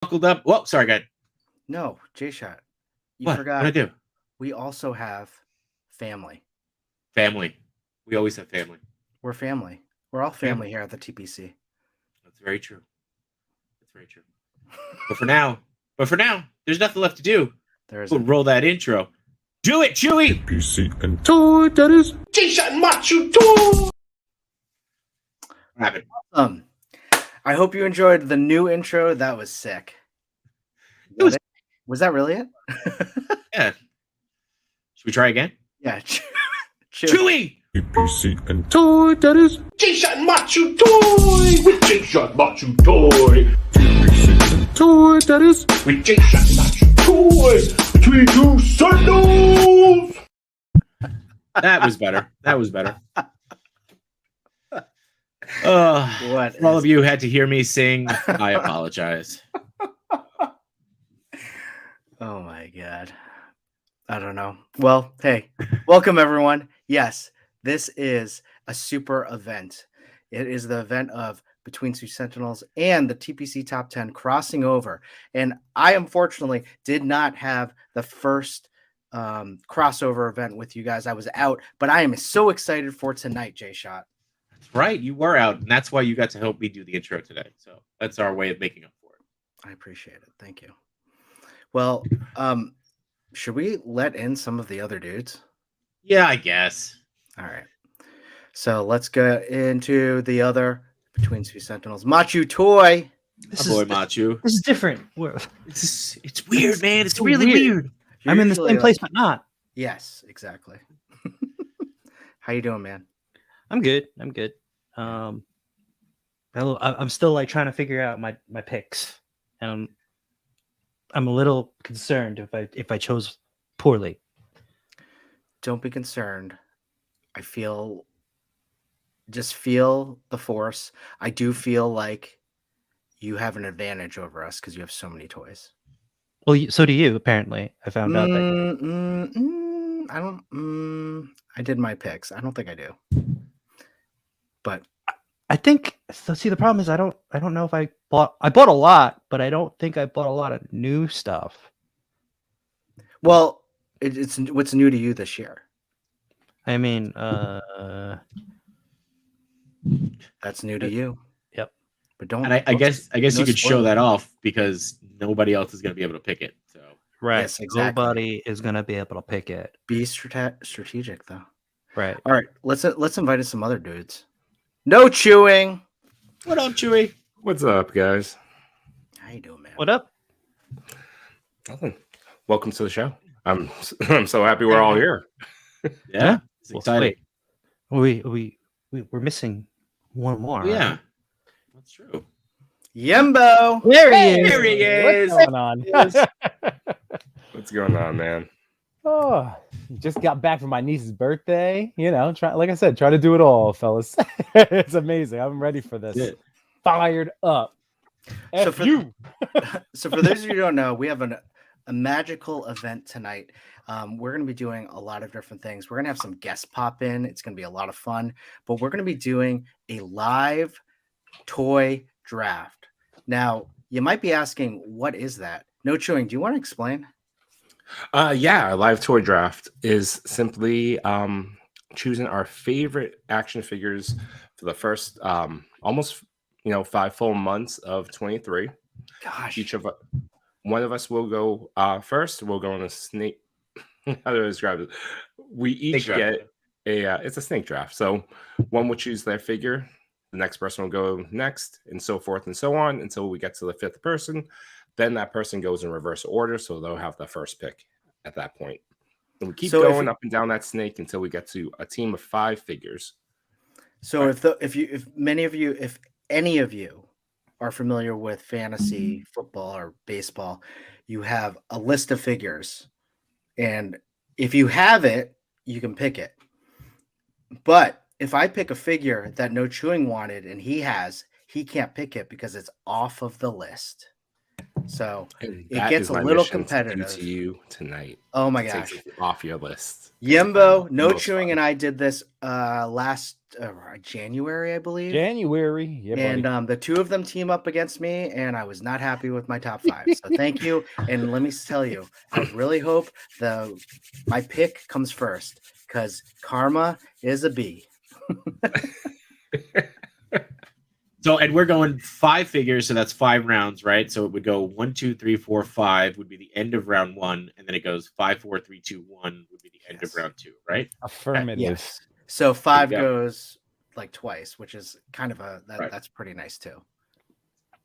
buckled up. Whoa, sorry, guy. No, J-Shot. You What? forgot. What'd I do? We also have family. Family. We always have family. We're family. We're all family here at the TPC. That's very true. That's very true. But for now, there's nothing left to do. There We'll isn't. roll that intro. Do it, Chewy. PC and Toy Daddies. G-Shot Machu Toy. What happened? I hope you enjoyed the new intro. That was sick. It was- Was that really it? Yeah. Should we try again? Yeah. Chewy. PC and Toy Daddies. G-Shot Machu Toy. With G-Shot Machu Toy. PC and Toy Daddies. With G-Shot Machu Toy. Between two Sentinels. That was better. That was better. What? For all of you who had to hear me sing, I apologize. Oh my God. I don't know. Well, hey, welcome everyone. Yes, this is a super event. It is the event of Between Two Sentinels and the TPC Top 10 crossing over. And I unfortunately did not have the first crossover event with you guys. I was out, but I am so excited for tonight, J-Shot. That's right. You were out, and that's why you got to help me do the intro today. So that's our way of making up for it. I appreciate it. Thank you. Well, should we let in some of the other dudes? Yeah, I guess. All right. So let's go into the other Between Two Sentinels. Machu Toy. My boy Machu. This is different. It's weird, man. It's so really weird. I'm in the Usually, same place, but not. Yes, exactly. How you doing, man? I'm good. I'm still like trying to figure out my picks, and I'm a little concerned if I chose poorly. Don't be concerned. Just feel the force. I do feel like you have an advantage over us because you have so many toys. Well, so do you. Apparently, I found out that. I don't. I did my picks. I don't think I do. But I think so. See, the problem is I don't know if I bought a lot, but I don't think I bought a lot of new stuff. Well, it's what's new to you this year. I mean, that's new to you. Yep. But don't. And I guess no you could show spoilers. that off because nobody else is going to be able to pick it. So right. Yes, exactly. Nobody is gonna be able to pick it. Be strategic, though. Right. All right, let's invite in some other dudes. No chewing. what up, Chewy? What's up, guys? How you doing, man? What up? Nothing. Welcome to the show. I'm so happy we're all here. Yeah, it's Well, exciting. Wait, we're missing one more. Oh, yeah, right? that's true. Yembo. There he is. There he is. What's going on? What's going on, man? Oh, just got back from my niece's birthday. You know, like I said, try to do it all, fellas. It's amazing. I'm ready for this. Yeah. Fired up. So F for- you. So for those of you who don't know, we have a magical event tonight. We're going to be doing a lot of different things. We're going to have some guests pop in. It's going to be a lot of fun, but we're going to be doing a live toy draft. Now, you might be asking, what is that? No chewing. Do you want to explain? Yeah, our live toy draft is simply choosing our favorite action figures for the first almost 5 full months of 23. Gosh. One of us will go first. We'll go on a snake. How do I describe it? We each Snake draft. get it's a snake draft. So one will choose their figure, the next person will go next, and so forth and so on until we get to the 5th person. Then that person goes in reverse order, so they'll have the first pick at that point. And we keep So going up and down that snake until we get to a team of 5 figures. So if any of you are familiar with fantasy football or baseball, you have a list of figures, and if you have it, you can pick it. But if I pick a figure that No Chewing wanted and he can't pick it because it's off of the list. So So And it that gets is a my little mission to competitive. you tonight. Oh my Take gosh. it off your list. Yimbo, No Most Chewing, fun. and I did this last January, I believe. January. Yeah, buddy. And the two of them team up against me, and I was not happy with my top 5. So thank you. And let me tell you, I really hope my pick comes first because karma is a B. So, and we're going 5 figures, so that's 5 rounds, right? So it would go 1, 2, 3, 4, 5 would be the end of round 1, and then it goes 5, 4, 3, 2, 1 would be the end of round 2, right? Affirmative. Yes. So 5 go. goes like twice, which is kind of Right. that's pretty nice too.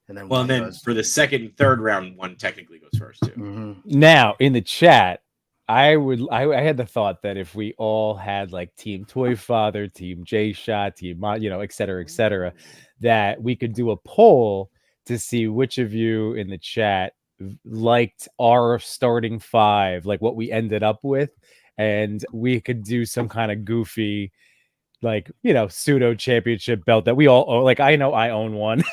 And then Well, one and then goes. for the second and third round, 1 technically goes first too. Mhm. Now in the chat, I had the thought that if we all had like Team Toy Father, Team J Shot, Team et cetera, that we could do a poll to see which of you in the chat liked our starting 5, like what we ended up with, and we could do some kind of goofy, like pseudo championship belt that we all own. Like I know I own one.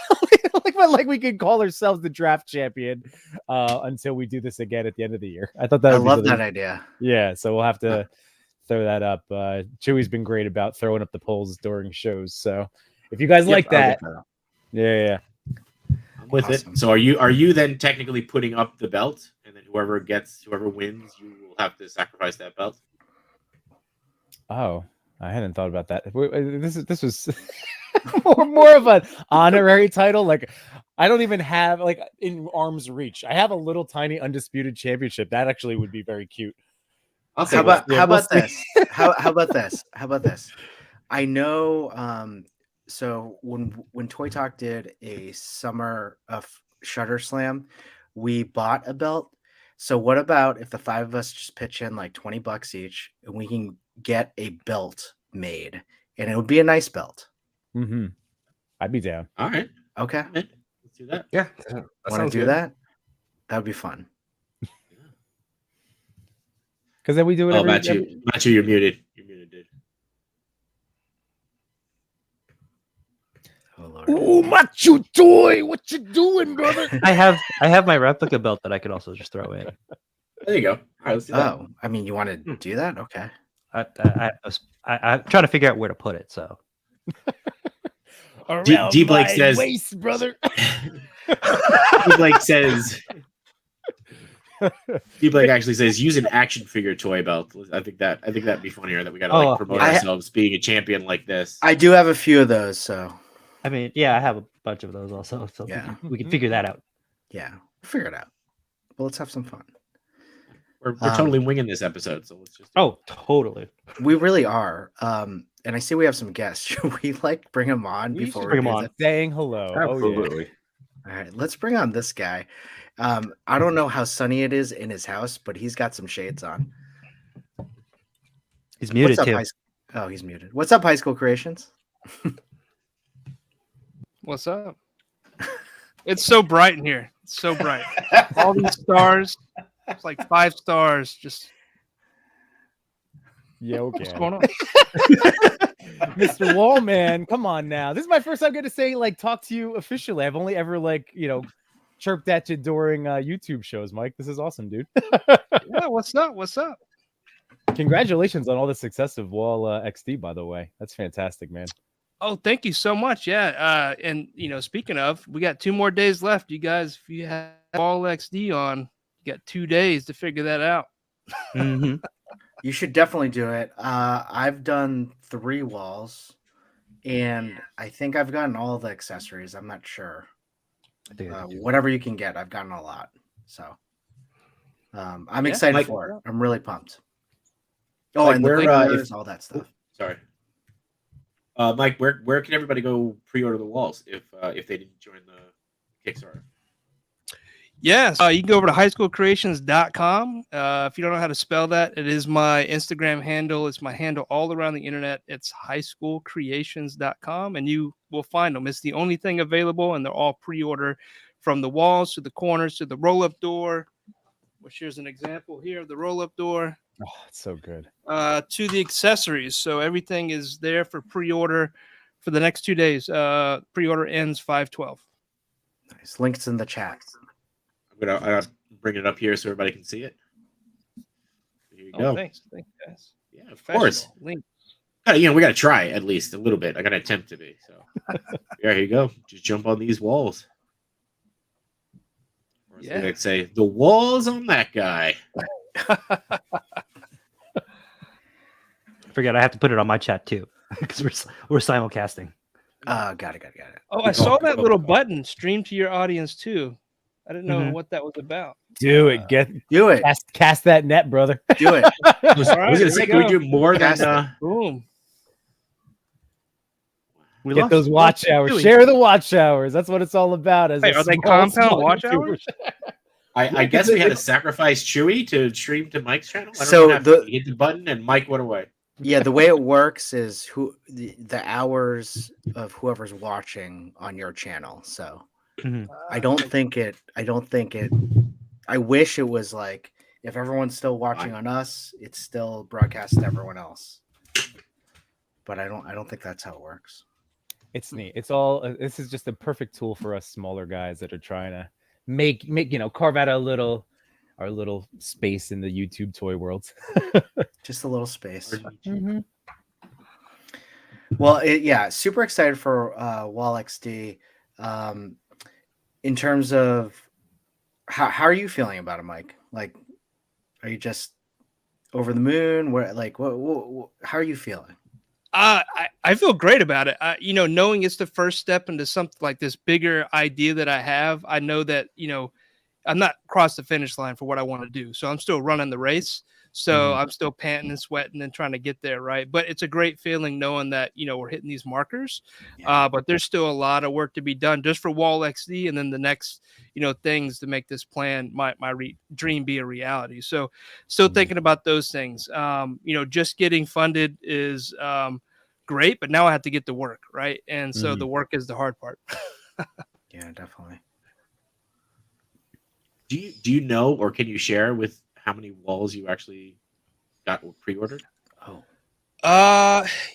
But we could call ourselves the draft champion until we do this again at the end of the year. I thought that I would be love really- that idea. Yeah, so we'll have to throw that up. Chewy's been great about throwing up the polls during shows. So if you guys like I'll that, get up. yeah. I'm with Awesome. it. So are you then technically putting up the belt, and then whoever wins, you will have to sacrifice that belt? Oh, I hadn't thought about that. This was more of an honorary title. Like I don't even have like in arm's reach. I have a little tiny undisputed championship. That actually would be very cute. I'll How about we'll see. this? How about this? How about this? I know. So when Toy Talk did a summer of Shutter Slam, we bought a belt. So what about if the 5 of us just pitch in like $20 each, and we can get a belt made, and it would be a nice belt. Mm-hmm. I'd be down. All right. Okay, I'm in. Let's do that. Yeah, that want to sounds do good. that? That would be fun. Because then we do it. Oh, Matthew, you're muted. You're muted, dude. Oh Lord. Ooh, Machu Toy, what you doing, brother? I have my replica belt that I could also just throw in. There you go. All right, let's do that. Oh, I mean, you want to do that? Okay. I'm trying to figure out where to put it. So D Blake says, waist, brother. D Blake says, D Blake actually says, use an action figure toy belt. I think that'd be funnier that we gotta like promote yeah. ourselves being a champion like this. I do have a few of those, so I mean, yeah, I have a bunch of those also. So Yeah. we can figure that out. yeah, we'll figure it out. But let's have some fun. We're totally winging this episode, so let's just. Oh, totally. We really are. And I see we have some guests. Should we like bring them on We before should we bring do 'em on. that? Saying hello. Oh, yeah. Absolutely. All right, let's bring on this guy. I don't know how sunny it is in his house, but he's got some shades on. He's muted What's up, too. Oh, he's muted. What's up, High School Creations? What's up? It's so bright in here. It's so bright. All these stars. It's like 5 stars. Just Yeah, what's okay. going on? Mr. Wallman, come on now. This is my first time getting to say talk to you officially. I've only ever chirped at you during YouTube shows, Mike. This is awesome, dude. Yeah, what's up? What's up? Congratulations on all the success of Wall XD, by the way. That's fantastic, man. Oh, thank you so much. Yeah. And speaking of, we got 2 more days left. You guys, if you have all XD on, you got 2 days to figure that out. Mhm. You should definitely do it. I've done 3 walls, and I think I've gotten all the accessories. I'm not sure. I think I can do Whatever you can get, I've gotten a lot. So I'm Yeah, excited Mike- for it. I'm really pumped. Oh, Like, and the where, figures, all that stuff. Sorry, Mike. Where can everybody go pre-order the walls if they didn't join the Kickstarter? Yes. You can go over to highschoolcreations.com. If you don't know how to spell that, it is my Instagram handle. It's my handle all around the internet. It's highschoolcreations.com, and you will find them. It's the only thing available, and they're all pre-order from the walls to the corners to the roll-up door, which here's an example here of the roll-up door, Oh, it's so good. to the accessories. So everything is there for pre-order for the next 2 days. Pre-order ends 5/12. Nice. Links in the chat. I'm gonna bring it up here so everybody can see it. Here you Oh, go. thanks guys. Yeah, of course. Professional. Link. We gotta try at least a little bit. I gotta attempt to be. So yeah, here you go. Just jump on these walls. Or as Yeah. they say, the walls on that guy. I forget I have to put it on my chat too because we're simulcasting. Got it. Oh, Good I saw call, good that call, little good call. button stream to your audience too. I didn't know Mhm. what that was about. Do it. Do it. Cast that net, brother. Do it. I was All right, gonna here say, we can we go. do more than Cast it. Boom. We Get lost- those watch lost hours. Chewie. Share the watch hours. That's what it's all about. As Wait, a are they small compound watch YouTuber. hours? I guess we had to sacrifice Chewy to stream to Mike's channel. I don't So know what happened. He hit the button and Mike went away. Yeah, the way it works is the hours of whoever's watching on your channel. So Mhm. I don't think it. I wish it was like if everyone's still watching on us, it's still broadcast to everyone else. But I don't think that's how it works. It's neat. It's all. This is just a perfect tool for us smaller guys that are trying to make carve out our little space in the YouTube toy world. Just a little space. Mm-hmm. Well, yeah, super excited for Wall XD. In terms of how are you feeling about it, Mike? Like, are you just over the moon? Where, like, what how are you feeling? I feel great about it. Knowing it's the first step into something like this bigger idea that I have, I know that, I'm not across the finish line for what I want to do. So I'm still running the race. So I'm still panting and sweating and trying to get there. Right. But it's a great feeling knowing that, we're hitting these markers. But there's still a lot of work to be done just for Wall XD. And then the next, things to make this plan, my dream be a reality. So still thinking about those things. Just getting funded is great, but now I have to get to work. Right. And so the work is the hard part. Yeah, definitely. Do you know, or can you share with how many walls you actually got pre-ordered? Oh,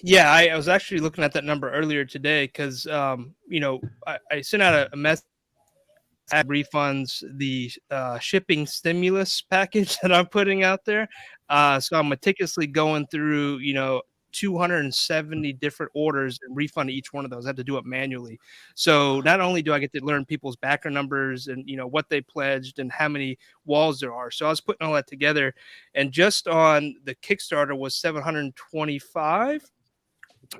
Yeah, I was actually looking at that number earlier today because, I sent out a message refunds the shipping stimulus package that I'm putting out there. So I'm meticulously going through, 270 different orders and refund each one of those. I have to do it manually. So not only do I get to learn people's backer numbers and what they pledged and how many walls there are. So I was putting all that together, and just on the Kickstarter was 725,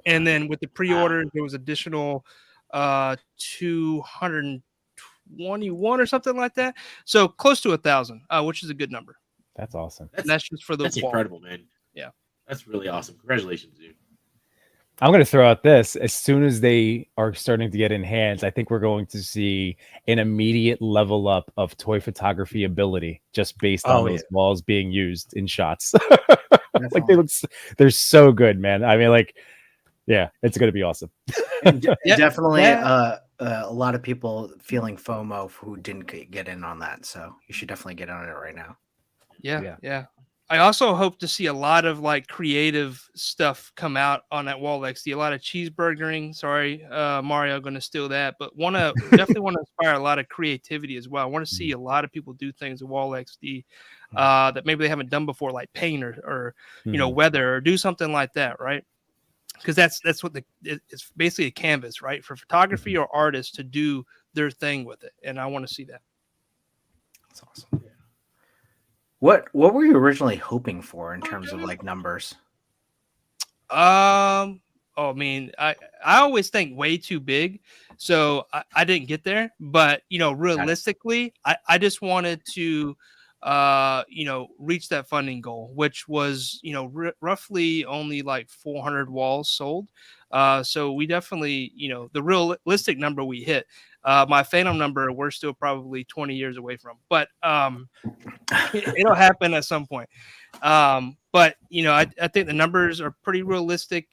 and then with the pre-orders there was additional 221 or something like that. So close to 1,000, which is a good number. That's awesome. And that's just for the That's wall. incredible, man. Yeah. That's really awesome. Congratulations, dude. I'm going to throw out this. As soon as they are starting to get in hands, I think we're going to see an immediate level up of toy photography ability just based on those walls being used in shots. Like they're so good, man. I mean, like, yeah, it's going to be awesome. Definitely a lot of people feeling FOMO who didn't get in on that. So you should definitely get on it right now. Yeah. I also hope to see a lot of like creative stuff come out on that Wall XD. A lot of cheeseburgering. Sorry, Mario, going to steal that. But definitely want to inspire a lot of creativity as well. I want to see a lot of people do things at Wall XD that maybe they haven't done before, like paint or weather, or do something like that, right? Because that's what it's basically a canvas, right, for photography or artists to do their thing with it, and I want to see that. That's awesome. What were you originally hoping for in terms of like numbers? I mean, I always think way too big, so I didn't get there. But realistically, I just wanted to reach that funding goal, which was roughly only like 400 walls sold. So we definitely the realistic number we hit. My Phantom number we're still probably 20 years away from, but it'll happen at some point. But I think the numbers are pretty realistic.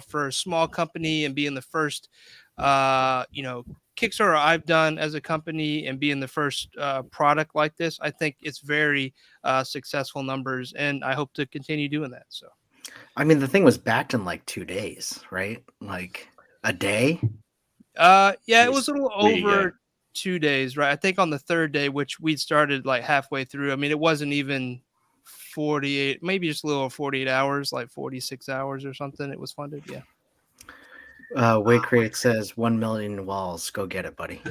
For a small company and being the first, Kickstarter I've done as a company and being the first product like this, I think it's very successful numbers, and I hope to continue doing that. So, I mean, the thing was backed in like 2 days, right? Like a day. Yeah, it was a little over 2 days, right? I think on the third day, which we'd started like halfway through. I mean, it wasn't even 48, maybe just a little over 48 hours, like 46 hours or something. It was funded. Yeah. Wade Create says 1 million walls. Go get it, buddy.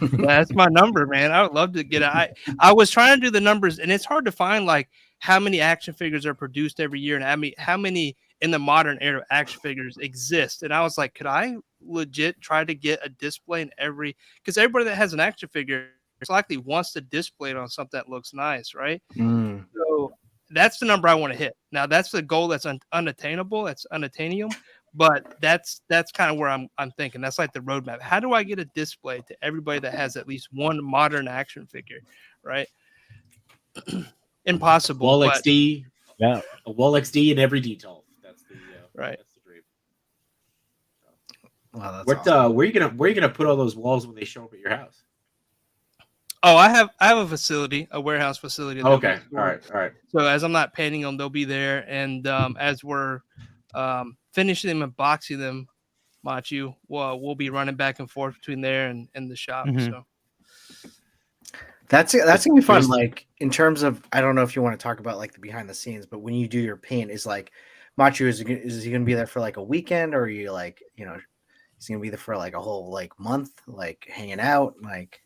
That's my number, man. I would love to get it. I was trying to do the numbers, and it's hard to find like how many action figures are produced every year and how many in the modern era action figures exist. And I was like, could I legit try to get a display in every, because everybody that has an action figure likely wants to display it on something that looks nice, right? So that's the number I want to hit. Now that's the goal that's unattainable. That's unattainable. But that's kind of where I'm thinking. That's like the roadmap. How do I get a display to everybody that has at least one modern action figure, right? Impossible. Wall but, XD, Yeah. a Wall XD in every detail. That's the right. That's the dream. Wow, that's awesome. Where are you gonna put all those walls when they show up at your house? Oh, I have a facility, a warehouse facility. that Okay, we- all right. So as I'm not painting them, they'll be there, and as we're finishing them and boxing them, Machu, we'll be running back and forth between there and the shop. Mhm. So That's gonna be fun. There's- Like in terms of, I don't know if you want to talk about like the behind the scenes, but when you do your paint, is like Machu, is he gonna be there for like a weekend, or are you like, is he gonna be there for like a whole like month, like hanging out, like?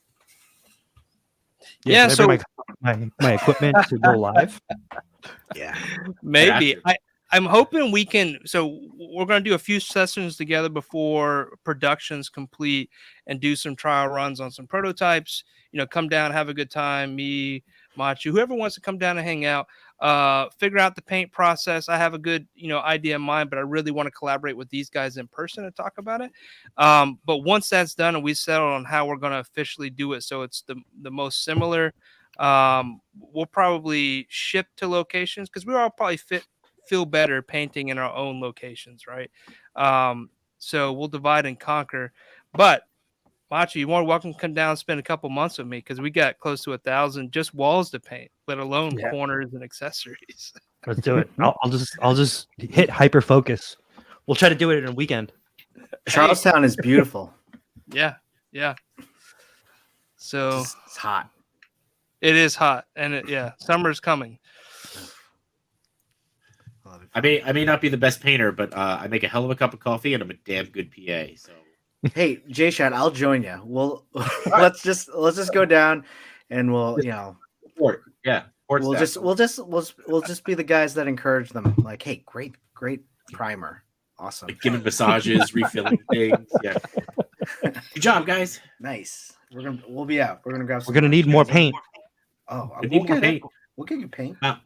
Yeah, can I bring my equipment to go live. Yeah. maybe Gotcha. I'm hoping we can. So we're going to do a few sessions together before production's complete and do some trial runs on some prototypes. Come down, have a good time. Me, Machu, whoever wants to come down and hang out, figure out the paint process. I have a good, idea in mind, but I really want to collaborate with these guys in person to talk about it. But once that's done and we settle on how we're going to officially do it, so it's the most similar, we'll probably ship to locations because we all probably feel better painting in our own locations, right? So we'll divide and conquer. But Machi, you're more welcome to come down and spend a couple months with me because we got close to 1,000 just walls to paint, let alone corners and accessories. Let's do it. I'll just hit hyper focus. We'll try to do it in a weekend. Charlestown is beautiful. Yeah. So It's hot. it is hot, and summer's coming. I may not be the best painter, but I make a hell of a cup of coffee and I'm a damn good PA. So Hey, Jay-Shad, I'll join you. Let's just go down, and we'll Port, yeah, Port we'll staff. just be the guys that encourage them. Like, hey, great primer, awesome, Like giving massages, refilling things. Yeah, good job, guys. nice. We'll be out. We're gonna grab. We're gonna need more paint. Oh, We need more paint. We'll get you paint. Yeah,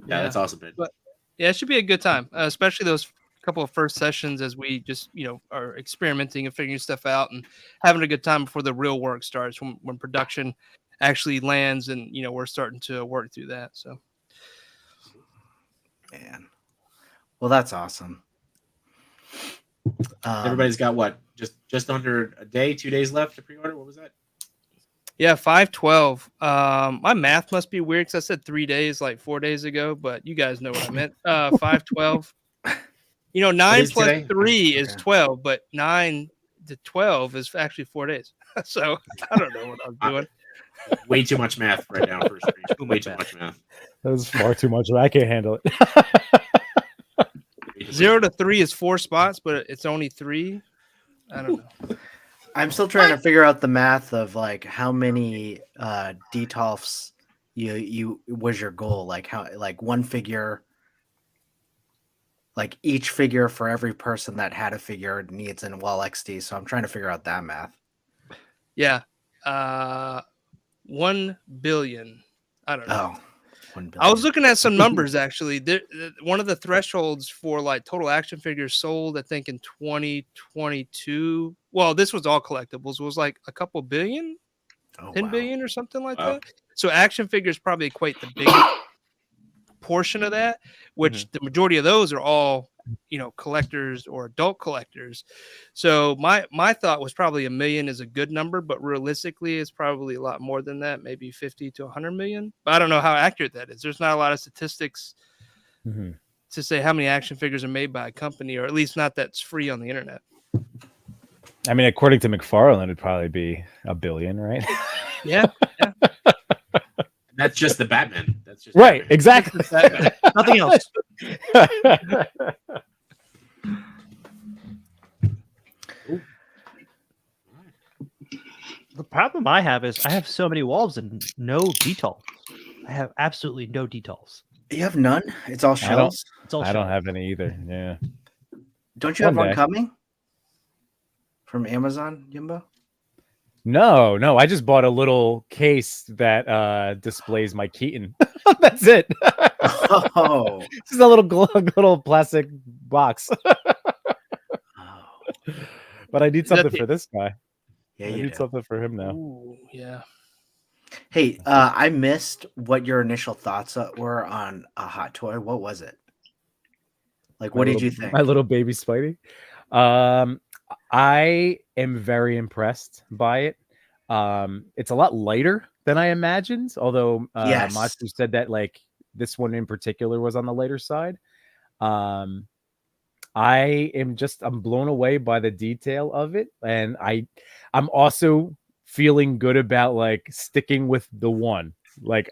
that's awesome, man. But yeah, it should be a good time, especially those couple of first sessions as we just are experimenting and figuring stuff out and having a good time before the real work starts when production actually lands and we're starting to work through that. So Man, well, that's awesome. Everybody's got what? Just under a day, 2 days left to pre-order. What was that? yeah, 5/12. My math must be weird because I said 3 days like 4 days ago, but you guys know what I meant. 5/12. 9 is plus today? 3 is Okay. 12, but 9 to 12 is actually 4 days. So I don't know what I'm doing. Way too much math right now for a stream. Way too much math. That was far too much. I can't handle it. Way too much 0 to 3 is 4 spots, but it's only 3. I don't know. I'm still trying to figure out the math of like how many detolfs you was your goal, like how, like one figure, like each figure for every person that had a figure needs in Wall XD. So I'm trying to figure out that math. Yeah. 1 billion. I don't know. Oh, 1 billion. I was looking at some numbers actually. One of the thresholds for like total action figures sold, I think in 2022. Well, this was all collectibles. Was like a couple billion, Oh, 10 wow. billion or something like Wow. that. So action figures probably equate the biggest portion of that, which the majority of those are all collectors or adult collectors. So my thought was probably 1 million is a good number, but realistically it's probably a lot more than that, maybe 50 to 100 million. But I don't know how accurate that is. There's not a lot of statistics to say how many action figures are made by a company, or at least not that's free on the internet. I mean, according to McFarlane, it'd probably be $1 billion, right? Yeah. That's just the Batman. That's just Right, Batman. exactly. Nothing else. The problem I have is I have so many walls and no details. I have absolutely no details. You have none. It's all shells. It's all I don't shells. have any either. Yeah. Don't you have One one day. coming from Amazon, Jimbo? No. I just bought a little case that displays my Keaton. That's it. Oh. Just a little plastic box. But I need Is that something the- for this guy. Yeah, I you need do. something for him now. Ooh, yeah. Hey, I missed what your initial thoughts were on a hot toy. What was it? Like, what did you think? My little baby Spidey. I am very impressed by it. It's a lot lighter than I imagined, although Yes. Matsu said that like this one in particular was on the lighter side. I'm blown away by the detail of it, and I'm also feeling good about like sticking with the one. Like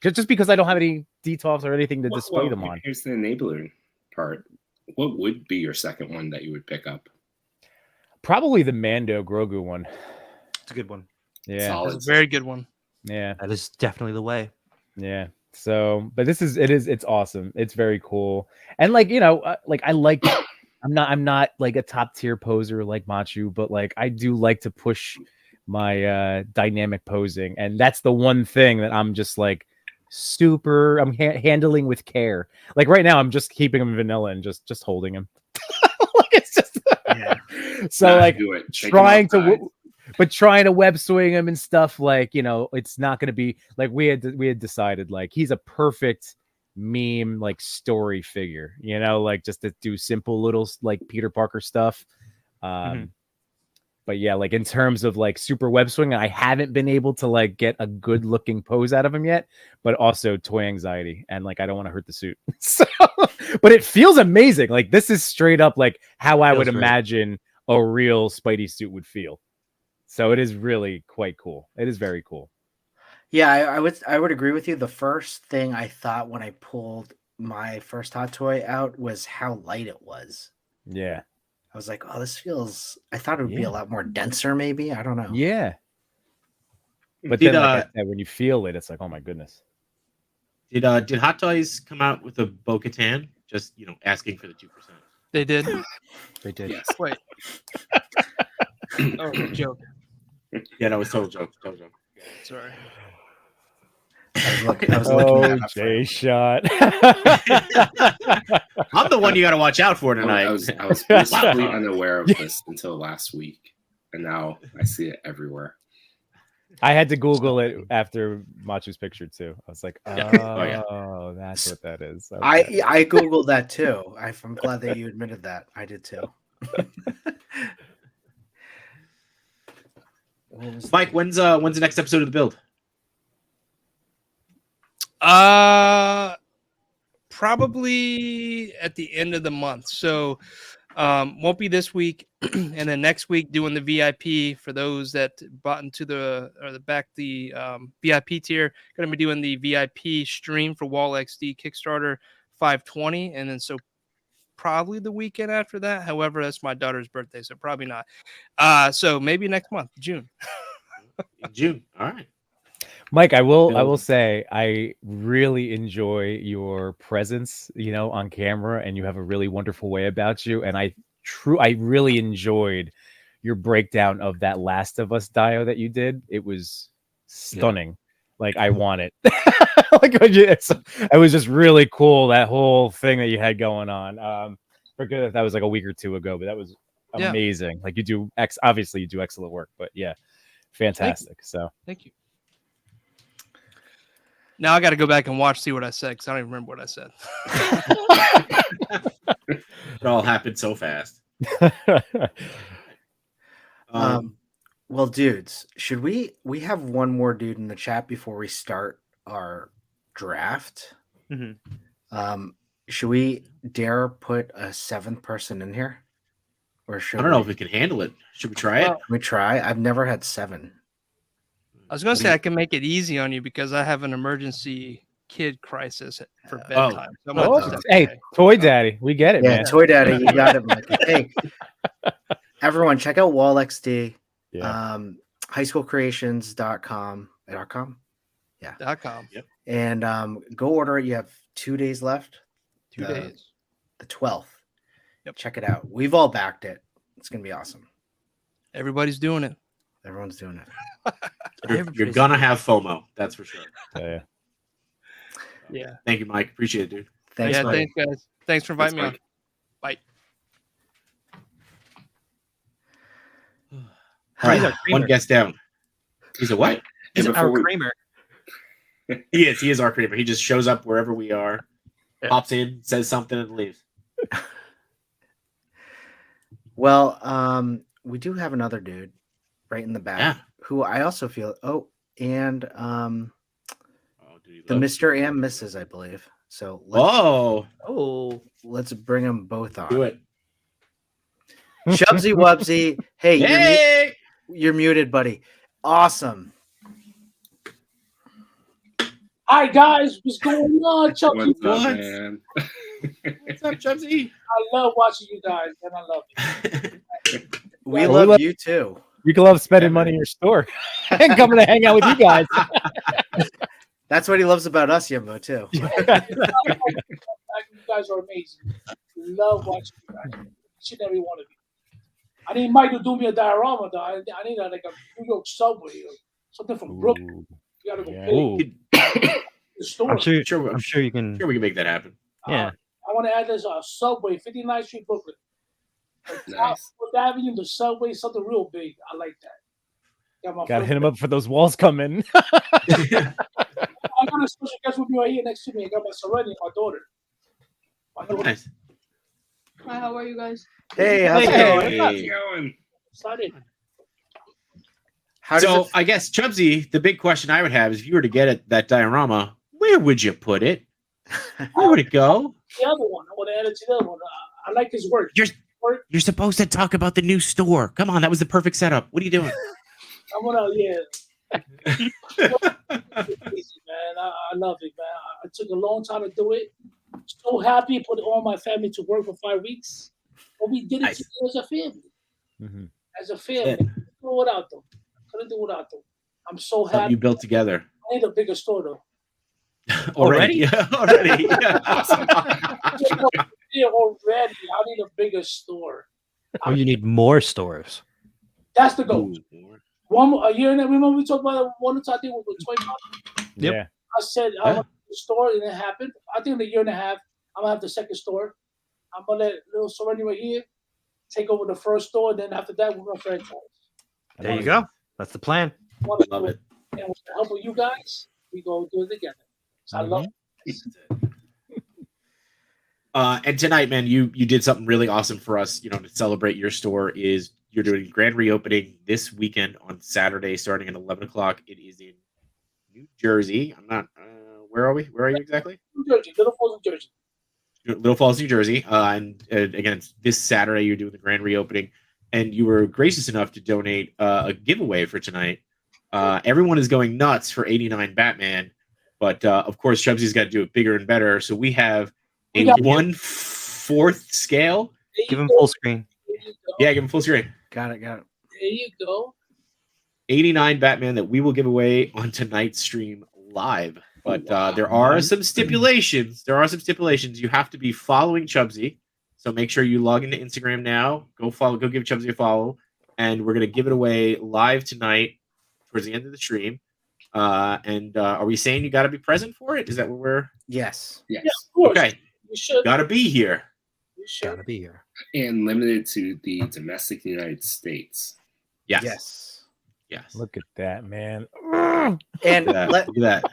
just because I don't have any details or anything to display them on. Here's the enabler part. What would be your second one that you would pick up? Probably the Mando Grogu one. It's a good one. Yeah. Solid. That's a very good one. Yeah. That is definitely the way. Yeah. So, but it's awesome. It's very cool. And like, I'm not like a top tier poser like Machu, but like I do like to push my dynamic posing. And that's the one thing that I'm just like I'm handling with care. Like right now, I'm just keeping him vanilla and just holding him. Like it's just, so Nah, like do it. Take him trying outside. trying to web swing him and stuff, like, it's not going to be like we had decided like he's a perfect meme like story figure, like just to do simple little like Peter Parker stuff. But yeah, like in terms of like super web swing, I haven't been able to like get a good looking pose out of him yet, but also toy anxiety and like I don't want to hurt the suit. So, but it feels amazing. Like this is straight up like how I would Feels great. imagine a real Spidey suit would feel. So it is really quite cool. It is very cool. Yeah, I would agree with you. The first thing I thought when I pulled my first hot toy out was how light it was. Yeah. I was like, oh, this feels. I thought it would be Yeah. a lot more denser, maybe. I don't know. Yeah. But Did, then, like I said, when you feel it, it's like, oh my goodness. Did Hot Toys come out with a Bo-Katan? Just asking for the 2%. They did. They did. Yes. Wait. Oh, joke. Yeah, that was total joke. Total joke. Sorry. I was looking at it. Jay shot. I'm the one you got to watch out for tonight. I was blissfully unaware of this until last week, and now I see it everywhere. I had to Google it after Machu's picture too. I was like, oh, Yeah. that's what that is. I Googled that too. I'm glad that you admitted that. I did too. Mike, when's the next episode of the build? Probably at the end of the month. So won't be this week, and then next week doing the VIP for those that bought into the VIP tier. Going to be doing the VIP stream for Wall XD Kickstarter 520, and then so probably the weekend after that. However, that's my daughter's birthday, so probably not. So maybe next month, June. In June. All right. Mike, I will say I really enjoy your presence, on camera, and you have a really wonderful way about you. And I really enjoyed your breakdown of that Last of Us dio that you did. It was stunning. Like I want it. It was just really cool, that whole thing that you had going on. Forget if that was like a week or two ago, but that was amazing. Like you do obviously you do excellent work, but yeah, fantastic. Thank you. Now I got to go back and see what I said because I don't even remember what I said. It all happened so fast. Well, dudes, should we have one more dude in the chat before we start our draft? Mm-hmm. Should we dare put a 7th person in here? Or should I don't know if we can handle it. Should we try it? Well, we try? I've never had 7. I was gonna say I can make it easy on you because I have an emergency kid crisis for Oh. bedtime. So I'm gonna Oh, do that hey, today. Toy Daddy, we get it, Yeah, man. Toy Daddy, you got it, Mikey. Hey, everyone, check out Wall XD, Yeah. highschoolcreations.com. .com? .com. And go order it. You have 2 days left. 2 The- days. The 12th. Yep. Check it out. We've all backed it. It's gonna be awesome. Everybody's doing it. Everyone's doing it. You're gonna have FOMO, that's for sure. Yeah. Yeah. Thank you, Mike. Appreciate it, dude. Thanks, yeah. Mike. Thanks, guys. Thanks for inviting me Mike. on. Bye. All right, He's our one creamer. guest down. He's a what? He's before our we- Kramer. He is our creamer. He just shows up wherever we are, Yeah. pops in, says something, and leaves. Well, we do have another dude right in the back Yeah. who I also feel. Oh, and Oh, dude, he the loves- Mr. and Mrs. I believe. So let's, Oh, Oh, let's bring them both on. do it. Chubsy Wubsy. Hey, Hey! you're muted, buddy. Awesome. Hi guys, what's going on, Chucky? What's up, What? man? What's up, Chubsy? I love watching you guys, and I love it. We Well, love love- you too. You can love spending money in your store and coming to hang out with you guys. That's what he loves about us, Yumbo, too. You guys are amazing. Love watching you guys. Each and every one of you. I need Mike to do me a diorama, though. I need like a New York subway or something from Brooklyn. Ooh, You gotta go yeah. big. Ooh. The store. I'm sure. Sure, I'm sure you can. sure we can make that happen. Yeah. I want to add this subway, 59th Street, Brooklyn. Nice. Fourth Avenue, the subway, something real big. I like that. Got my Gotta first- hit him up for those walls coming. I got a special guest with me right here next to me. I got my Serenity, my daughter. My daughter. Nice. Hi, how are you guys? Hey, how's it Hey. going? How's it going? Excited. How does So it I guess Chubsy, the big question I would have is if you were to get it, that diorama, where would you put it? Where would it go? The other one, I want to add it to the other one. I like his work. You're supposed to talk about the new store. Come on, that was the perfect setup. What are you doing? I want to, yeah. Easy, man. I love it, man. I took a long time to do it. So happy, put all my family to work for 5 weeks. But we did it Nice. together as a family. Mhm. As a family. Couldn't do it without them. Couldn't do it without them. I'm so Something happy. you built together. I need a bigger store, though. Already? Yeah, already. Yeah. Awesome. Yeah, already. I need a bigger store. Oh, you need more stores. That's the goal. Ooh. A year and a half. Remember we talked about it one time I think with Toy Daddies? Yep. Yeah. I said I want the store, and it happened. I think in a year and a half, I'm gonna have the second store. I'm gonna let little Serenity right here take over the first store, and then after that, we're gonna franchise. There you go. That's the plan. I wanna Love do it. And with the help of you guys, we go do it together. So I love it. And tonight, man, you did something really awesome for us. You know, to celebrate your store is you're doing grand reopening this weekend on Saturday, starting at 11 o'clock. It is in New Jersey. I'm not. Where are we? Where are you exactly? New Jersey, Little Falls, New Jersey. Little Falls, New Jersey. And again, it's this Saturday you're doing the grand reopening, and you were gracious enough to donate a giveaway for tonight. Everyone is going nuts for 89 Batman, but of course, Chubsy's got to do it bigger and better. So we have a We got- 1/4 scale. There Give you him go. full screen. There you go. Yeah, give him full screen. Got it. There you go. 89 Batman that we will give away on tonight's stream live. But there are some stipulations. There are some stipulations. You have to be following Chubsy. So make sure you log into Instagram now. Go give Chubsy a follow. And we're going to give it away live tonight towards the end of the stream. And are we saying you got to be present for it? Is that what we're... Yes. Yes. Yeah, of course. Okay. You should. Got to be here. You should. Gotta be here. And limited to the domestic United States. Yes. Yes. Yes. Look at that, man. And Look at that. let, Look at that.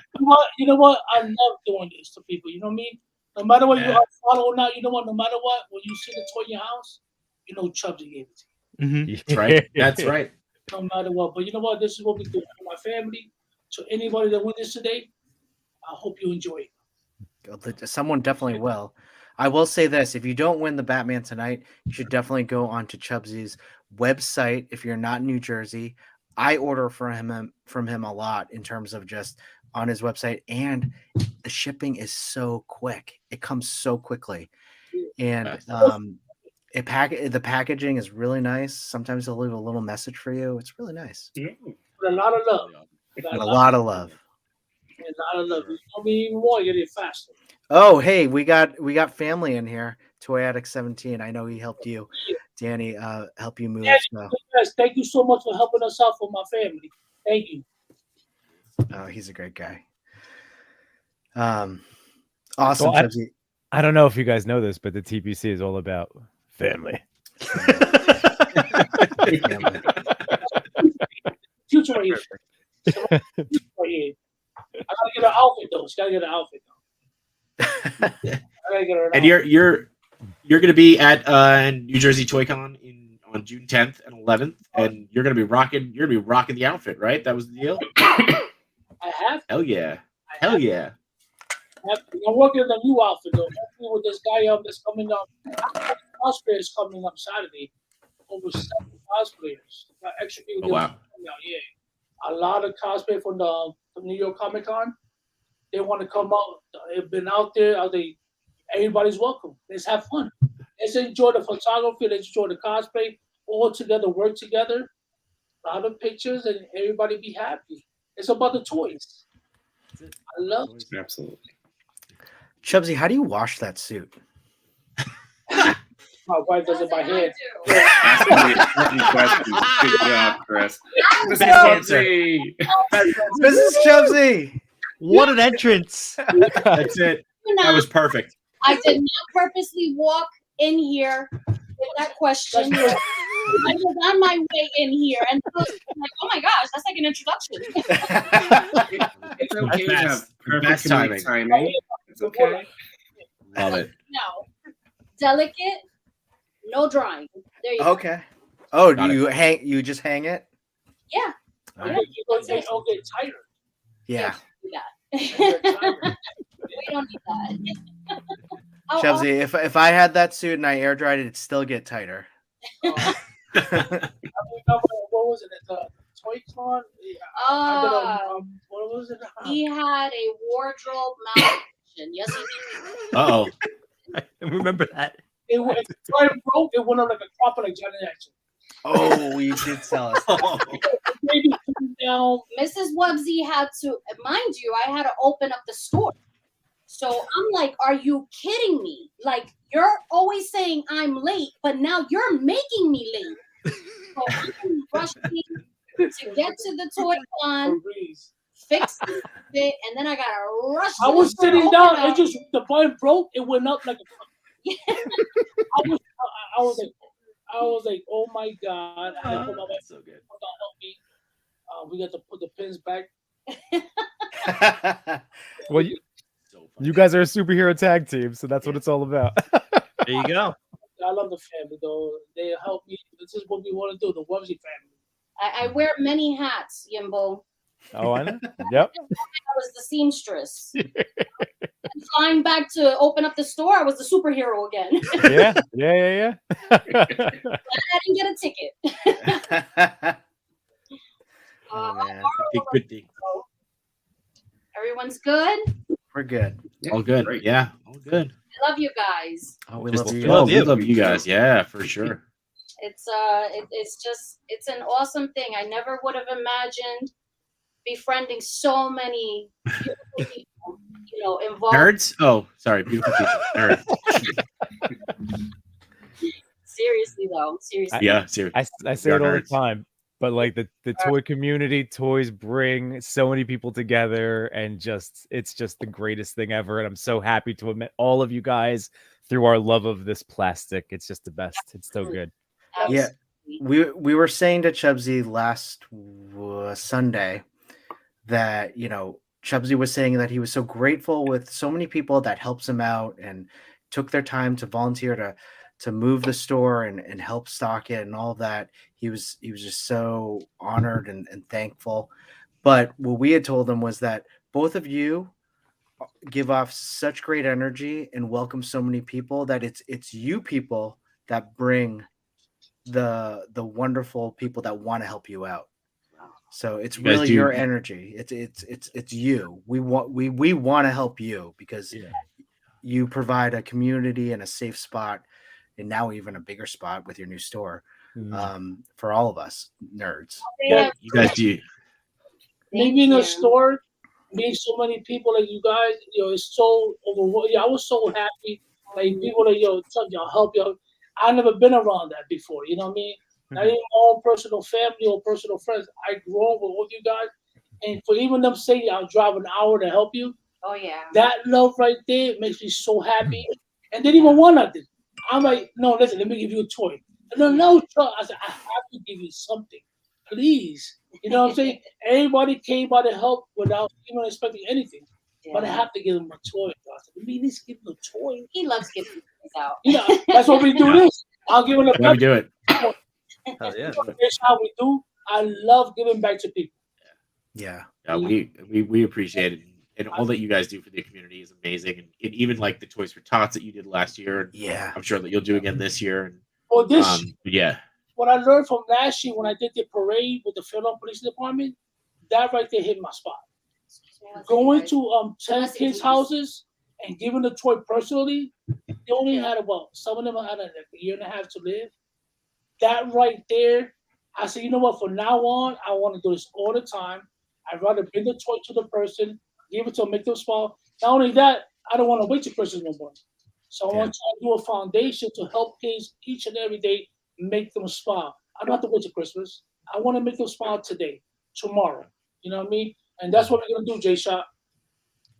You know what? I love doing this to people. You know what I mean? No matter what you Yeah. are follow or not, you know what? No matter what, when you see the toy in your house, you know Chubsy gave it to Mm-hmm. That's right. That's right. you. No matter what. But you know what? This is what we do for my family. So anybody that wins this today, I hope you enjoy it. someone definitely will. I will say this: if you don't win the Batman tonight, you should definitely go onto Chubbsy's website. If you're not in New Jersey, I order from him a lot in terms of just on his website, and the shipping is so quick. It comes so quickly, and Yes. the packaging is really nice. Sometimes they'll leave a little message for you. It's really nice. Mm. With a lot of love. And a lot of love. And a lot of love. You know me even more, you get it faster. Oh, hey, we got family in here. Toy Addict 17. I know he helped you, Danny, help you move. Yes, So. yes, thank you so much for helping us out for my family. Thank you. Oh, he's a great guy. Awesome, So Chubbsy. I don't know if you guys know this, but the TPC is all about family. Family. Future right here. Future right here. I gotta get an outfit though. She gotta get an outfit though. I gotta get her an And outfit. you're going to be at New Jersey Toy Con on June 10th and 11th, and you're going to be rocking the outfit, right? That was the deal. I have. Hell yeah, I hell have. yeah. I'm working on a new outfit though. Hopefully with this guy that's coming up. Cosplay is coming up Saturday. Over 7 cosplayers. Got extra people. Oh, wow. coming out, yeah. A lot of cosplay from New York Comic Con. They want to come out. They've been out there. Everybody's welcome. Let's have fun. Let's enjoy the photography. Let's enjoy the cosplay. All together, work together. A lot of pictures, and everybody be happy. It's about the toys. I love it. Absolutely. Chubbsy, how do you wash that suit? My wife does it by hand. Asking the important questions. Good job, Chris. Best answer. Mrs. Chubbsy. What an entrance! That's it. That was perfect. I did not purposely walk in here with that question. I was on my way in here, and I was like, "Oh my gosh, that's like an introduction." It's okay to Best- have perfect best timing. timing. It's okay. Love it. No, delicate, no drying. There you go. Okay. Oh, Got do it. you just hang it? Yeah, All They right. all get tighter. Yeah. we got. They get tighter. We don't need that. Oh, Chubbsy, if I had that suit and I air dried it, it'd still get tighter. I remember, what was it at the Toy Con? Yeah, I did what was it? he had a wardrobe malfunction. Yes, he did. Oh, I remember that. It broke. It went on like a crop like Johnny Jackson. Oh, you did sell us. Maybe came down. Mrs. Wubsy had to, mind you, I had to open up the store. So I'm like, are you kidding me? Like, you're always saying I'm late, but now you're making me late. So I'm rushing to get to the toy con, fix it, and then I got to rush. I to the was store, sitting open down. up. It just the button broke. It went up like a. I was like, oh my god! I had to put my so good. Hold on, help me. We got to put the pins back. Well, you guys are a superhero tag team, so that's what it's all about. There you go. I love the family though. They help me. This is what we want to do. The Wubsy family. I wear many hats, Yimbo. Oh, I know. Yep. I was the seamstress. Flying back to open up the store, I was the superhero again. Yeah. I didn't get a ticket. Oh, man. Good thing. Everyone's good. We're good. All good. Great. Yeah, all good. I love you guys. Oh, we Just love you. love, guys. we love you guys. Yeah, for sure. It's it's an awesome thing. I never would have imagined befriending so many beautiful people, involved. Nerds? Oh, sorry. Beautiful people. Nerds. Seriously though, seriously. Yeah, seriously. I say We it are all the nerds. time, but like the toy community, toys bring so many people together, and it's just the greatest thing ever. And I'm so happy to have met all of you guys through our love of this plastic. It's just the best. It's so good. Yeah. We were saying to Chubbsy last Sunday that Chubbsy was saying that he was so grateful with so many people that helps him out and took their time to volunteer to move the store and help stock it and all of that. He was just so honored and thankful. But what we had told him was that both of you give off such great energy and welcome so many people that it's you people that bring the wonderful people that want to help you out. So it's You guys really do- your energy. It's you. We want to help you because you provide a community and a safe spot, and now even a bigger spot with your new store for all of us nerds. Yeah, You guys do. being in a you. store, meeting so many people like you guys, it's so overwhelming. Yeah, I was so happy. Like people like, Chuck, y'all help y'all. I've never been around that before. You know what I mean? Not even my own personal family or personal friends. I grew up with all you guys, and for even them saying I'll drive an hour to help you, Oh yeah. that love right there makes me so happy. And they didn't even want nothing. I'm like, no, listen, let me give you a toy. No, Chuck. I said, I have to give you something, please. You know what I'm saying? Everybody came by to help without even expecting anything. But I have to give them a toy. I said, let me at least give them a toy. He loves giving things out. You know, that's what we do this. I'll give them a Let me do it. Hell yeah. That's how we do. I love giving back to people. Yeah. Yeah, we appreciate it, and all that you guys do for the community is amazing. And even like the Toys for Tots that you did last year, and Yeah. I'm sure that you'll do again this year. And Well, this yeah, what I learned from last year when I did the parade with the Philadelphia Police Department, that right there hit my spot. Going to 10 kids' houses and giving the toy personally, they only had some of them had like a year and a half to live. That right there, I said, you know what? From now on, I want to do this all the time. I'd rather bring the toy to the person, give it to them, make them smile. Not only that, I don't want to wait till Christmas no more. So I want to do a foundation to help kids each and every day make them smile. I don't have to wait till Christmas. I want to make them smile today, tomorrow. You know what I mean? And that's what we're gonna do, Jay Shot.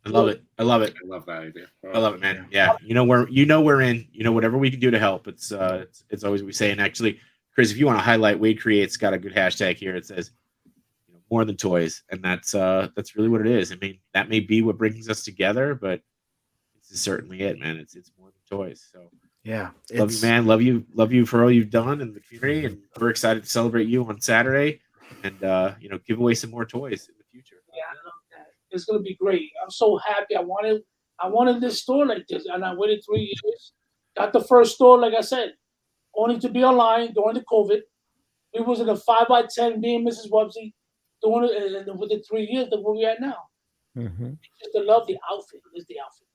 I love it. I love it. I love that idea. I love it, man. Yeah, we're in. Whatever we can do to help. It's always what we say. And actually, Chris, if you want to highlight, Wade Creates got a good hashtag here. It says, more than toys, and that's really what it is. I mean, that may be what brings us together, but this is certainly it, man. It's more than toys. So Yeah. love you, man. Love you for all you've done in the community, and we're excited to celebrate you on Saturday, and give away some more toys in the future. Yeah, I love that. It's gonna be great. I'm so happy. I wanted this store like this, and I waited 3 years. Got the first store, like I said, only to be online during the COVID. We was in a 5x10, me and Mrs. Wubsy, doing it, and within 3 years, look where we at now. Just to love the outfit. It's the outfit.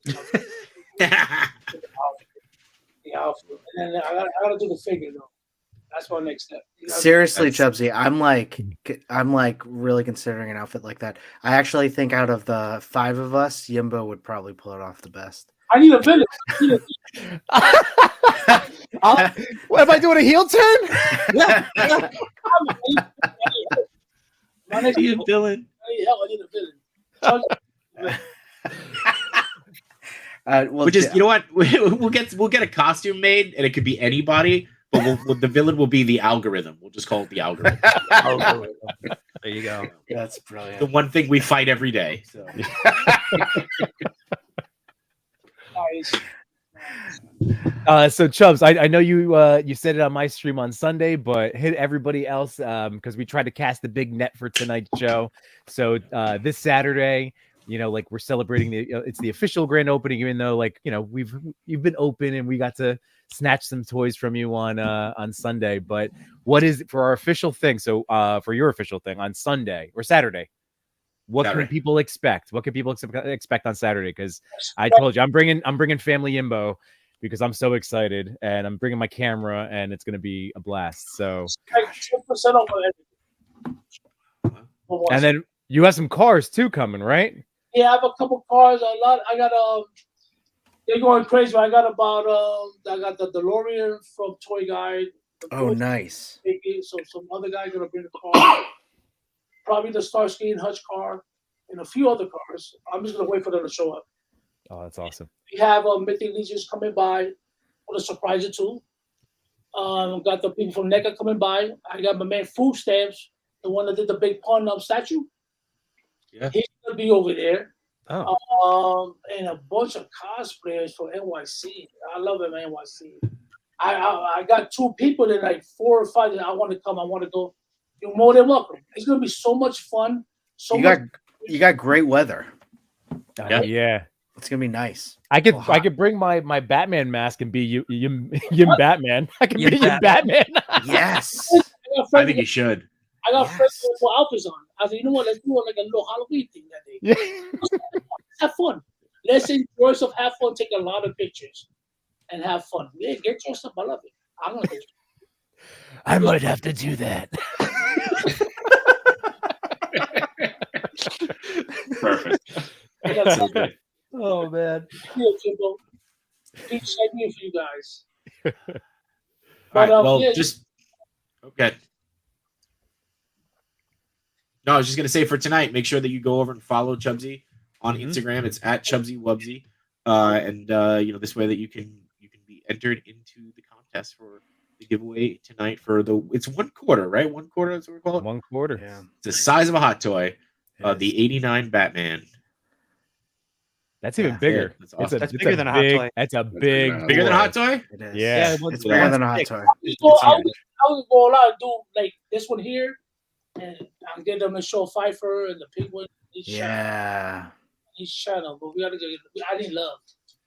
The outfit. And then I gotta do the figure though. That's my next step. Seriously, Chubsy, I'm like really considering an outfit like that. I actually think out of the 5 of us, Yimbo would probably pull it off the best. I need a villain. What am I doing? A heel turn? My next See you, Dylan. I need help. I need a villain. Well, You know what? We'll get a costume made, and it could be anybody. But the villain will be the algorithm. We'll just call it the algorithm. There you go. that's brilliant. The one thing we fight every day. So. Nice. So Chubbs, I know you said it on my stream on Sunday, but hit everybody else because we tried to cast the big net for tonight's show. So this Saturday, we're celebrating it's the official grand opening, even though you've been open and we got to snatch some toys from you on Sunday. But what is for our official thing? So for your official thing on Sunday or Saturday, what can people expect? What can people expect on Saturday? Because I told you I'm bringing family Yimbo because I'm so excited, and I'm bringing my camera, and it's going to be a blast. So, 10% off everything. and then you have some cars too coming, right? Yeah, I have a couple cars. A lot. I got they're going crazy. I got I got the DeLorean from Toy Guide. Oh, nice. So some other guy gonna bring a car. Probably the Starsky and Hutch car, and a few other cars. I'm just gonna wait for them to show up. Oh, that's awesome. We have Mythic Legions coming by with a surprise or two. Got the people from NECA coming by. I got my man Food Stamps, the one that did the big pun statue. Yeah. He's gonna be over there. Oh. And a bunch of cosplayers for NYC. I love them, NYC. I got 2 people that like 4 or 5 that I want to come. I want to go. You're more than welcome. It's gonna be so much fun. You got great weather. Yeah. It's gonna be nice. I could Oh, I hot. could bring my Batman mask and be Yim Batman. I could Yim be Yim Batman. Yes. I got I friends think you should. I got friends Yes. with outfits on. I said, you know what? Let's do like a little Halloween thing that day. Yeah. Have fun. Let's enjoy yourself, have fun, take a lot of pictures, and have fun. Yeah, get dressed up. I love it. I'm gonna get I might have to do that. Perfect. I got So good. Oh man. Jimbo. Peach idea for you guys. All right. Well, yeah, just okay. No, I was just gonna say for tonight, make sure that you go over and follow Chubsy on Mhm. Instagram. It's at Chubsy Wubsy, and this way that you can be entered into the contest for the giveaway tonight for it's 1 quarter, right? 1 quarter. That's what we call it. 1/4. Yeah. It's the size of a hot toy. It is. The '89 Batman. That's even Yeah. bigger. That's awesome. That's bigger than a hot big, toy. That's a That's big, Bigger than a toy. hot toy. It is. Yeah. well, It's Yeah. bigger than a hot big. toy. I was go out and do like this one here, and I'll get them to show Pfeiffer and the Penguin. Yeah. Each channel, but we gotta get. I didn't love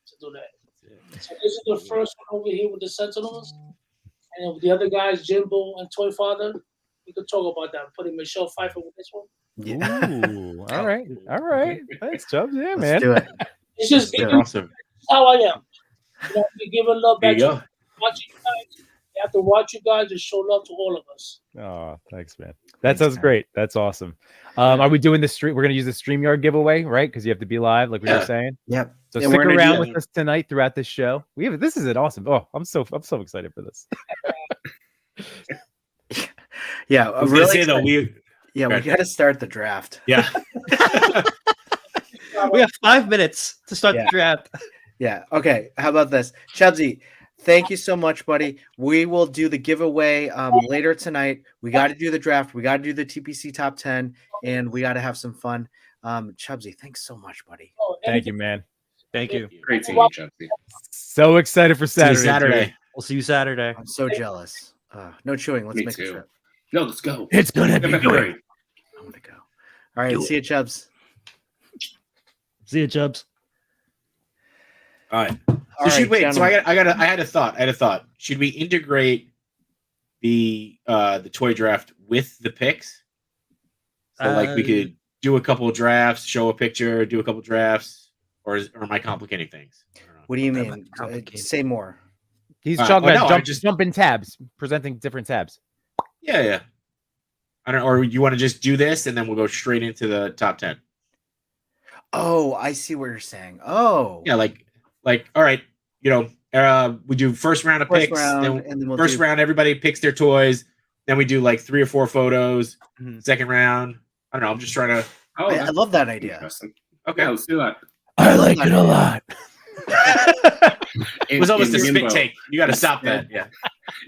to do that. So this is the first one over here with the Sentinels, and with the other guys, Jimbo and Toy Father. We could talk about that. Putting Michelle Pfeiffer with this one. Yeah. Ooh, all right. All right. Thanks, Chubbs. Yeah, Let's man. do it. It's just Yeah. giving Awesome. how I am. You know, we give a love There back you to go. watching you guys. You have to watch you guys and show love to all of us. Oh, thanks, man. That Thanks, sounds man. great. That's awesome. Are we doing the stream? We're gonna use the StreamYard giveaway, right? Because you have to be live, like we were Yeah. saying. Yep. So And stick we're gonna around do- with us tonight throughout the show. This is an awesome. Oh, I'm so excited for this. Yeah. I was really gonna say though, excited. we We got to start the draft. yeah. We have 5 minutes to start Yeah. the draft. Yeah. Okay. How about this, Chubsy? Thank you so much, buddy. We will do the giveaway later tonight. We got to do the draft. We got to do the TPC top 10, and we got to have some fun. Chubsy, thanks so much, buddy. Thank you, man. Thank you. Great seeing you, Chelsea. So excited for See you Saturday. Saturday. dude. We'll see you Saturday. I'm so jealous. No chewing. Let's Me make too. a trip. No, let's go. It's gonna be February. great. I'm gonna go. All right. See you, Chubs. See you, Chubbs. All right. All So right, I had a thought. Should we integrate the toy draft with the picks? So like we could do a couple of drafts, show a picture, do a couple of drafts, or am I complicating things? I don't know. What do you That mean? might be complicated. Say more. He's All right. talking Oh, about no, I just- jumping tabs, presenting different tabs. Yeah. I don't. Or you want to just do this and then we'll go straight into the top 10? Oh, I see what you're saying. Oh, Yeah, like all right, we do first round of First picks. round, Then and then we'll first do- round, everybody picks their toys. Then we do like 3 or 4 photos. Mhm. Second round, I don't know. I'm just trying to. Oh, I that's love that idea. interesting. Okay, Yeah, let's do that. I like it a lot. it was almost a spit Yimbo. take. You got to stop that. Yeah.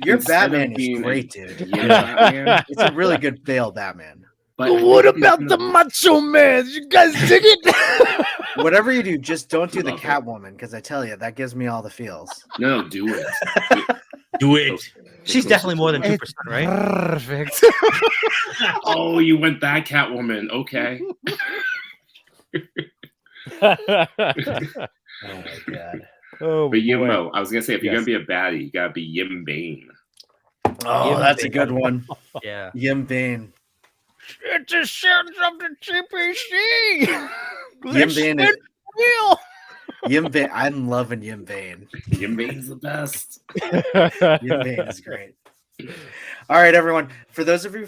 Your Instead of Batman is being a- great, dude. Yeah, Batman. It's a really good Bale Batman. But I What think about he's the gonna- Macho Man? You guys dig it? Whatever you do, just don't do the Love it. Catwoman because I tell you that gives me all the feels. No, do it. Do it. She's definitely more than 2%, right? Perfect. Oh, you went that Catwoman. Okay. Oh my god. Oh, But boy. Yimbo, I was gonna say if you're Yes. gonna be a baddie, you gotta be Yim Bane. Oh, Yim that's a Bane. good one. Yeah. Yim Bane. It's a sound of the TPC. Yim Bane is real. Yim Bane. I'm loving Yim Bane. Yim Bane's the best. Yim Bane is great. All right, everyone. For those of you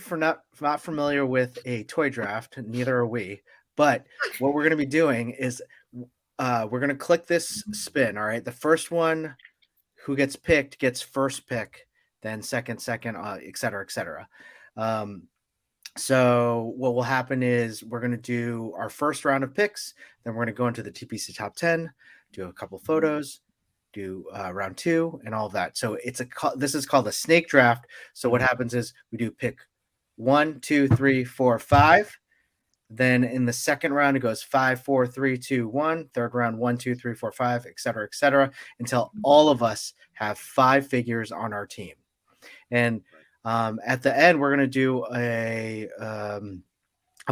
not familiar with a toy draft, neither are we. But what we're going to be doing is we're going to click this spin. All right, the first one who gets picked gets first pick, then second, et cetera, et cetera. So what will happen is we're going to do our first round of picks. Then we're going to go into the TPC top 10, do a couple photos, do round 2 and all of that. So this is called a snake draft. So what happens is we do pick 1, 2, 3, 4, 5. Then in the second round, it goes 5, 4, 3, 2, 1. Third round, 1, 2, 3, 4, 5, et cetera, until all of us have 5 figures on our team. And at the end, we're going to do a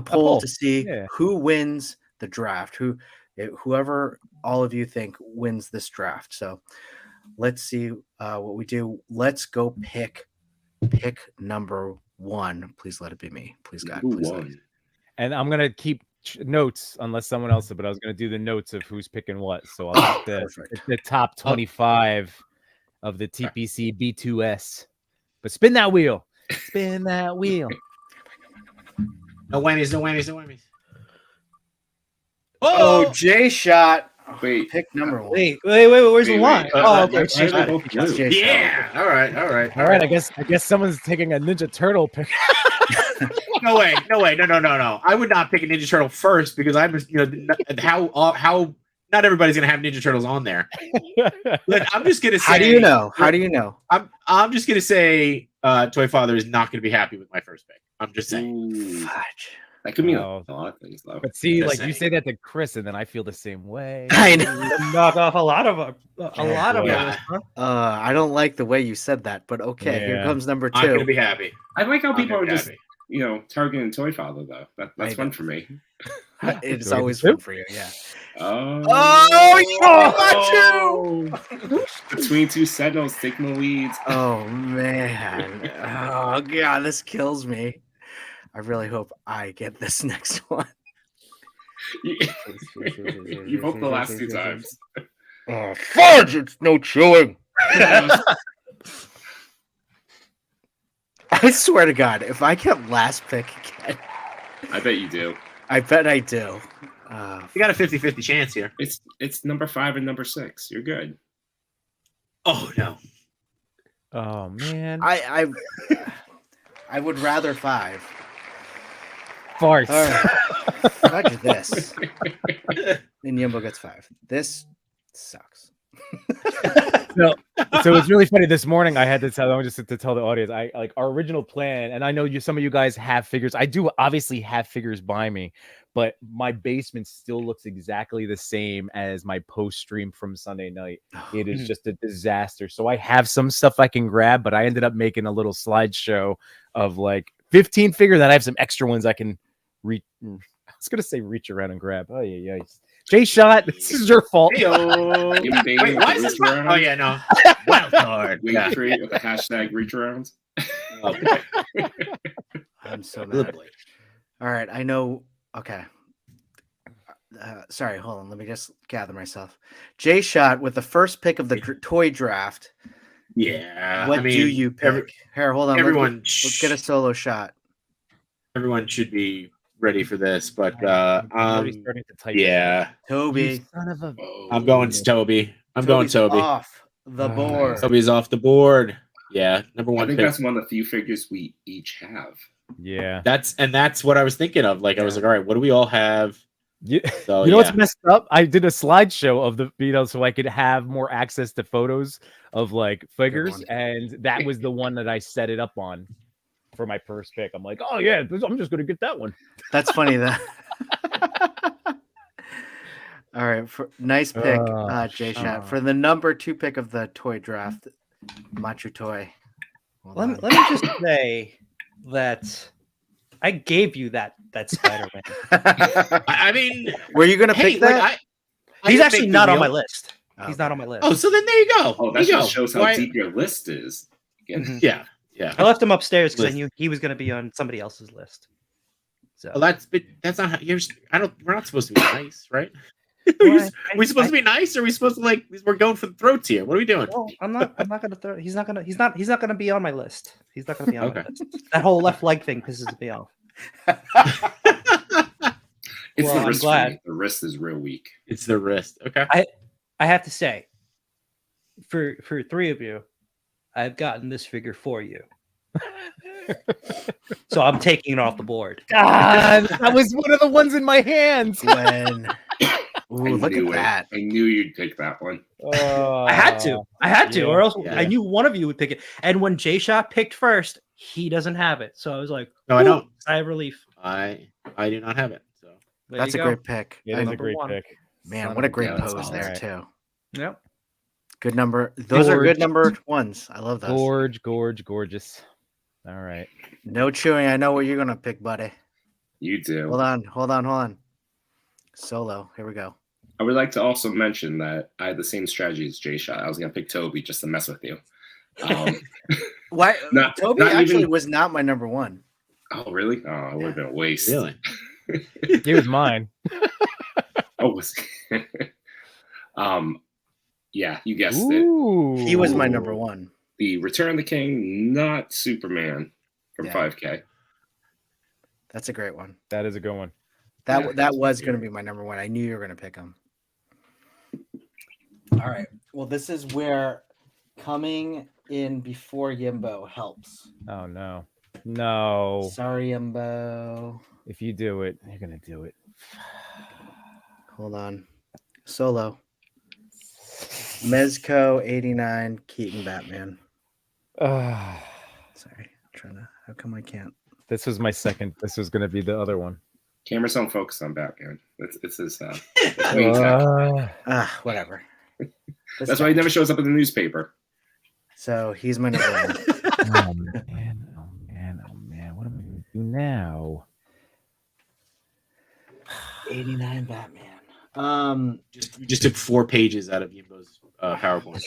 poll to see Yeah. who wins the draft, who Whoever all of you think wins this draft. So let's see what we do. Let's go pick number 1. Please let it be me. Please, God. Who Please let it won? And I'm gonna keep notes unless someone else. But I was gonna do the notes of who's picking what. So I'll pick Perfect. the top 25 of the TPC B2S. But spin that wheel. Spin that wheel. No whammies, no whammies, no whammies. Oh, J Shot. Wait. Pick number 1. Wait, where's the Wait, line? wait. Oh, okay. Why are they both That's blue? J Shot. Yeah. All right. All right. I guess someone's taking a Ninja Turtle pick. No way. No. I would not pick a Ninja Turtle first because I'm just, how not everybody's gonna have Ninja Turtles on there. But I'm just gonna say. How do you know? How do you know? I'm just gonna say Toy Father is not gonna be happy with my first pick. I'm just saying. Ooh, Fudge. that could mean Oh. a lot of things, though. But see, Just like you saying. say that to Chris, and then I feel the same way. I know. Knock off a lot of them. A lot of boy. them. Huh? I don't like the way you said that, but okay. Here Yeah. comes number I'm gonna 2. be happy. I like how I'm people gonna are be just, happy. targeting Toy Father, though. That's I fun know. for me. It's Do I always get fun two? for you. Yeah. Oh, you got 2. Between two Sentinels taking the leads. Oh man. Oh god, this kills me. I really hope I get this next one. You hope the last 2 times. Oh fudge! It's no chewing. I swear to God, if I get last pick again, I bet you do. I bet I do. You got a 50-50 chance here. It's number 5 and number 6. You're good. Oh no. Oh man. I would rather 5. Farts. All right. Fudge this. And Yumbo gets 5. This sucks. So it's really funny. This morning I had to tell to tell the audience. I like our original plan, and I know some of you guys have figures. I do obviously have figures by me, but my basement still looks exactly the same as my post stream from Sunday night. It is just a disaster. So I have some stuff I can grab, but I ended up making a little slideshow of like 15 figures that I have some extra ones I can reach. I was gonna say reach around and grab. Oh yeah. J Shot, this is your fault. Wait, why is this? Oh yeah, no. Wild card. Wait Yeah. for it with the hashtag reach arounds. Oh, boy. I'm so Good mad. boy. All right, I know. Okay. Sorry, hold on. Let me just gather myself. J Shot with the first pick of the toy draft. Yeah. What do you pick? Here, hold on. Everyone, Let's get a solo shot. Everyone should be ready for this, but I'm already starting to type. yeah, Toby. You son of a. Oh, I'm going Toby. I'm going Toby's Toby. off the board. Toby's off the board. Yeah, number I one think pick. that's one of the few figures we each have. Yeah. That's what I was thinking of. Like I was like, all right, what do we all have? You, So you know yeah. what's messed up? I did a slideshow of the so I could have more access to photos of like figures, one. and that was the one that I set it up on for my first pick. I'm like, oh yeah, I'm just gonna get that one. That's funny. That. All right, nice pick, J Shot. For the number 2 pick of the toy draft, Macho Toy. Let me just say that I gave you that Spider-Man. I mean, Were you gonna hey, pick like, that? I He's didn't actually make the not on wheel. my list. Oh, He's not on my list. Oh, so then there you go. Oh, There that you go. just shows how Why- deep your list is. Again. Yeah, yeah. I left him upstairs because I List. knew he was going to be on somebody else's list. So Well, that's not how you're. We're not supposed to be nice, right? Well, Are we supposed to be nice, or are we supposed to like? We're going for the throats here. What are we doing? well, I'm not going to throw. He's not going to be on my list. He's not going to be on my Okay. list. That whole left leg thing pisses me off. It's Well, the I'm wrist. glad. For me. The wrist is real weak. It's the wrist. Okay. I have to say, for 3 of you, I've gotten this figure for you. So I'm taking it off the board. God, that was one of the ones in my hands. When? I Ooh, look knew at that. I knew you'd pick that one. I had to, yeah, or else yeah. I knew one of you would pick it. And when J Shot picked first, he doesn't have it. So I was like, No, I "Whew, don't. sigh of relief. I do not have it. So There That's a you go. great pick. It is a Number great 1. pick. Man, Son what a of great yeah, that's pose all there right. too. Yep. Good number. Those are good Gorge. number ones. I love those. Gorgeous. All right. No chewing. I know what you're gonna pick, buddy. You do. Hold on. Solo. Here we go. I would like to also mention that I had the same strategy as Jay Shot. I was going to pick Toby just to mess with you. Why? Not- Toby not actually even- was not my number one. Oh, really? Oh, it would have been a waste. Really? He was mine. Oh, was yeah, you guessed it. Ooh. He was my number one. The Return of the King, not Superman from Yeah. 5K. That's a great one. That is a good one. That Yeah, that was going to be my number one. I knew you were going to pick him. All right. Well, this is where coming in before Yimbo helps. Oh no. No. Sorry, Yimbo. If you do it, you're gonna do it. Hold on. Solo. Mezco 89 Keaton Batman. Uh, Sorry. I'm trying to. How come I can't? this was my second. This was gonna be the other one. Cameras don't focus on Batman. It's his main tech. Whatever. This That's why he never shows up in the newspaper. So he's my number one. Oh man. Oh man. Oh man. What am I gonna do now? 89 Batman. You just took 4 pages out of Yimbo's PowerPoint.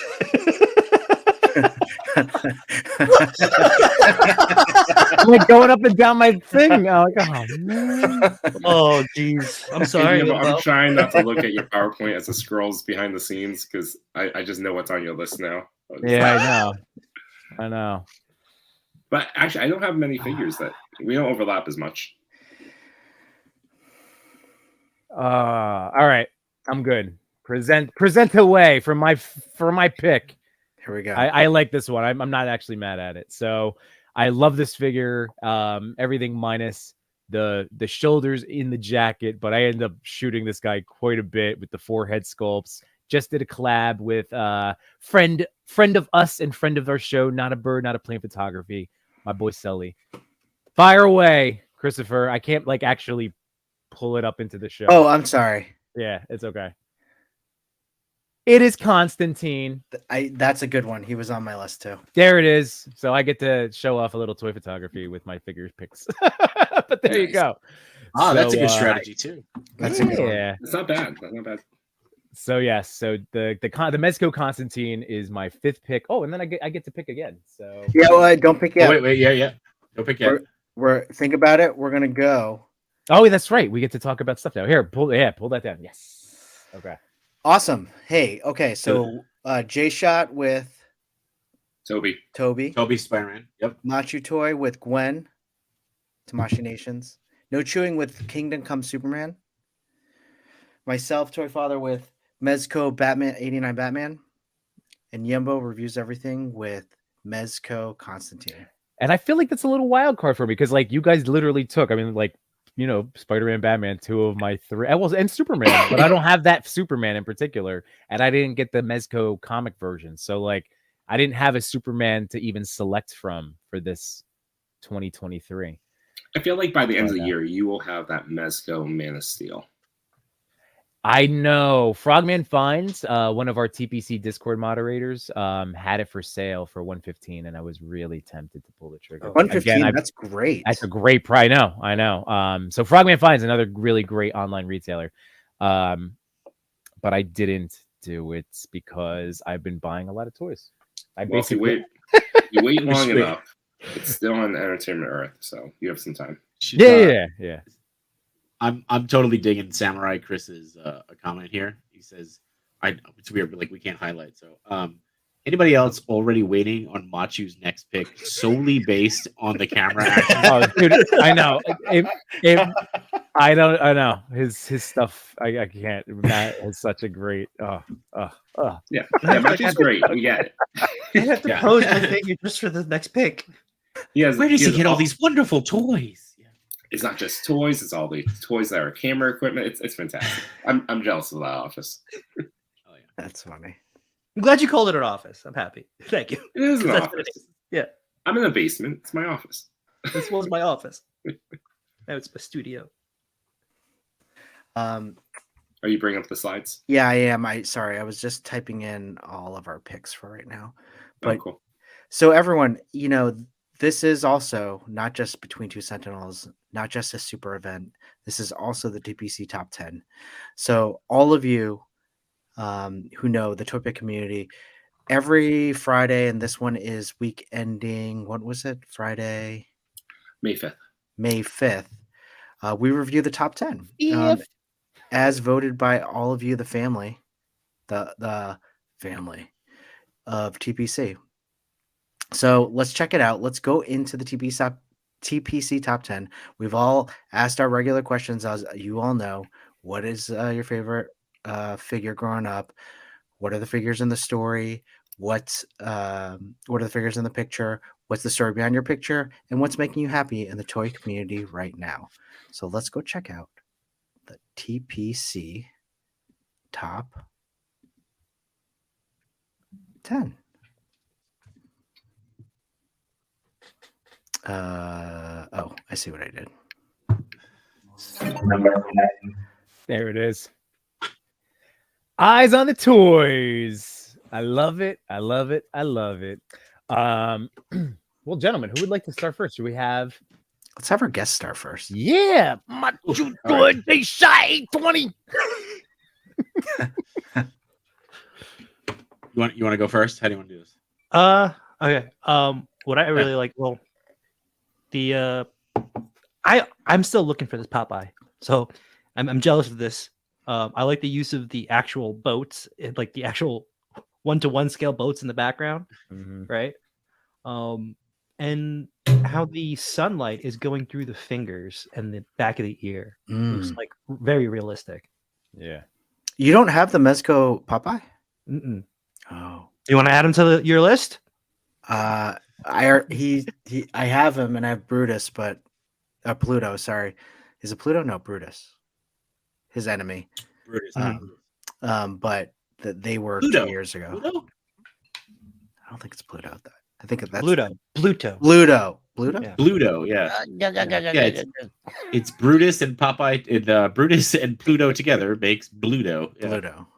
I'm like going up and down my thing now. Like, oh man. Oh, jeez. I'm sorry. I'm Yimbo. trying not to look at your PowerPoint as it scrolls behind the scenes because I just know what's on your list now. Yeah, I know. But actually, I don't have many figures that we don't overlap as much. All right. I'm good. Present away for my pick. Here we go. I like this one. I'm not actually mad at it. So I love this figure. Everything minus the shoulders in the jacket, but I end up shooting this guy quite a bit with the 4 head sculpts. Just did a collab with friend of us and friend of our show, Not a Bird, Not a Plane Photography, my boy Sully. Fire away, Christopher. I can't actually pull it up into the show. Oh, I'm sorry. Yeah, it's okay. It is Constantine. That's a good one. He was on my list too. There it is. So I get to show off a little toy photography with my figure picks. But there you Nice. go. Oh, that's a So, good strategy too. That's a good one. Yeah. It's not bad. That's not bad. So yes. So the Mezco Constantine is my 5th pick. Oh, and then I get to pick again. So Yeah, well, don't pick yet. Oh, wait, yeah. Don't pick yet. We're think about it. We're gonna go. oh, that's right. We get to talk about stuff now. Here, pull that down. Yes. Okay. Awesome. Hey, okay, so J Shot with Toby. Toby, Toby Spider-Man. Yep. Machu Toy with Gwen, Tamashi Nations, No Chewing with Kingdom Come Superman, myself, Toy Father with Mezco Batman 89 Batman, and Yembo reviews everything with Mezco Constantine. And I feel like that's a little wild card for me because you guys literally took. I mean, Spider-Man, Batman, 2 of my 3. And Superman, but I don't have that Superman in particular, and I didn't get the Mezco comic version. So I didn't have a Superman to even select from for this 2023. I feel like by the end of the year, you will have that Mezco Man of Steel. I know Frogman Finds, one of our TPC Discord moderators, had it for sale for $115, and I was really tempted to pull the trigger. $115, that's great. That's a great price. I know. So Frogman Finds, another really great online retailer, but I didn't do it because I've been buying a lot of toys. You wait long enough. It's still on Entertainment Earth, so you have some time. Yeah. I'm totally digging Samurai Chris's comment here. He says, it's weird, but we can't highlight. So, anybody else already waiting on Machu's next pick solely based on the camera action? Oh, dude, I know. I know his stuff. I can't. Matt is such a great. Yeah, Machu's great. We get it. I have to pose my figure just for the next pick. Where does he get all these wonderful toys? It's not just toys; it's all the toys that are camera equipment. It's fantastic. I'm jealous of that office. Oh yeah, That's funny. I'm glad you called it an office. I'm happy. Thank you. It is an That's what office. it is. Yeah, I'm in the basement. It's my office. this was my office. Now it's my studio. Are you bringing up the slides? Yeah, I am. Sorry, I was just typing in all of our picks for right now. But cool. so everyone, this is also not just Between Two Sentinels, not just a super event. This is also the TPC Top 10. So all of you who know the Toy Pick community, every Friday, and this one is week ending, what was it? Friday? May 5th. May 5th. We review the top 10 as voted by all of you, the family, the family of TPC. So let's check it out. Let's go into the TPC top 10. We've all asked our regular questions, as you all know. What is your favorite figure growing up? What are the figures in the story? What are the figures in the picture? What's the story behind your picture? And what's making you happy in the toy community right now? So let's go check out the TPC top 10. Oh, I see what I did. There it is. Eyes on the toys. I love it. I love it. I love it. Well, gentlemen, who would like to start first? Do we have? Let's have our guest start first. Yeah, my good. They shot 820. You want to go first? How do you want to do this? Okay. What I really like, well, the I'm still looking for this Popeye, so I'm jealous of this. I like the use of the actual boats, like the actual 1-to-1 scale boats in the background, right? And how the sunlight is going through the fingers and the back of the ear. Looks like very realistic. Yeah. You don't have the Mezco Popeye? Mm-mm. Oh. You want to add him to your list? I have him, and I have Brutus, but Pluto. Sorry, is it Pluto? No, Brutus. His enemy. Brutus. But they were Pluto. 2 years ago. Pluto? I don't think it's Pluto. I think that's Pluto. Pluto. Yeah. Pluto, yeah. It's Brutus and Popeye. Brutus and Pluto together makes Bluto. Yeah. Pluto.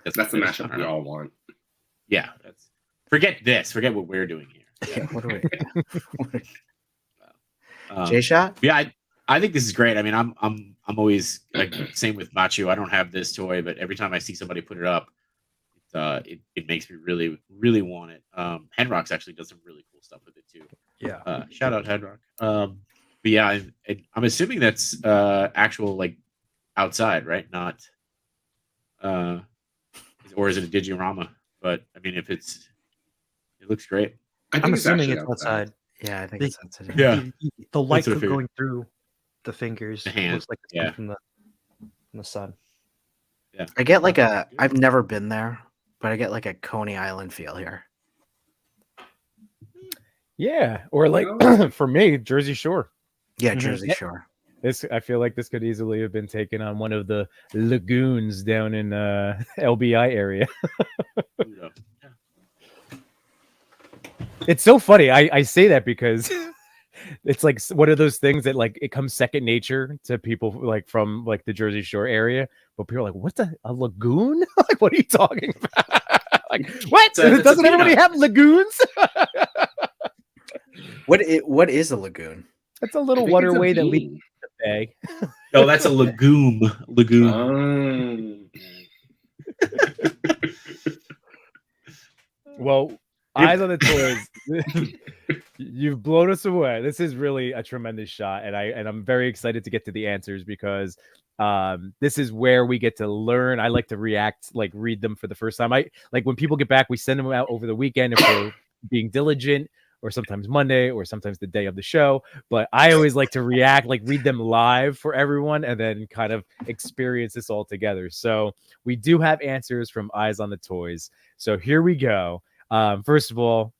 That's the mashup we all want. Yeah. Forget this. Forget what we're doing here. Yeah, what do we? Um, J-Shot? Yeah, I think this is great. I mean, I'm always like same with Machu. I don't have this toy, but every time I see somebody put it up, it makes me really, really want it. Henrock's actually does some really cool stuff with it too. Yeah. Shout out Henrock. But yeah, I'm assuming that's actual like outside, right? Not or is it a Digirama? But I mean, if it looks great. I'm assuming it's outside. Yeah, I think it's outside. Yeah. The light what I figured. going through the fingers The hand, looks like it's coming from the sun. Yeah. I get like I've never been there, but I get like a Coney Island feel here. Yeah, or like for me, Jersey Shore. Yeah, Jersey Shore. I feel like this could easily have been taken on one of the lagoons down in LBI area. It's so funny. I say that because it's like one of those things that like it comes second nature to people like from like the Jersey Shore area, but people are like, "What's a lagoon? Like, what are you talking about? Like, what? Doesn't everybody have lagoons?" What is a lagoon? That's a little waterway that leads to the bay. No, that's a lagoon. Lagoon. Well, eyes on the toys. You've blown us away. This is really a tremendous shot, and I'm very excited to get to the answers because this is where we get to learn. I like to read them for the first time. I like when people get back, we send them out over the weekend if we're being diligent, or sometimes Monday, or sometimes the day of the show. But I always like to react, like read them live for everyone, and then kind of experience this all together. So we do have answers from Eyes on the Toys. So here we go. First of all,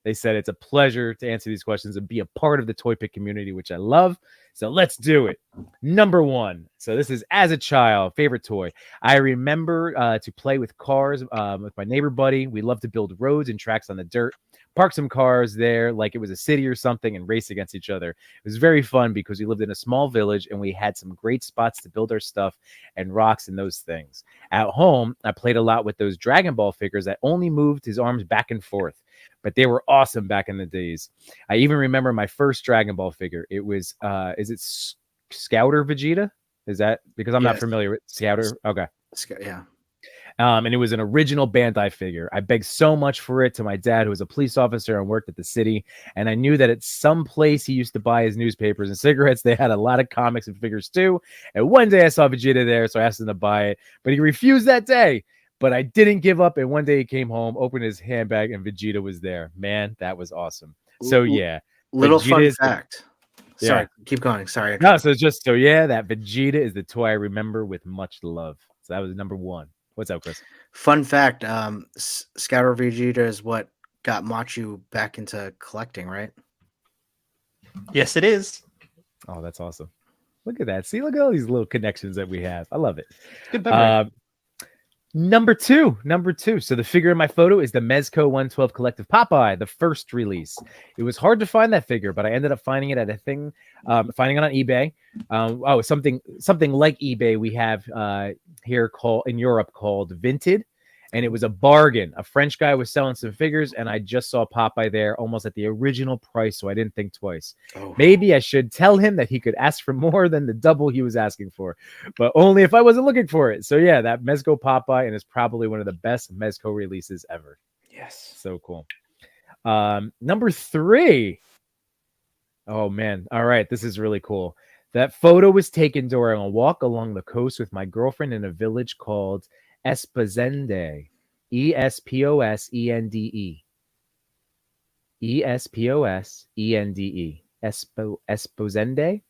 they said it's a pleasure to answer these questions and be a part of the Toy Pick community, which I love. So let's do it. Number one. So this is as a child, favorite toy. I remember to play with cars with my neighbor buddy. We loved to build roads and tracks on the dirt, park some cars there like it was a city or something, and race against each other. It was very fun because we lived in a small village and we had some great spots to build our stuff and rocks and those things. At home, I played a lot with those Dragon Ball figures that only moved his arms back and forth. but they were awesome back in the days. I even remember my first Dragon Ball figure. It was is it Scouter Vegeta? Is that because I'm not Yes. familiar with Scouter? Okay. Yeah. And it was an original Bandai figure. I begged so much for it to my dad, who was a police officer and worked at the city. And I knew that at some place he used to buy his newspapers and cigarettes, they had a lot of comics and figures too. And one day I saw Vegeta there, so I asked him to buy it. But he refused that day. But I didn't give up. And one day he came home, opened his handbag, and Vegeta was there. Man, that was awesome. So yeah. Little fun Vegeta's- fact. Sorry, keep going. Sorry. No, so it's just that Vegeta is the toy I remember with much love. So that was number 1. What's up, Chris? Fun fact, Scouter Vegeta is what got Machu back into collecting, right? Yes, it is. Oh, that's awesome. Look at that. See, look at all these little connections that we have. I love it. Good memory. Number two. So the figure in my photo is the Mezco 112 Collective Popeye, the first release. It was hard to find that figure, but I ended up finding it at finding it on eBay. Something like eBay we have here in Europe called Vinted, and it was a bargain. A French guy was selling some figures, and I just saw Popeye there almost at the original price, so I didn't think twice. Oh. Maybe I should tell him that he could ask for more than the double he was asking for, but only if I wasn't looking for it. So yeah, that Mezco Popeye, and is probably one of the best Mezco releases ever. Yes. So cool. Number 3. Oh man. All right. This is really cool. That photo was taken during a walk along the coast with my girlfriend in a village called Esposende. Esposende. Esposende. Esposende.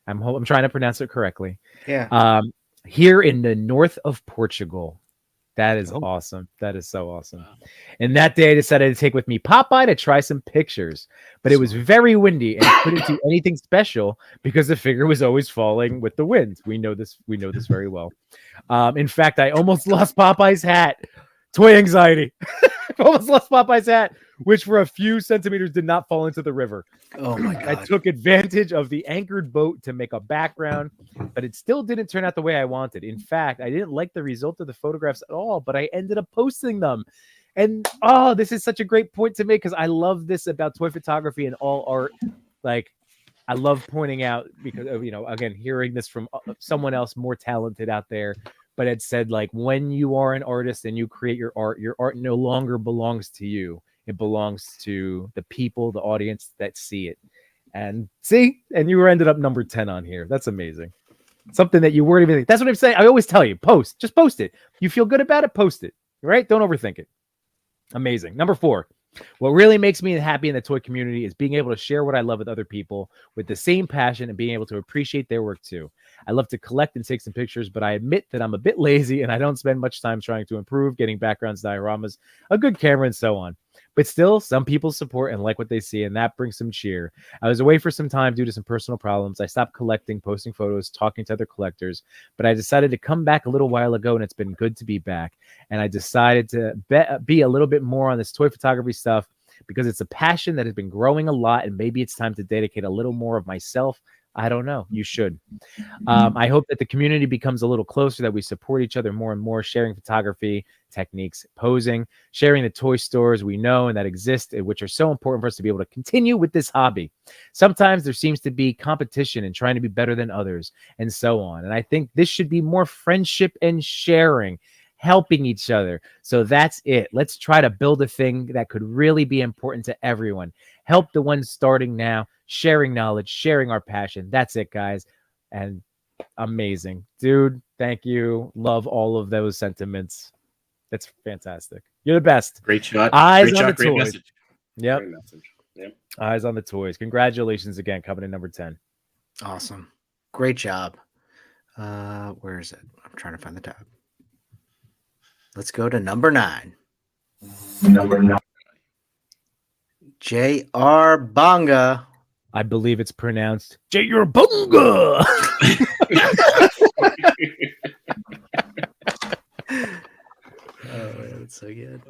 I'm trying to pronounce it correctly. Yeah. Here in the north of Portugal. That is awesome. That is so awesome. And that day I decided to take with me Popeye to try some pictures, but it was very windy and I couldn't do anything special because the figure was always falling with the wind. We know this very well. In fact, I almost lost Popeye's hat. Toy anxiety. Almost lost Popeye's hat, which for a few centimeters did not fall into the river. Oh my I god. took advantage of the anchored boat to make a background, but it still didn't turn out the way I wanted. In fact, I didn't like the result of the photographs at all, but I ended up posting them. And this is such a great point to make because I love this about toy photography and all art. Like, I love pointing out because of, again, hearing this from someone else more talented out there. But it said, like, when you are an artist and you create your art no longer belongs to you. It belongs to the people, the audience that see it. And you ended up number 10 on here. That's amazing. Something that you weren't even. That's what I'm saying. I always tell you, just post it. You feel good about it, post it. Right? Don't overthink it. Amazing. Number 4. What really makes me happy in the toy community is being able to share what I love with other people with the same passion and being able to appreciate their work too. I love to collect and take some pictures, but I admit that I'm a bit lazy and I don't spend much time trying to improve, getting backgrounds, dioramas, a good camera, and so on. But still, some people support and like what they see, and that brings some cheer. I was away for some time due to some personal problems. I stopped collecting, posting photos, talking to other collectors, but I decided to come back a little while ago, and it's been good to be back. And I decided to be a little bit more on this toy photography stuff because it's a passion that has been growing a lot, and maybe it's time to dedicate a little more of myself. I don't know. You should. I hope that the community becomes a little closer, that we support each other more and more, sharing photography techniques, posing, sharing the toy stores we know and that exist, which are so important for us to be able to continue with this hobby. Sometimes there seems to be competition and trying to be better than others and so on. And I think this should be more friendship and sharing, helping each other. So that's it. Let's try to build a thing that could really be important to everyone. Help the ones starting now, sharing knowledge, sharing our passion. That's it, guys. And amazing. Dude, thank you. Love all of those sentiments. That's fantastic. You're the best. Great shot. Eyes Great on shot, the great toys. message. Yep. Great message. Yep. Eyes on the toys. Congratulations again, coming in number 10. Awesome. Great job. Where is it? I'm trying to find the tab. Let's go to number 9. Number 9. J.R. Bonga. I believe it's pronounced J.R. Bonga. Oh, that's so good.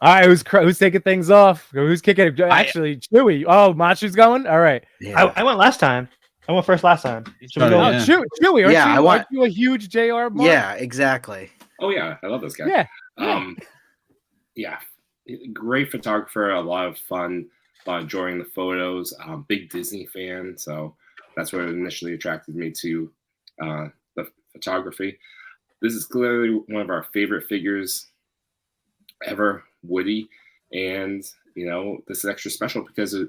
All right, who's taking things off? Who's kicking it? Actually, Chewy. Oh, Machu's going? All right. Yeah. I went last time. I went first last time. Should we Oh, go? yeah. Chewy, aren't you a huge J.R. Bonga? Yeah, exactly. Oh yeah, I love this guy. Yeah. Yeah. Great photographer, a lot of fun, enjoying the photos. Big Disney fan, so that's what initially attracted me to the photography. This is clearly one of our favorite figures ever, Woody, and this is extra special because this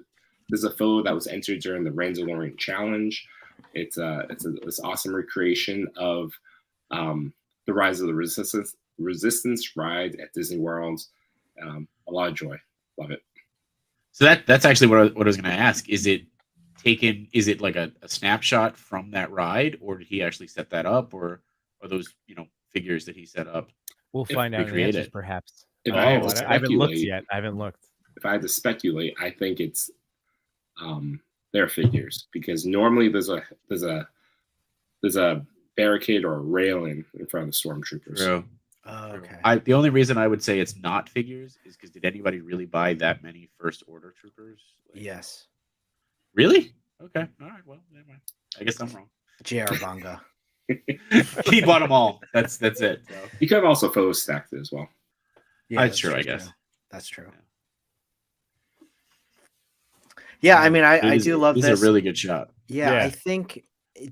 is a photo that was entered during the Randalorian Challenge. It's this awesome recreation of the Rise of the Resistance ride at Disney World. A lot of joy, love it. So that's actually what I was going to ask. Is it like a snapshot from that ride, or did he actually set that up, or are those figures that he set up? We'll find out in the recreate answers, it. perhaps. If Oh, I had to I haven't looked speculate, yet. I haven't looked. If I had to speculate, I think it's their figures, because normally there's a barricade or a railing in front of the stormtroopers. True. Oh, okay. The only reason I would say it's not figures is because did anybody really buy that many First Order troopers? Yes. Really? Okay. All right. Well, never mind. I guess I'm wrong. J.R. Bonga. He bought them all. That's it. So. You could have also photo stacked it as well. Yeah, That's true, I guess. That's true. Yeah, I mean, I do love this. This is a really good shot. Yeah, Yeah. I think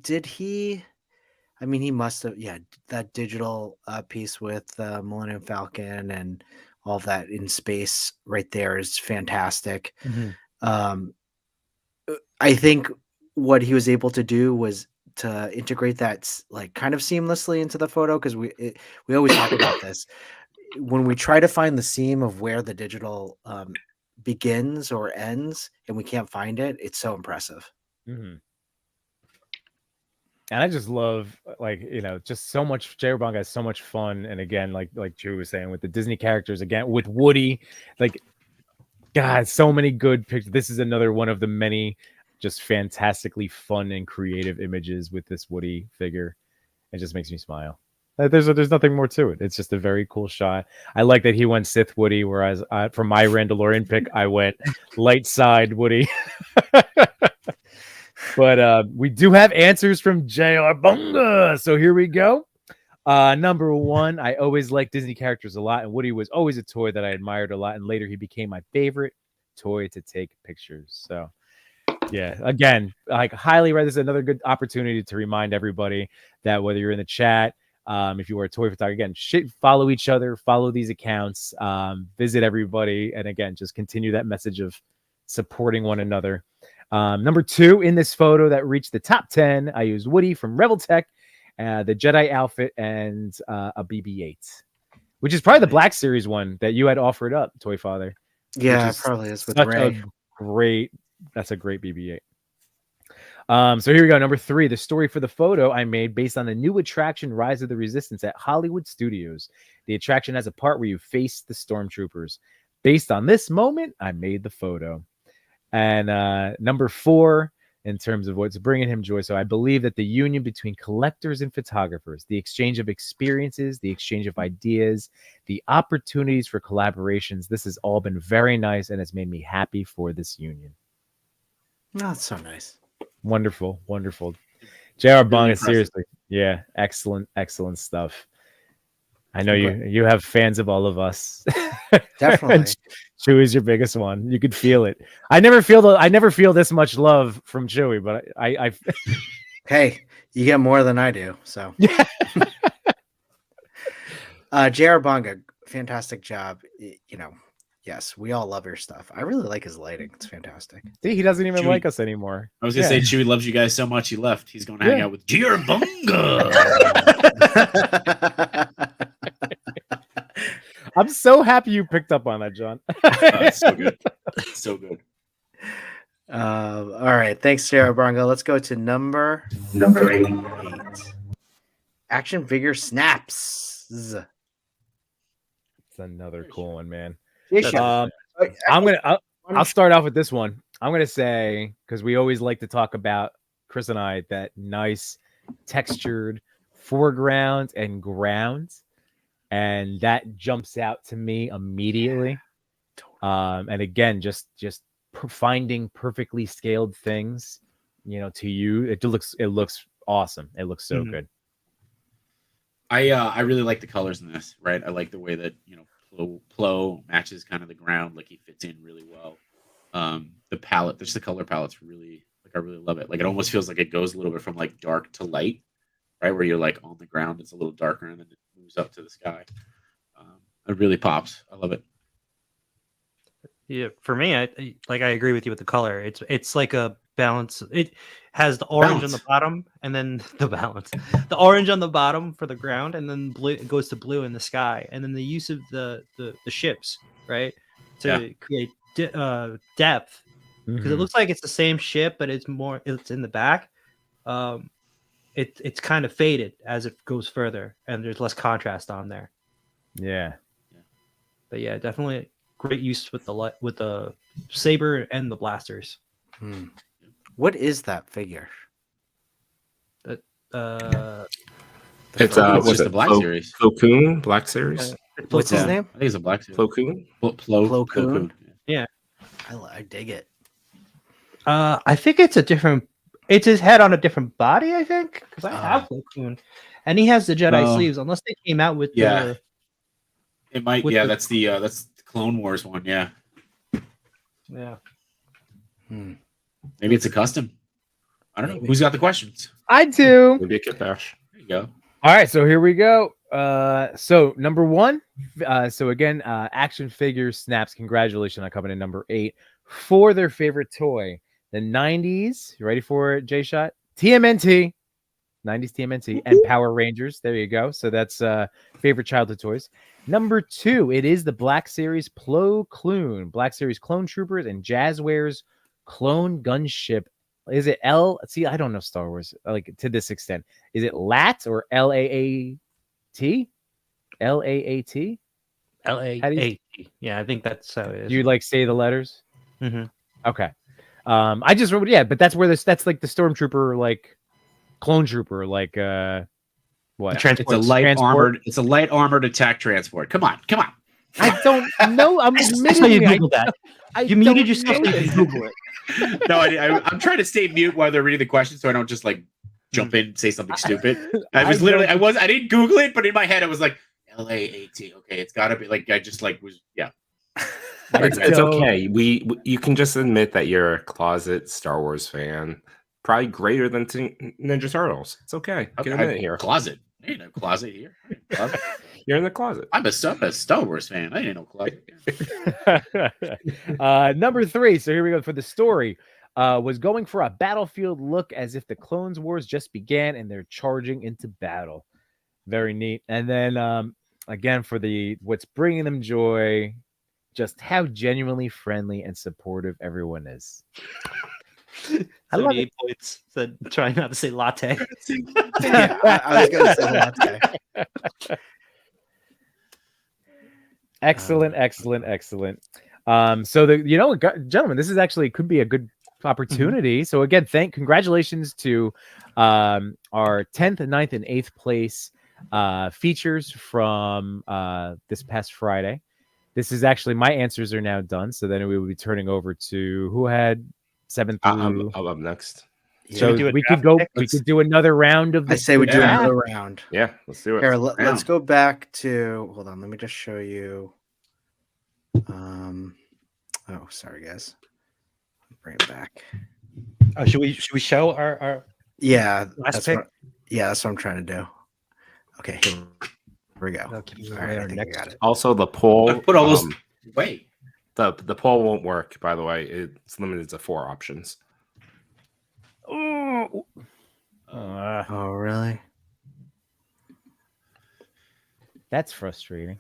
did he? I mean, he must have. Yeah, that digital piece with Millennium Falcon and all that in space right there is fantastic. I think what he was able to do was to integrate that like kind of seamlessly into the photo, because we always talk about this when we try to find the seam of where the digital begins or ends and we can't find it. It's so impressive. And I just love, just so much. J.R. Bonga has so much fun, and again, like Drew was saying, with the Disney characters, again with Woody, God, so many good pictures. This is another one of the many just fantastically fun and creative images with this Woody figure. It just makes me smile. There's nothing more to it. It's just a very cool shot. I like that he went Sith Woody, whereas for my Randalorian pick, I went light side Woody. But we do have answers from J.R. Bonga. So here we go. Number one, I always liked Disney characters a lot, and Woody was always a toy that I admired a lot, and later he became my favorite toy to take pictures. So yeah, again, highly recommend. This is another good opportunity to remind everybody that whether you're in the chat, if you are a toy photographer, again, follow each other, follow these accounts, visit everybody, and again, just continue that message of supporting one another. Number two, in this photo that reached the top 10, I used Woody from Rebel Tech, the Jedi outfit, and a BB-8, which is probably the Black Series one that you had offered up, Toy Father. Yeah, it probably is with Such Ray. That's a great BB-8. So here we go. Number three, the story for the photo I made based on the new attraction Rise of the Resistance at Hollywood Studios. The attraction has a part where you face the stormtroopers. Based on this moment, I made the photo. And number four, in terms of what's bringing him joy. So I believe that the union between collectors and photographers, the exchange of experiences, the exchange of ideas, the opportunities for collaborations, this has all been very nice and has made me happy for this union. Oh, that's so nice. Wonderful, wonderful. J.R. Really Bonga, impressive. seriously. Yeah, excellent stuff. I know you have fans of all of us. Definitely. Chewy's your biggest one. You could feel it. I never feel this much love from Chewy, but I Hey, you get more than I do. So J.R. Bonga, fantastic job. Yes, we all love your stuff. I really like his lighting. It's fantastic. See, he doesn't even Chewy. like us anymore. I was gonna say Chewy loves you guys so much he left. He's going to hang out with J.R. Bonga. I'm so happy you picked up on that, John. It's so good. So good. All right. Thanks, J.R. Bonga. Let's go to number 8. Action figure snaps. It's another cool one, man. Jason, I'll start off with this one. I'm gonna say, because we always like to talk about, Chris and I, that nice textured foreground and ground, and that jumps out to me immediately. And again, just finding perfectly scaled things, to you, it looks awesome. It looks so good. I really like the colors in this, right? I like the way that Plo matches kind of the ground, like he fits in really well. The palette, just the color palette's really like I really love it. Like it almost feels like it goes a little bit from like dark to light, right? Where you're like on the ground, it's a little darker, and then it moves up to the sky. It really pops. I love it. Yeah, for me, I agree with you with the color. It's like a balance. It has the orange on the bottom, and then the balance. The orange on the bottom for the ground, and then blue. It goes to blue in the sky, and then the use of the ships, right, to create depth, because it looks like it's the same ship, but it's in the back. It's kind of faded as it goes further, and there's less contrast on there. Yeah. But yeah, definitely great use with the saber and the blasters. What is that figure? It's just the Black Series. Plo Koon, Black Series. What's his name? I think it's a Black Series. Plo Koon. Plo Koon. Yeah, I dig it. I think it's a different. It's his head on a different body. I think because I have Plo Koon, and he has the Jedi sleeves. Unless they came out with it might. with Yeah, the- that's the Clone Wars one. Yeah, yeah. maybe it's a custom. I don't know. Who's got the questions? I do. Maybe a kit bash. There you go. All right, so here we go. So number one. So again, action figures snaps. Congratulations on coming in number 8 for their favorite toy, the 90s. You ready for it, J-Shot? TMNT, 90s TMNT, and Power Rangers. There you go. So that's favorite childhood toys. Number 2, it is the Black Series Plo Koon, Black Series Clone Troopers, and Jazzwares Clone Gunship. Is it L? See, I don't know Star Wars like to this extent. Is it LAT or LAAT? LAAT? LAAT. Yeah, I think that's how it is. Do you like say the letters? Mhm. Okay. I just remember, but that's where that's like the stormtrooper, like clone trooper, like what? It's a light armored attack transport. Come on. I don't know. I'm That's how you admitting Google that. You don't muted yourself know so you this. can Google it. No, I'm trying to stay mute while they're reading the question, so I don't just like jump in and say something stupid. I didn't Google it, but in my head I was like LAAT. Okay, it's got to be like I just like was yeah. It's okay. You can just admit that you're a closet Star Wars fan, probably greater than Ninja Turtles. It's okay. Get a minute here. Closet. I ain't no closet here. Closet. You're in the closet. I'm a Star Wars fan. I ain't no closet. Number 3. So here we go for the story. Was going for a battlefield look as if the Clones Wars just began and they're charging into battle. Very neat. And then again for what's bringing them joy, just how genuinely friendly and supportive everyone is. I love it. Points. Said trying not to say latte. Yeah, I was gonna say latte. Excellent. So gentlemen, this is actually could be a good opportunity. So again, congratulations to our 10th, 9th, and 8th place features from this past Friday. This is actually my answers are now done. So then we will be turning over to who had 7th through. I'm up next. So we could go. We could do another round of. I say we do another round. Yeah, let's do it. Here, let's go back to. Hold on, let me just show you. Oh, sorry, guys. Bring it back. Oh, should we show our Yeah, last pick? That's what I'm trying to do. Okay, here we go. Okay, All right, I think I got it. Also, the poll. Put all those away. The poll won't work. By the way, it's limited to 4 options. Oh, really? That's frustrating.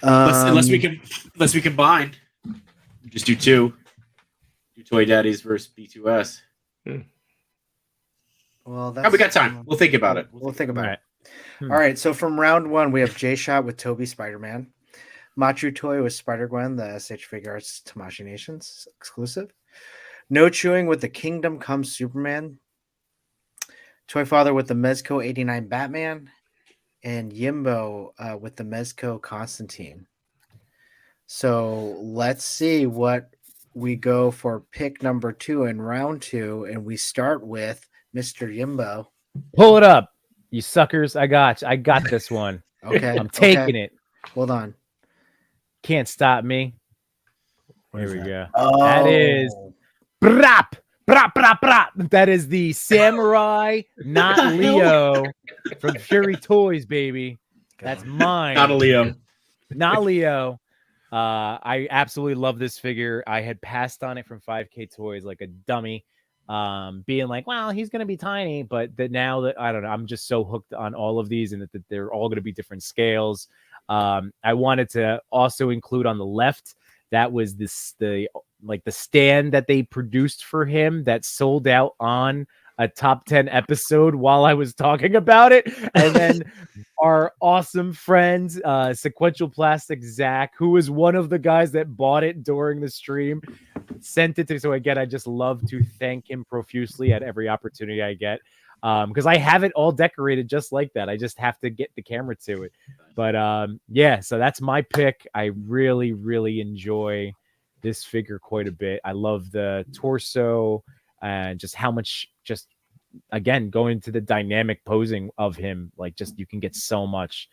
Unless we combine, just do 2. Do Toy Daddies versus B2S. Well, We got time. We'll think about it. We'll think about All it. All right. So from round 1, we have J-Shot with Toby Spider-Man, Machu Toy with Spider-Gwen, the SH Figure Arts Tamashii Nations exclusive, No Chewing with the Kingdom Come Superman, Toy Father with the Mezco 89 Batman, and Yimbo with the Mezco Constantine. So let's see what we go for pick number 2 in round 2, and we start with Mr. Yimbo. Pull it up, you suckers! I got this one. Okay. I'm taking okay. it. Hold on. Can't stop me. What Here is we that? go. Oh, That is brap, brap, brap, brap. That is the samurai, not What the Leo, from Fury Toys, baby. Good That's one. mine. Not a Leo. Not Leo. I absolutely love this figure. I had passed on it from 5K Toys like a dummy, being like, well, he's gonna be tiny, but that now that I don't know, I'm just so hooked on all of these and that they're all gonna be different scales. I wanted to also include on the left that was the stand that they produced for him that sold out on a top 10 episode while I was talking about it. And then our awesome friend, Sequential Plastic Zach, who was one of the guys that bought it during the stream, sent it to me. So again, I just love to thank him profusely at every opportunity I get. Because I have it all decorated just like that. I just have to get the camera to it. But yeah, so that's my pick. I really, really enjoy this figure quite a bit. I love the torso and just how much, just again, going to the dynamic posing of him, like just you can get so much.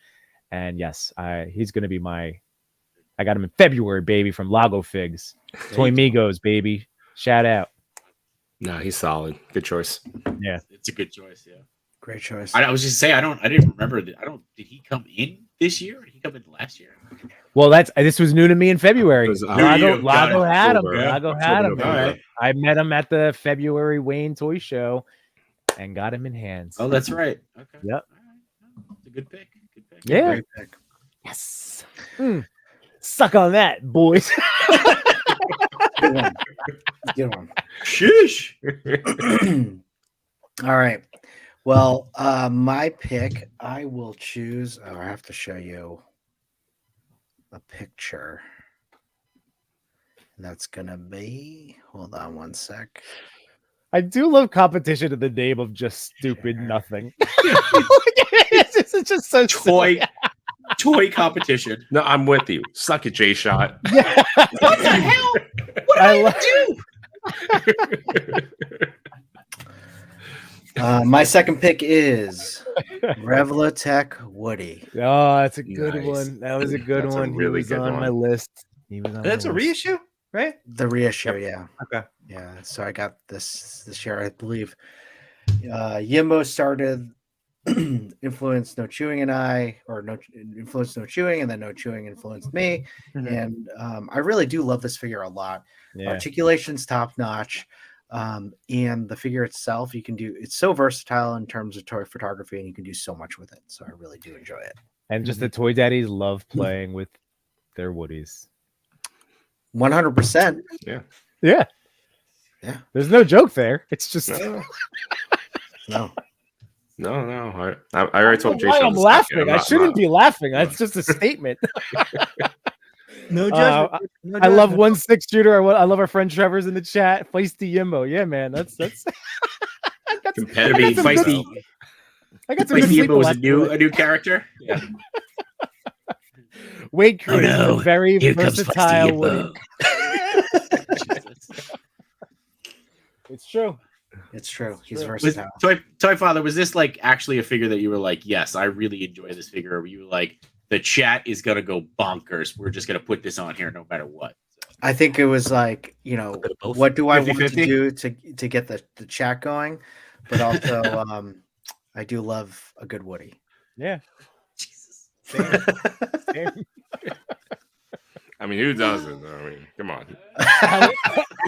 And yes, he's gonna be I got him in February, baby, from Lago Figs. Toy Migos, baby. Shout out. No, he's solid. Good choice. Yeah, It's a good choice. Yeah. Great choice. I was just saying. I didn't remember. Did he come in this year? Or did he come in last year? well, this was new to me in February. It was, you. Lago had him. October. Lago had him. October, All right. I met him at the February Wayne Toy Show and got him in hands. Oh, that's right. Okay. Yep. All right. It's a good pick. Good pick. Yeah. Great pick. Yes. Suck on that, boys. Good one. Good one. Shush. All right. Well, my pick, I will choose. Oh, I have to show you a picture. And that's gonna be. Hold on one sec. I do love competition in the name of just stupid nothing. It's just so Toy competition. No, I'm with you. Suck it, J Shot. Yeah. What the hell? What did I do? My second pick is Revlotech Woody. Oh, that's a good Nice. one. That was a good That's a one. really he was good on my one. list. He was on That's my a list. reissue, right? The reissue, yeah. Okay. Yeah. So I got this year, I believe. Yimbo started influenced No Chewing and I, or no influenced No Chewing, and then No Chewing influenced me. Mhm. And I really do love this figure a lot. Yeah. Articulation's top notch. And the figure itself, it's so versatile in terms of toy photography, and you can do so much with it. So I really do enjoy it. And just the Toy Daddies love playing with their Woodies. 100%. Yeah. Yeah. There's no joke there. It's just No. No. No. I already told J why Shot. I'm laughing. I shouldn't be laughing. That's just a statement. No judgment. No I love judgment. 1-6 shooter. I love our friend Trevor's in the chat. Feisty Yimbo. Yeah, man. That's I got some- I mean, some good- Feisty. I got some good Feisty sleep Yimbo was last a new night. character. Yeah. Wade Oh, creates no. a very Here comes versatile Feisty Woody. Yimbo. It's true. It's true. He's true. Was versatile. Toy Father, was this like actually a figure that you were like, yes, I really enjoy this figure? Or were you like, the chat is gonna go bonkers. We're just gonna put this on here no matter what. I think it was like, bit of both. what do I want to 50-50? do to get the chat going? But also, I do love a good Woody. Yeah. Jesus. Same. I mean, who doesn't? I mean, come on.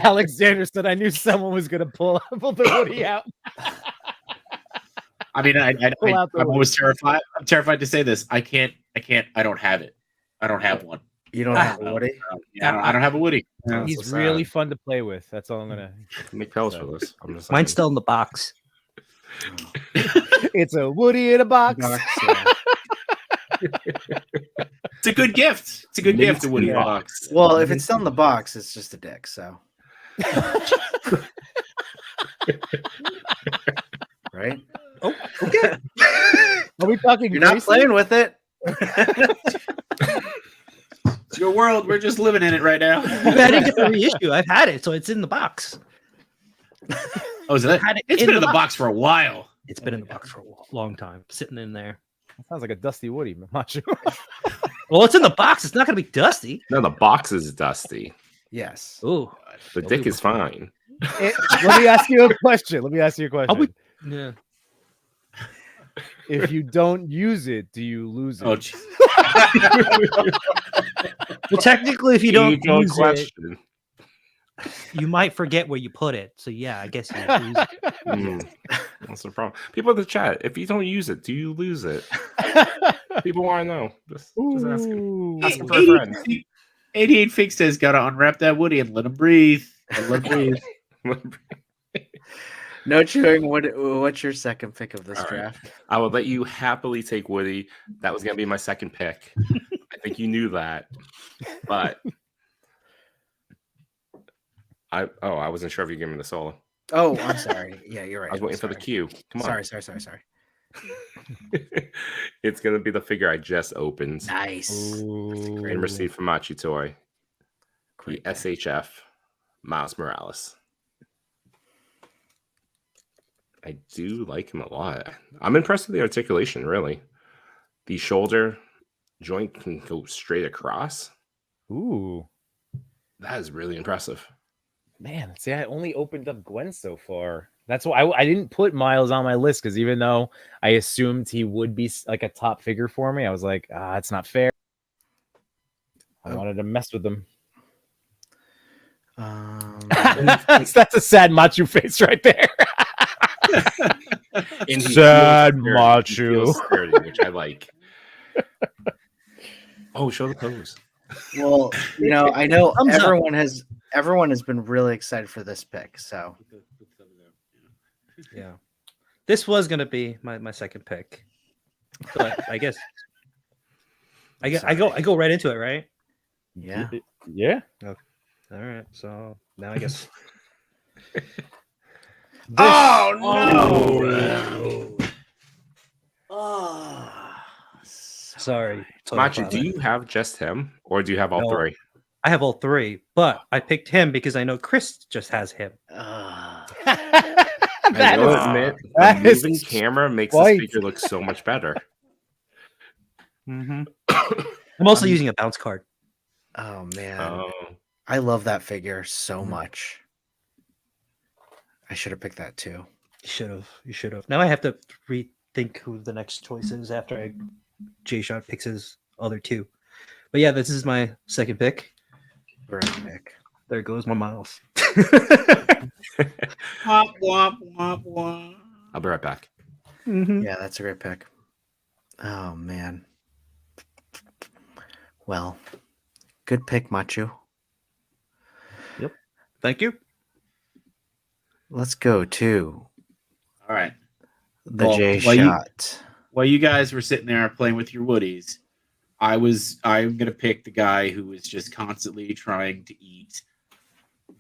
Alexander said, I knew someone was going to pull the Woody out. I mean, Pull out the I'm Woody. always terrified. I'm terrified to say this. I don't have it. I don't have one. You don't have a Woody? Yeah, I don't have a Woody. That's He's so really sad. fun to play with. That's all I'm going to. Make pills for this. I'm just Mine's saying. still in the box. It's a Woody in a box. Box, yeah. It's a good gift. It's a good gift, the Woody Yeah. box. Well, if it's still in the box, it's just a dick. So, right? Oh, okay. Are we talking You're not Grayson? playing with it. It's your world. We're just living in it right now. I didn't get the reissue. I've had it, so it's in the box. Oh, is it? Had it It's in been in the the box for a while. It's been in the box for a long time, sitting in there. That sounds like a dusty Woody, Macho. Well, it's in the box. It's not going to be dusty. No, the box is dusty. Yes. Ooh. The dick is fine. Let me ask you a question. Are we- Yeah. If you don't use it, do you lose it? Oh, geez. Well, technically, if you don't Ego use it, question. you might forget where you put it. So yeah, I guess you lose it. Mm, that's the problem. People in the chat, if you don't use it, do you lose it? People want to know. Just asking. Ooh. Asking for a friend. 88 Fig says, gotta unwrap that Woody and let him breathe. And let him breathe. No chewing. What's your second pick of this All right. draft? I would let you happily take Woody. That was going to be my second pick. I think you knew that. But I wasn't sure if you gave me the solo. Oh, I'm sorry. Yeah, you're right. I was waiting for the cue. Come on. Sorry. It's going to be the figure I just opened Nice. and received from Machi Toy. The Great pick. SHF Miles Morales. I do like him a lot. I'm impressed with the articulation, really. The shoulder joint can go straight across. Ooh. That is really impressive. Man, see, I only opened up Gwen so far. That's why I didn't put Miles on my list, because even though I assumed he would be like a top figure for me, I was like, it's not fair. I wanted to mess with him. that's a sad macho face right there. And he Sad feels sturdy. He macho. feels sturdy, which I like. Oh, show the pose. Well, I know Thumbs up. everyone has been really excited for this pick. So Yeah. This was going to be my second pick. But I guess I go right into it, right? yeah. Yeah. All right. So now I guess Oh no! Oh, sorry. Toy Machi, Father. do you have just him, or do you have all No. three? I have all three, but I picked him because I know Chris just has him. I That will is- admit, the that is moving camera makes quite- this figure look so much better. I'm also using a bounce card. Oh man, Oh, I love that figure so Mhm. much. I should have picked that too. You should have. Now I have to rethink who the next choice is after J-Shot picks his other two. But yeah, this is my second pick. Great pick. There goes my Miles. Womp, womp, womp, womp. I'll be right back. Yeah, that's a great pick. Oh man. Well, good pick, Machu. Thank you. Let's go to All right. the Well, J while you- shot. While you guys were sitting there playing with your Woodies, I'm gonna pick the guy who is just constantly trying to eat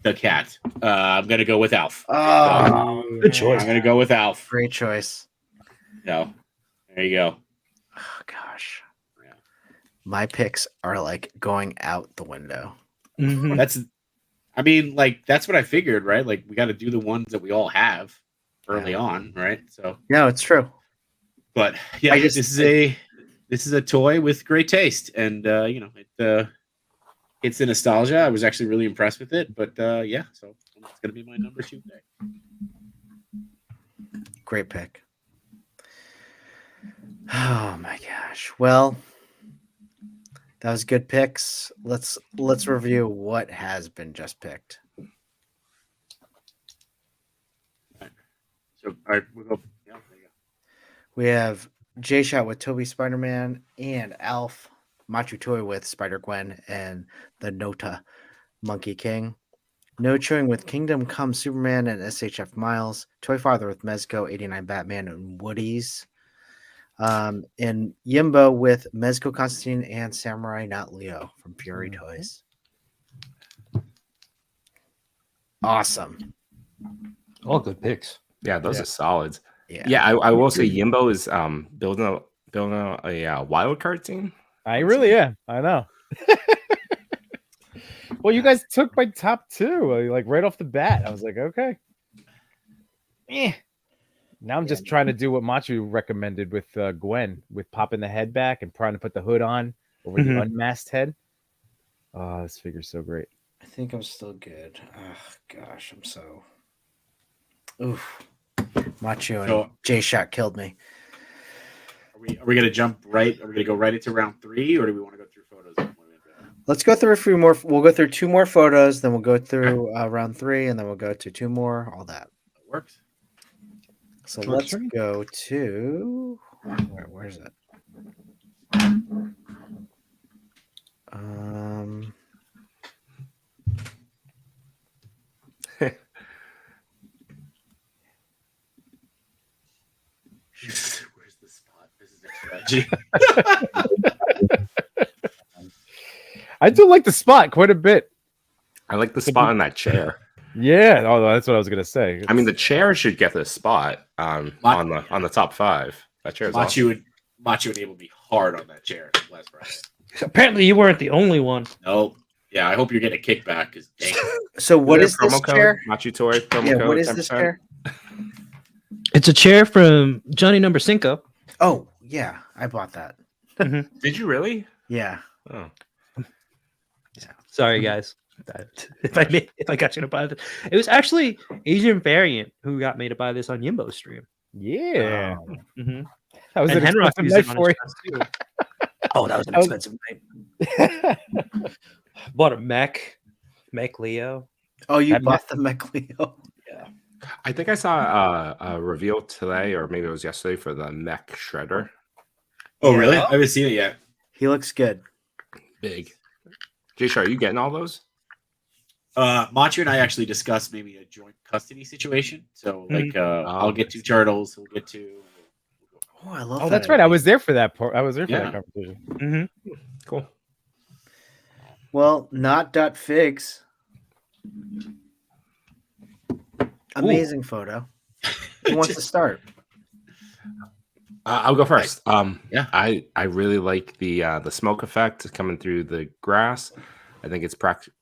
the cat. I'm gonna go with Alf. Oh, Good choice. I'm gonna go with Alf. great choice. No, there you go. Oh gosh. Yeah. My picks are like going out the window. That's what I figured, right? Like we got to do the ones that we all have early Yeah. on, right? So, No, it's true. but yeah, I just- this is a toy with great taste, and it's a nostalgia. I was actually really impressed with it, but yeah, so it's gonna be my number 2 pick. Great pick. Oh my gosh. Well, that was good picks. Let's review what has been just picked. So, all right, we'll go. Yeah, there you go. We have J Shot with Toby Spider-Man and Alf Machu Toy with Spider-Gwen and the Nota Monkey King. No Chewing with Kingdom Come Superman and SHF Miles. Toy Father with Mezco, 89 Batman and Woody's. And Yimbo with Mezco Constantine and Samurai Not Leo from Fury Toys. Awesome. All good picks. Yeah, those are solid. Yeah. Yeah, I will say Yimbo is building a wild card team. I really am. I know. Well, you guys took my top two, like right off the bat. I was like, okay. Now I'm Yeah. just trying to do what Machu recommended with Gwen, with popping the head back and trying to put the hood on over the Mhm. unmasked head. Oh, this figure's so great. I think I'm still good. Oh gosh, I'm so. Oof. Macho and So- J Shot killed me. Are we gonna jump right? Are we gonna go right into round 3, or do we want to go through photos? Let's go through a few more. We'll go through 2 more photos, then we'll go through round 3, and then we'll go to 2 more. All that. That works. So Works let's for me. go to where's it? Where's the spot? This is a strategy. I do like the spot quite a bit. I like the spot on that chair. Yeah, oh, that's what I was gonna say. I mean, the chair should get the spot on the top 5. That chair's awesome. Machu enabled me hard on that chair last Friday. Apparently, you weren't the only one. Nope. Yeah, I hope you're getting a kickback. Because So what is this promo code? chair? Machu Toy promo Yeah, code. what is this 10%? chair? It's a chair from Johnny Number Cinco. Oh yeah, I bought that. Did you really? Yeah. Oh, Sorry, guys. If I got you to buy this, it was actually Asian Variant who got me to buy this on Yimbo stream. Yeah, Mm-hmm. that was And an Henrock expensive used night it on for his you. chest, too. Oh, that was an That was- expensive night. Bought a mech Leo. Oh, you That bought the Mechleo. I think I saw a reveal today, or maybe it was yesterday, for the mech shredder. Oh, Yeah. really? I haven't seen it yet. He looks good. Big. J-Shar, are you getting all those? Machu and I actually discussed maybe a joint custody situation. So, like, I'll get 2 turtles. He'll get 2. Oh, I love. Oh, that that's right. I idea. was there for that part. I was there for Yeah. that conversation. Cool. Well, not figs. Amazing photo. Who wants to start? I'll go first. Yeah. I really like the smoke effect coming through the grass. I think it's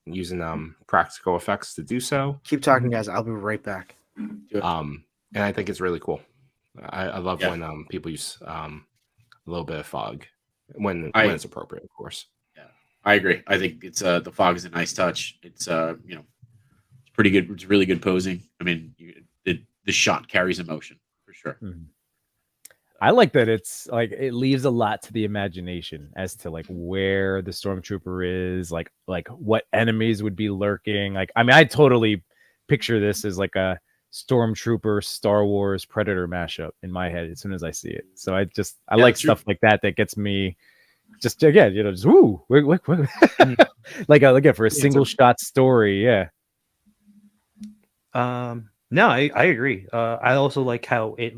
using practical effects to do so. Keep talking, guys. I'll be right back. And I think it's really cool. I love Yeah. when people use a little bit of fog when it's appropriate, of course. I agree. I think it's the fog is a nice touch. It's it's pretty good. It's really good posing. I mean, the shot carries emotion for sure. I like that it's like it leaves a lot to the imagination as to like where the stormtrooper is, like what enemies would be lurking. Like, I mean, I totally picture this as like a stormtrooper Star Wars Predator mashup in my head as soon as I see it. So I Yeah, like that's true. stuff like that gets me just again, just woo, like again for a single shot story. Yeah. No, I agree. I also like how it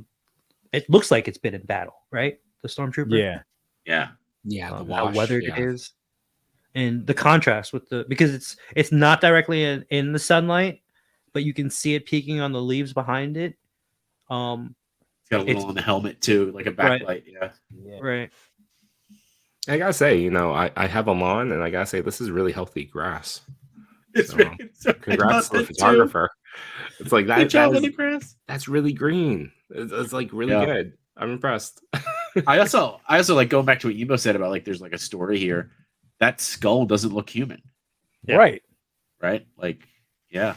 looks like it's been in battle, right? The stormtrooper. Yeah. Yeah. Yeah, the How wash. weathered yeah. it is, and the contrast with because it's not directly in the sunlight, but you can see it peeking on the leaves behind it. It's got a little on the helmet too, like a Right. backlight. Yeah. Right. I gotta say, I have a lawn, and I gotta say, this is really healthy grass. It's So, really, Congrats to the photographer. It's like Good that. job on the grass. That's really green. It's like really Yeah. good. I'm impressed. I also like going back to what Ebo said about like there's like a story here. That skull doesn't look human, Yeah. Right. right? Like, yeah.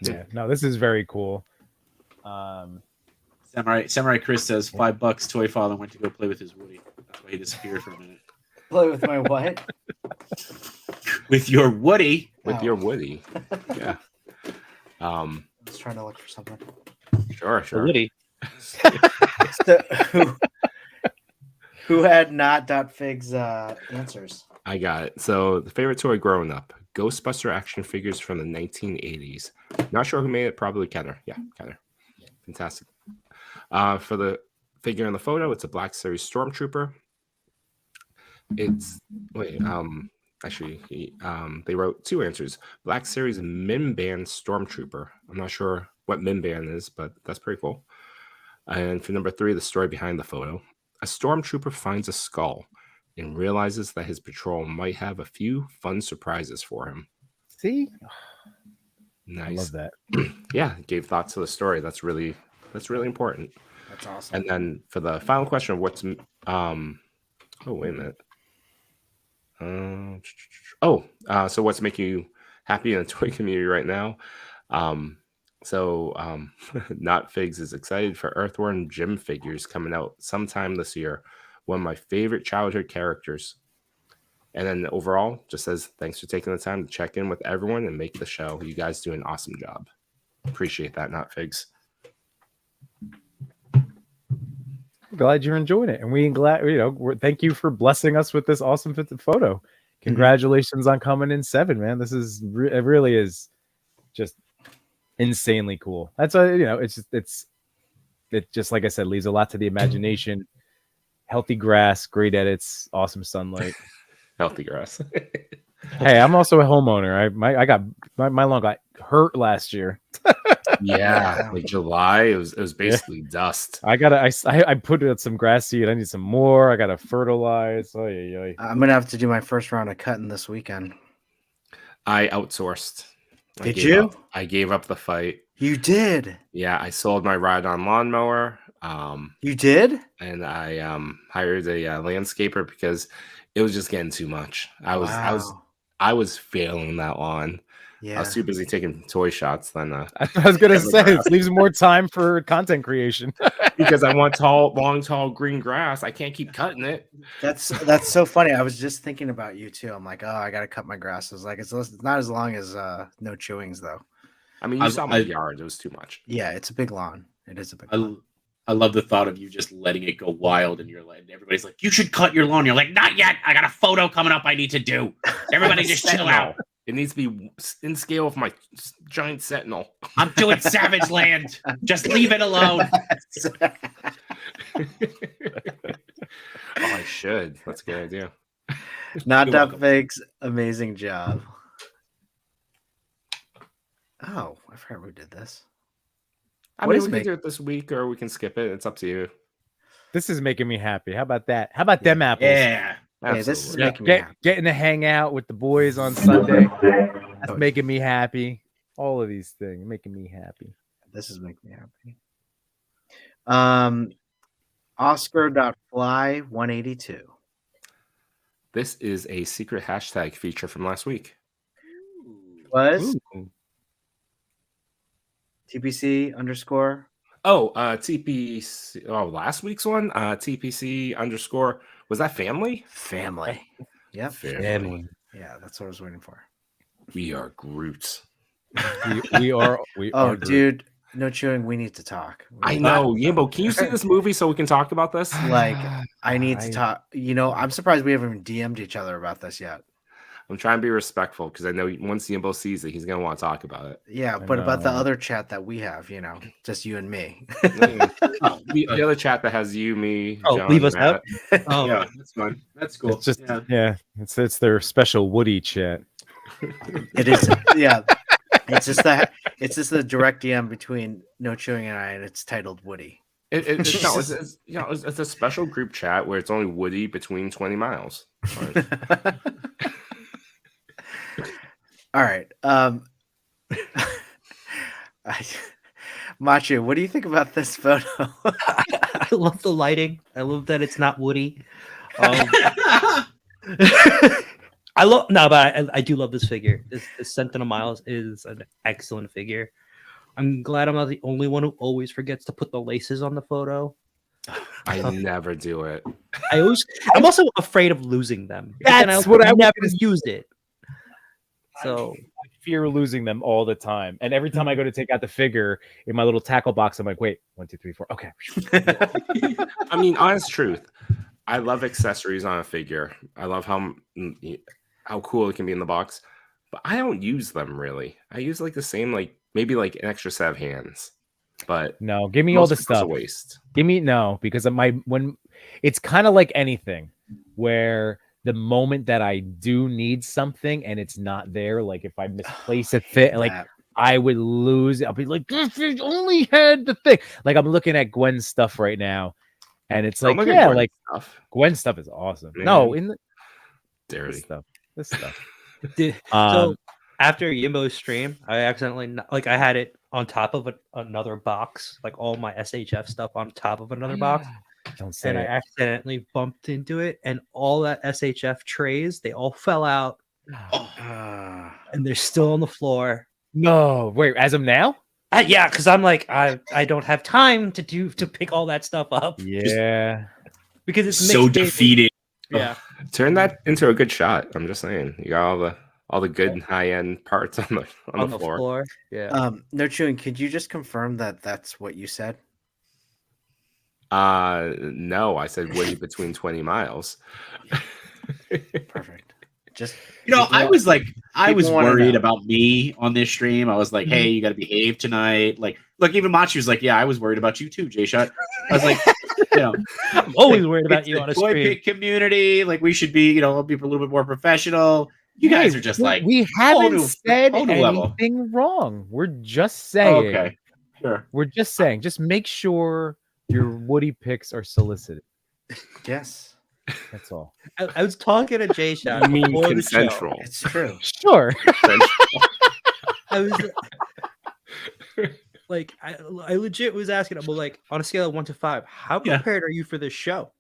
Yeah. No, this is very cool. Samurai Chris says $5 toy father went to go play with his Woody. That's why he disappeared for a minute. Play with my what? With your Woody. With your Woody. Yeah. I was trying to look for something. Sure. Woody. So, who had not.figs answers? I got it. So the favorite toy growing up, Ghostbuster action figures from the 1980s. Not sure who made it. Probably Kenner. Yeah, Kenner. Fantastic. For the figure in the photo, it's a Black Series Stormtrooper. It's actually they wrote 2 answers. Black Series Minban Stormtrooper. I'm not sure what Minban is, but that's pretty cool. And for number 3, the story behind the photo. A stormtrooper finds a skull and realizes that his patrol might have a few fun surprises for him. See? Nice. I love that. Yeah, gave thought to the story. That's really important. That's awesome. And then for the final question of what's wait a minute. So what's making you happy in the toy community right now? Not Figs is excited for Earthworm Jim figures coming out sometime this year. One of my favorite childhood characters. And then overall, just says thanks for taking the time to check in with everyone and make the show. You guys do an awesome job. Appreciate that, Not Figs. Glad you're enjoying it, and thank you for blessing us with this awesome photo. Congratulations on coming in 7, man. This is it really is just insanely cool. That's it's just like I said, leaves a lot to the imagination. Healthy grass, great edits, awesome sunlight. Healthy grass. Hey, I'm also a homeowner. I got my lawn got hurt last year. Yeah, like July, it was basically dust. I put out some grass seed. I need some more. I gotta fertilize. I'm gonna have to do my first round of cutting this weekend. I outsourced. Did you? I gave up the fight. You did? Yeah, I sold my ride-on lawnmower. You did? And I hired a landscaper because it was just getting too much. I was failing that lawn. Yeah. I was too busy taking toy shots than I was gonna say it leaves more time for content creation. Because I want long, tall green grass. I can't keep cutting it. That's so funny. I was just thinking about you too. I'm like, oh, I gotta cut my grass. I was like, it's not as long as No Chewings though. I mean, you saw my yard. It was too much. Yeah, it's a big lawn. It is a big lawn. I love the thought of you just letting it go wild, and everybody's like, "You should cut your lawn." You're like, "Not yet. I got a photo coming up. I need to do. Everybody just chill out." It needs to be in scale with my giant Sentinel. I'm doing Savage Land. Just leave it alone. I should. That's a good idea. Not that Figs, amazing job. Oh, I forgot who did this. I mean, we can do it this week, or we can skip it. It's up to you. This is making me happy. How about that? How about them apples? Yeah. Yeah, this is making me happy. Getting to hang out with the boys on Sunday. That's making me happy. All of these things making me happy. This is making me happy. Oscar.fly182. This is a secret hashtag feature from last week. Was TPC underscore. Oh, TPC. Oh, last week's one. TPC underscore. Was that family? Family. Yep. Family. Yeah, that's what I was waiting for. We are Groot. We are. Oh, dude, No Chewing. We need to talk. I know, Yimbo. Can you see this movie so we can talk about this? Like, I need to talk. I'm surprised we haven't DM'd each other about this yet. I'm trying to be respectful because I know once Yimbo sees it, he's gonna want to talk about it. Yeah, but about the other chat that we have, just you and me. The other chat that has you, me. John, leave us Matt. out. Oh, yeah, that's fine. That's cool. It's just it's their special Woody chat. It is, yeah. It's just the direct DM between No Chewing and I, and it's titled Woody. It's a special group chat where it's only Woody between 20 miles. All right. Machu, what do you think about this photo? I love the lighting. I love that it's not Woody. I do love this figure. This Sentinel Miles is an excellent figure. I'm glad I'm not the only one who always forgets to put the laces on the photo. I never do it. I'm also afraid of losing them. That's what I never use it. So I fear losing them all the time. And every time I go to take out the figure in my little tackle box, I'm like, wait, 1, 2, 3, 4. Okay. I mean, honest truth. I love accessories on a figure. I love how cool it can be in the box. But I don't use them really. I use like the same, maybe like an extra set of hands. But no, give me all the stuff. Waste. Give me because when it's kind of like anything where the moment that I do need something and it's not there, like if I misplace a fit, like I would lose it. I'll be like, this is only had the thing. Like I'm looking at Gwen's stuff right now, and it's like, Gwen's stuff is awesome. Man. No, in the dirty this stuff. So after Yimbo's stream, I accidentally like I had it on top of another box, like all my SHF stuff on top of another box, Don't say and I it. accidentally bumped into it, and all that SHF trays they all fell out, and they're still on the floor. No, wait, as of now? Yeah, because I'm like I don't have time to pick all that stuff up. Yeah. Because it's So mixed baby. defeated. Yeah. Turn that into a good shot. I'm just saying. You got all the good high end parts on the floor. Yeah. No chewing. Could you just confirm that that's what you said? No, I said Woody between 20 miles. Perfect. Just I was people wanna worried know. about me on this stream. I was like, hey, you got to behave tonight. Like, look, even Machi was like, yeah, I was worried about you too, J Shot. I was like, I'm always worried about it's you the on a toy stream. pick community. Like, we should be, be a little bit more professional. You guys Hey, are just we- like, we whole haven't new- said whole new level. anything wrong. We're just Oh, saying. okay, sure. We're just saying. Just make sure your Woody picks are solicited. Yes, That's all. I was talking to Jay Shot You mean before the show. consensual? it's true. Sure. I was like, I legit was asking him, well, like, on a scale of 1 to 5, how Yeah. prepared are you for this show?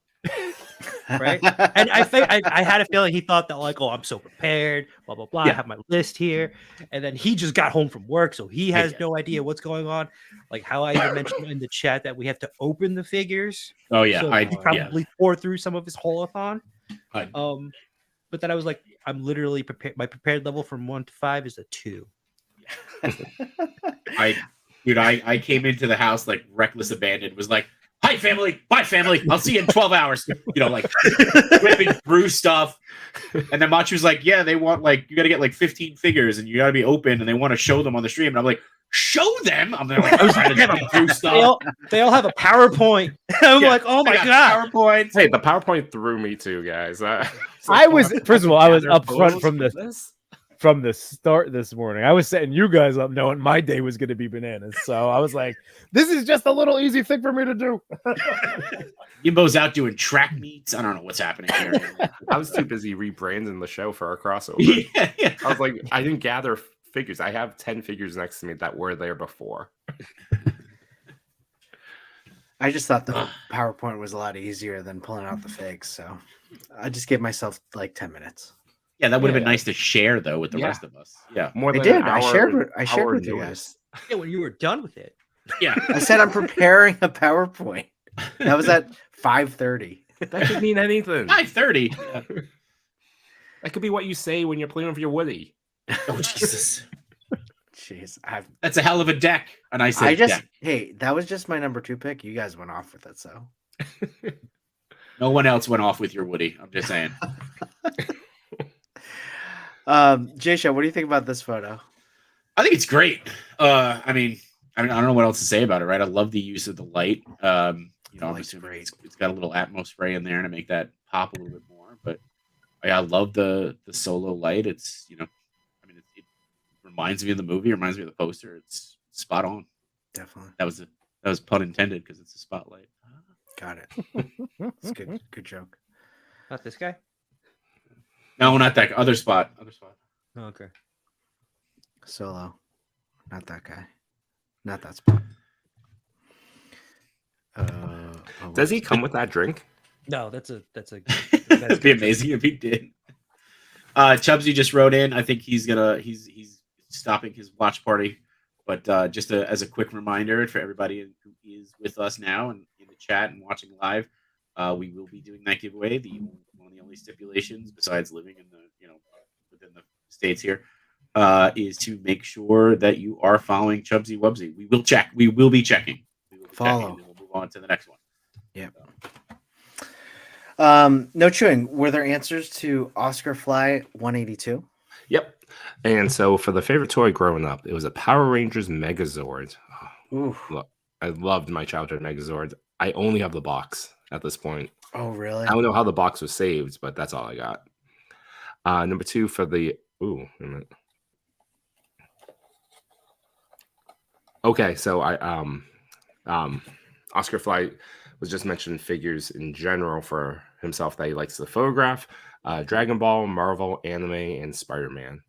Right? And I think I had a feeling he thought that, like, oh, I'm so prepared, blah blah blah. I Yeah. have my list here, and then he just got home from work, so he has Yeah. no idea what's going on. Like how I even mentioned in the chat that we have to open the figures. Oh yeah, so I he probably tore through some of his holothon. I- But then I was like, I'm literally prepared. My prepared level from 1 to 5 is a 2. I came into the house like reckless abandon. Was like, hi family, bye family. I'll see you in 12 hours. Like whipping through stuff. And then Machi was like, yeah, they want like you got to get like 15 figures and you got to be open and they want to show them on the stream. And I'm like, show them. I'm like, I was trying to flip through stuff. They all have a PowerPoint. I'm Yeah, like, oh I my got god. PowerPoints. Hey, the PowerPoint threw me too, guys. I was first of all, I was gather upfront photos from for the this. from the start this morning. I was setting you guys up knowing my day was going to be bananas. So I was like, this is just a little easy thing for me to do. Yimbo's out doing track meets. I don't know what's happening here. I was too busy rebranding the show for our crossover. yeah. I was like, I didn't gather figures. I have 10 figures next to me that were there before. I just thought the PowerPoint was a lot easier than pulling out the figs, so I just gave myself like 10 minutes. Yeah, that would have been Yeah. nice to share though with the Yeah. rest of us. Yeah. More I than did. an I hour- shared hour with you notice. guys. Yeah, when you were done with it. Yeah. I said I'm preparing a PowerPoint. That was at 5:30. That could mean anything. 5:30. That could be what you say when you're playing with your Woody. Oh Jesus. Jeez, That's a hell of a deck. And I said deck. hey, that was just my number 2 pick. You guys went off with it, so No one else went off with your Woody. I'm just saying. Jaysha, what do you think about this photo? I think it's great. I mean, I don't know what else to say about it, right? I love the use of the light. I'm light's assuming great. it's got a little Atmos spray in there to make that pop a little bit more. But I love the solo light. It's it reminds me of the movie. Reminds me of the poster. It's spot on. Definitely That was pun intended because it's a spotlight. got it. It's good. Good joke. Not this guy? No, not that other spot. Other spot. Oh, okay. Solo, not that guy, not that spot. Does he come with that drink? No, that's a That'd be amazing if he did. Chubbsy just wrote in. I think he's stopping his watch party, but just as a quick reminder for everybody who is with us now and in the chat and watching live, we will be doing that giveaway. One of the only stipulations, besides living in the within the states here, is to make sure that you are following Chubbsy Wubsy. We will check. We will be checking. We will be Follow. checking, and then we'll move on to the next one. Yep. No chewing. Were there answers to Oscar Fly 182? Yep. And so for the favorite toy growing up, it was a Power Rangers Megazord. Ooh. Look, I loved my childhood Megazord. I only have the box at this point. Oh, really? I don't know how the box was saved, but that's all I got. Number 2 for the wait a minute. Okay, so Oscar Fly was just mentioning figures in general for himself that he likes to photograph. Dragon Ball, Marvel, anime, and Spider-Man.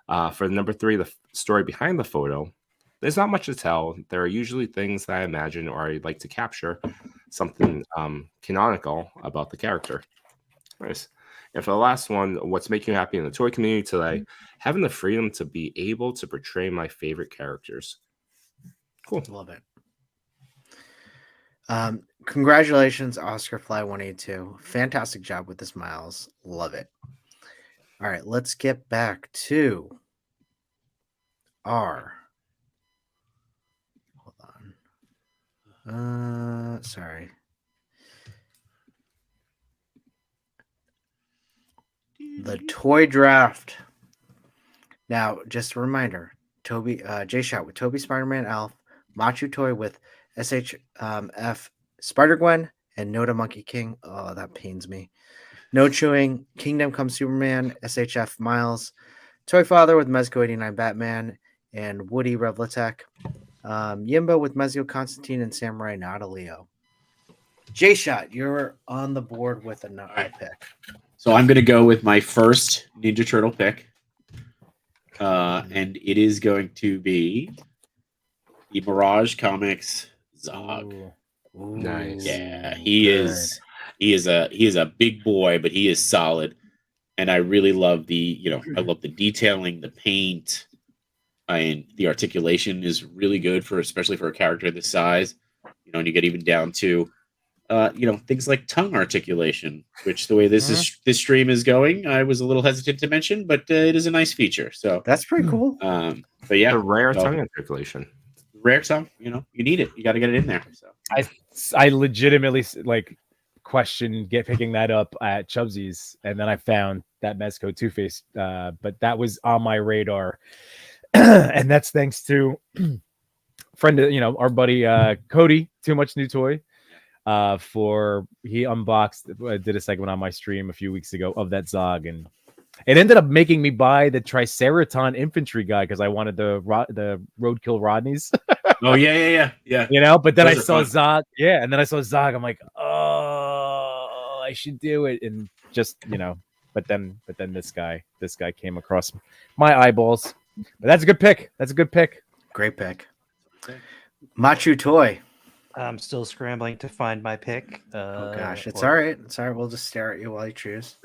For number 3, the story behind the photo. There's not much to tell. There are usually things that I imagine or I like to capture, something canonical about the character. Nice. And for the last one, what's making you happy in the toy community today? Having the freedom to be able to portray my favorite characters. Cool. Love it. Congratulations, Oscar Fly 182. Fantastic job with this, Miles. Love it. All right, let's get back to our. Hold on. Sorry. The toy draft. Now, just a reminder: Toby, J-Shot with Toby Spider-Man Alf, Machu Toy with SHF Spider-Gwen, and Noda Monkey King. Oh, that pains me. No Chewing, Kingdom Come Superman, SHF Miles, Toy Father with Mezco 89 Batman, and Woody Revlatech. Yimbo with Mezco Constantine and Samurai Nada Leo. J-Shot, you're on the board with another pick. So I'm going to go with my first Ninja Turtle pick. And it is going to be the Mirage Comics Zog. Ooh, Nice. Yeah, he is a big boy, but he is solid. And I really love I love the detailing, the paint, and the articulation is really good especially for a character this size. And you get even down to things like tongue articulation, which the way this stream is going, I was a little hesitant to mention, but it is a nice feature. So that's pretty cool. But yeah, The rare tongue articulation. Rare tongue, you need it. You got to get it in there. So I legitimately questioned picking that up at Chubsy's, and then I found that Mezco Two-Face, but that was on my radar, and that's thanks to friend, our buddy Cody, Too Much New Toy. He unboxed, did a segment on my stream a few weeks ago of that Zog, and it ended up making me buy the Triceraton infantry guy because I wanted the Roadkill Rodneys. Oh yeah. But then Those I are saw fun. Zog, and then I saw Zog. I'm like, oh, I should do it, and just but then this guy came across my eyeballs. But that's a good pick. Great pick. Machu Toy. I'm still scrambling to find my pick. Oh gosh, it's all right. It's all right. We'll just stare at you while you choose.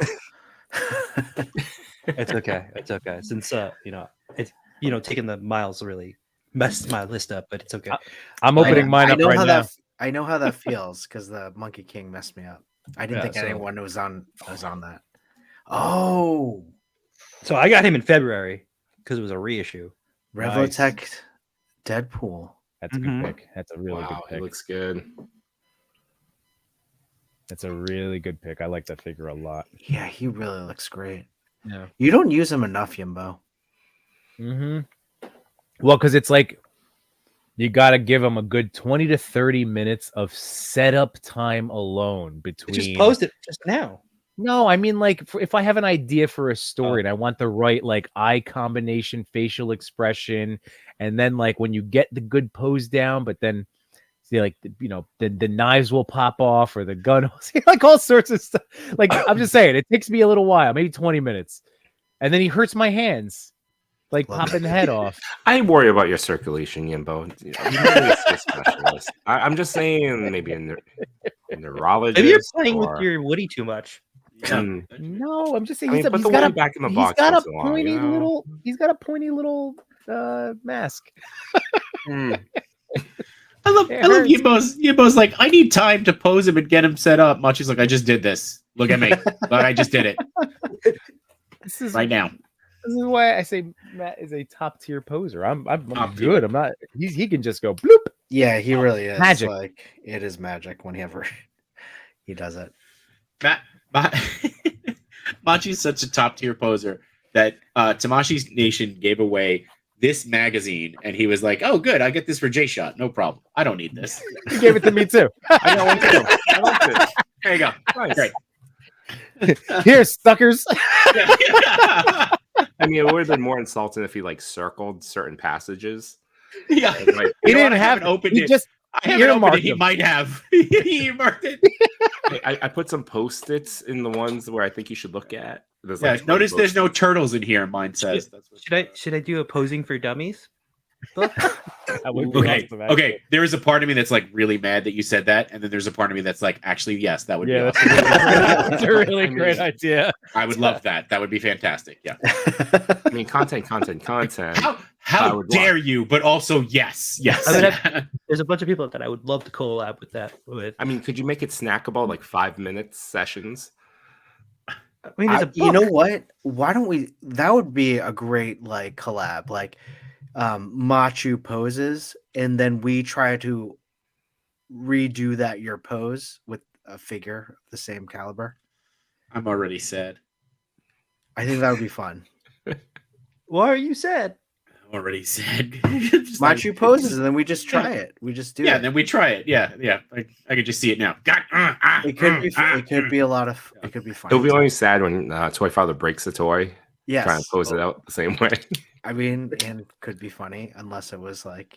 It's okay. Since taking the Miles really messed my list up, but it's okay. I'm opening mine up right now. I know how that feels because the Monkey King messed me up. I didn't think anyone was on that. Oh, so I got him in February because it was a reissue. Revlatech Deadpool. That's a good pick. That's a really good It pick. looks good. That's a really good pick. I like that figure a lot. Yeah, he really looks great. Yeah. You don't use him enough, Yimbo. Well, because it's like you got to give him a good 20 to 30 minutes of setup time alone between. You just posted just now. No, I mean, like, if I have an idea for a story and I want the right, like, eye combination, facial expression, and then, like, when you get the good pose down, but then, see, like, the knives will pop off or the gun, like, all sorts of stuff. Like, I'm just saying, it takes me a little while, maybe 20 minutes. And then he hurts my hands, like, popping the head off. I worry about your circulation, Yimbo. You're a specialist. I'm just saying, maybe a neurologist. Maybe you're playing with your Woody too much. No, I'm just saying he's got a back in the box. He's got a pointy little. He's got a pointy little mask. I love Yimbo's like, I need time to pose him and get him set up. Machi's like, I just did this. Look at me. Look, I just did it. This is right now. This is why I say Matt is a top tier poser. I'm Top good. tier. I'm not. He can just go bloop. Yeah, he really is. Magic. Like, it is magic whenever he does it. Machi's such a top tier poser that Tamashi's Nation gave away this magazine, and he was like, "Oh, good, I get this for J-Shot, no problem. I don't need this." He gave it to me too. I got one too. I liked it. There you go. Nice. Great. Here, suckers. I mean, it would have been more insulting if he like circled certain passages. Yeah, Like, He You know what? didn't I have haven't opened he it. just I haven't opened earmarked it. He them. might have. He marked it. I put some post-its in the ones where I think you should look at There's Yeah, like 20 notice there's books. no turtles in here. Mine says. That's what Should I do a posing for dummies book? That would be Okay, awesome, actually. okay. There is a part of me that's like really mad that you said that, and then there's a part of me that's like, actually, yes, that would Yeah, be awesome. that's a really I mean, great idea. I would love that. That would be fantastic. Yeah. I mean, content. I How would dare watch. you? But also, yes, yes. I would There's a bunch of people that I would love to collab with that with. I mean, could you make it snackable, like 5 minutes sessions? I mean, there's a You know book. what? Why don't we? That would be a great like collab, like Machu poses, and then we try to redo that your pose with a figure of the same caliber. I'm already sad. I think that would be fun. Why are you sad? I'm already sad. Just like- Machu poses, and then we just try it. We just do Yeah, it. then we try it. Yeah. I could just see it now. It could be. It could be a lot of. It could be fun. It'll be only sad when Toy Father breaks a toy, trying Yes. to pose it out the same way. I mean, and could be funny unless it was like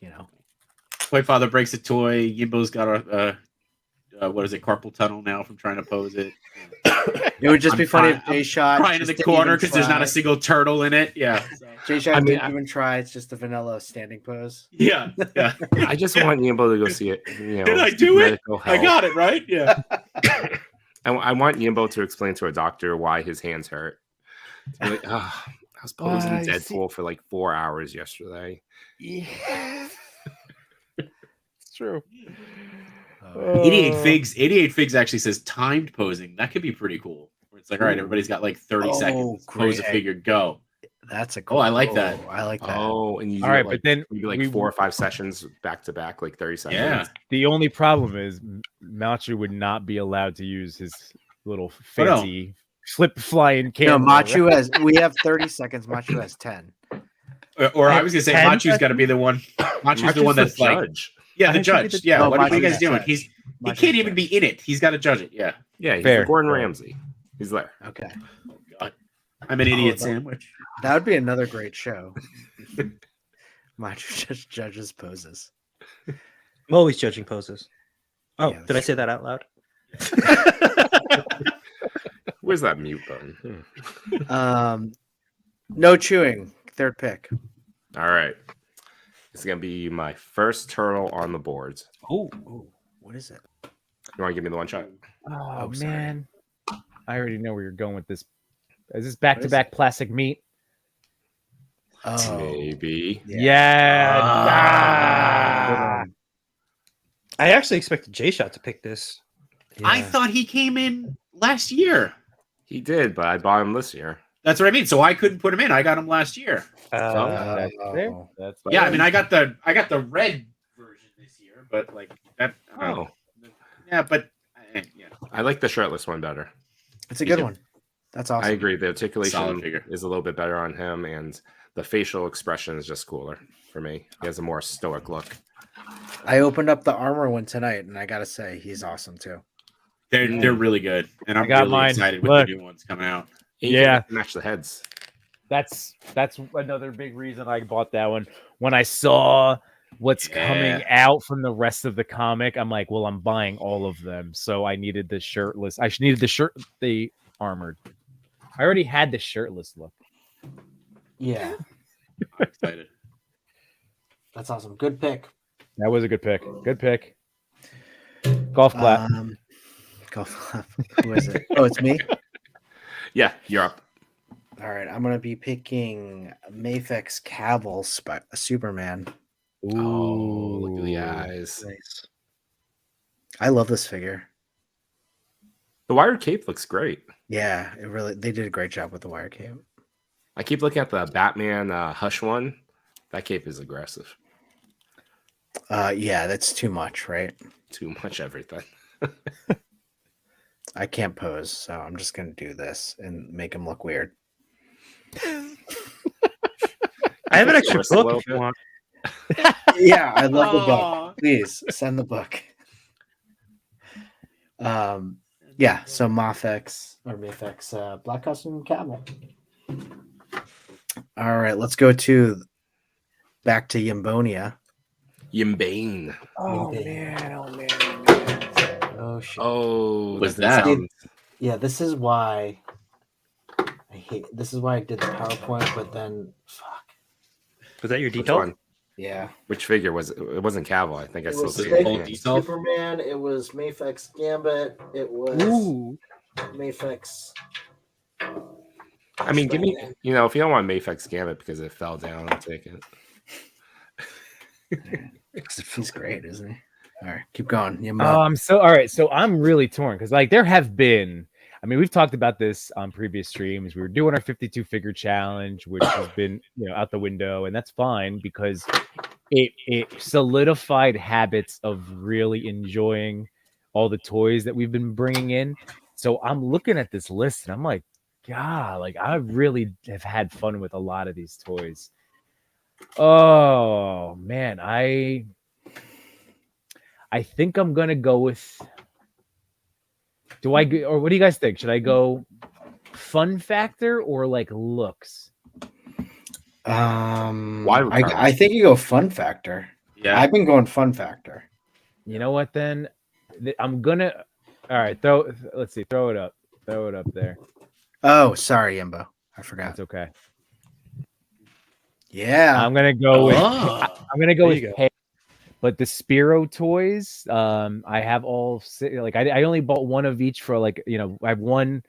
Toy Father breaks a toy. Yimbo's got a what is it? Carpal tunnel now from trying to pose it. It would just I'm be funny if crying- Jay Shot Crying in the corner because there's not a single turtle in it. Yeah. Jay Shot I mean, didn't even try. It's just a vanilla standing pose. Yeah. Yeah. I just want Yimbo to go see it. You know, Did I seek do it? medical I help. got it right. Yeah. I want Yimbo to explain to a doctor why his hands hurt. I'm like, I was posing I Deadpool for like 4 hours yesterday. Yeah. It's true. 88 Figs actually says timed posing. That could be pretty cool. Where it's like, all right, everybody's got like 30 Oh, seconds. Pose a great. figure, go. That's a Oh, cool. I like that. I like that. Oh, and you All do right, it, like, but then maybe like we- 4 or 5 sessions back to back, like 30 seconds. Yeah. The only problem is Machu would not be allowed to use his little Oh, no. fancy flip flying No, camera. Machu has. We have 30 seconds. Machu has 10. Or I was gonna say 10 Machu's got to be the one. Machu's the one that's like, judge. yeah, Why the don't you be judge. the- Yeah, Oh, what are you Machu's guys doing? judge. He Machu's can't even judge. be in it. He's got to judge it. Yeah. Yeah, he's Fair, the Gordon fair. Ramsay. He's there. Okay, Oh God, I'm an idiot that- sandwich. that would be another great show. Machu just judges poses. I'm always judging poses. Oh, Yeah, did I that's say that out loud? Where's that mute button? No chewing. Third pick. All right. It's going to be my first turtle on the boards. Oh, what is it? You want to give me the one shot? Oh, Oh, sorry. man. I already know where you're going with this. Is this back-to-back plastic meat? Oh, Maybe. Yeah. Ah. I actually expected J Shot to pick this. I yeah. thought he came in last year. He did, but I bought him this year. That's what I mean. So I couldn't put him in. I got him last year. That's fair. Oh. That's Yeah, I fair. mean, I got the red version this year, but like that. Oh, Yeah, but yeah. I like the shirtless one better. It's a Me good too. one. That's awesome. I agree. The Solid articulation figure. is a little bit better on him, and the facial expression is just cooler for me. He has a more stoic look. I opened up the armor one tonight, and I gotta say he's awesome too. They're really good, and I'm got really mine. excited with Look. the new ones coming out. And you can Yeah. match the heads. That's another big reason I bought that one. When I saw what's coming out from the rest of the comic, I'm like, well, I'm buying all of them. So I needed the shirtless. I needed the armored. I already had the shirtless look. Yeah, I'm excited. that's awesome. Good pick. That was a good pick. Good pick. Golf clap. Golf clap. Who is it? Oh, it's me. Yeah, you're up. All right, I'm gonna be picking Mafex Cavill, Superman. Oh, look at the Ooh. eyes. Nice. I love this figure. The wired cape looks great. Yeah, they did a great job with the wire cape. I keep looking at the Batman Hush one. That cape is aggressive. Yeah, that's too much, right? Too much everything. I can't pose, so I'm just gonna do this and make him look weird. I have an extra Twist a little book if you bit. want. Yeah, I love the book. Aw. Please send the book. Yeah, so Mafex Black Costume Cavill. All right, let's go back to Yambonia. Yimbane. Oh, man. Oh man. Oh shit. Oh, What's that? that? Yeah, this is why I hate. This is why I did the PowerPoint, but then fuck. Was that your Which detail? one? Yeah. Which figure was it? It wasn't Cavill. I think I It still was see Full it. detail. Superman. It was Mayfex Gambit. It was Ooh. Mayfex. I mean, give me, you know, if you don't want Mayfex Gambit because it fell down, I'll take it. He's great, isn't he? All right, keep going. So all right, so I'm really torn because like there have been, I mean, we've talked about this on previous streams. We were doing our 52 figure challenge, which has been, you know, out the window, and that's fine because it solidified habits of really enjoying all the toys that we've been bringing in. So I'm looking at this list and I'm like, God, like I really have had fun with a lot of these toys. Oh man, I think I'm gonna go with. Do I go, or what do you guys think? Should I go fun factor or like looks? I think you go fun factor. Yeah. I've been going fun factor. You know what? Then I'm gonna. All right, let's see. Throw it up there. Oh, sorry, Yimbo. I forgot. That's okay. Yeah. I'm gonna go with. Oh. I'm gonna go There with you go. Pale. But the Spiro toys, I have all like I only bought one of each for like, you know, I have one.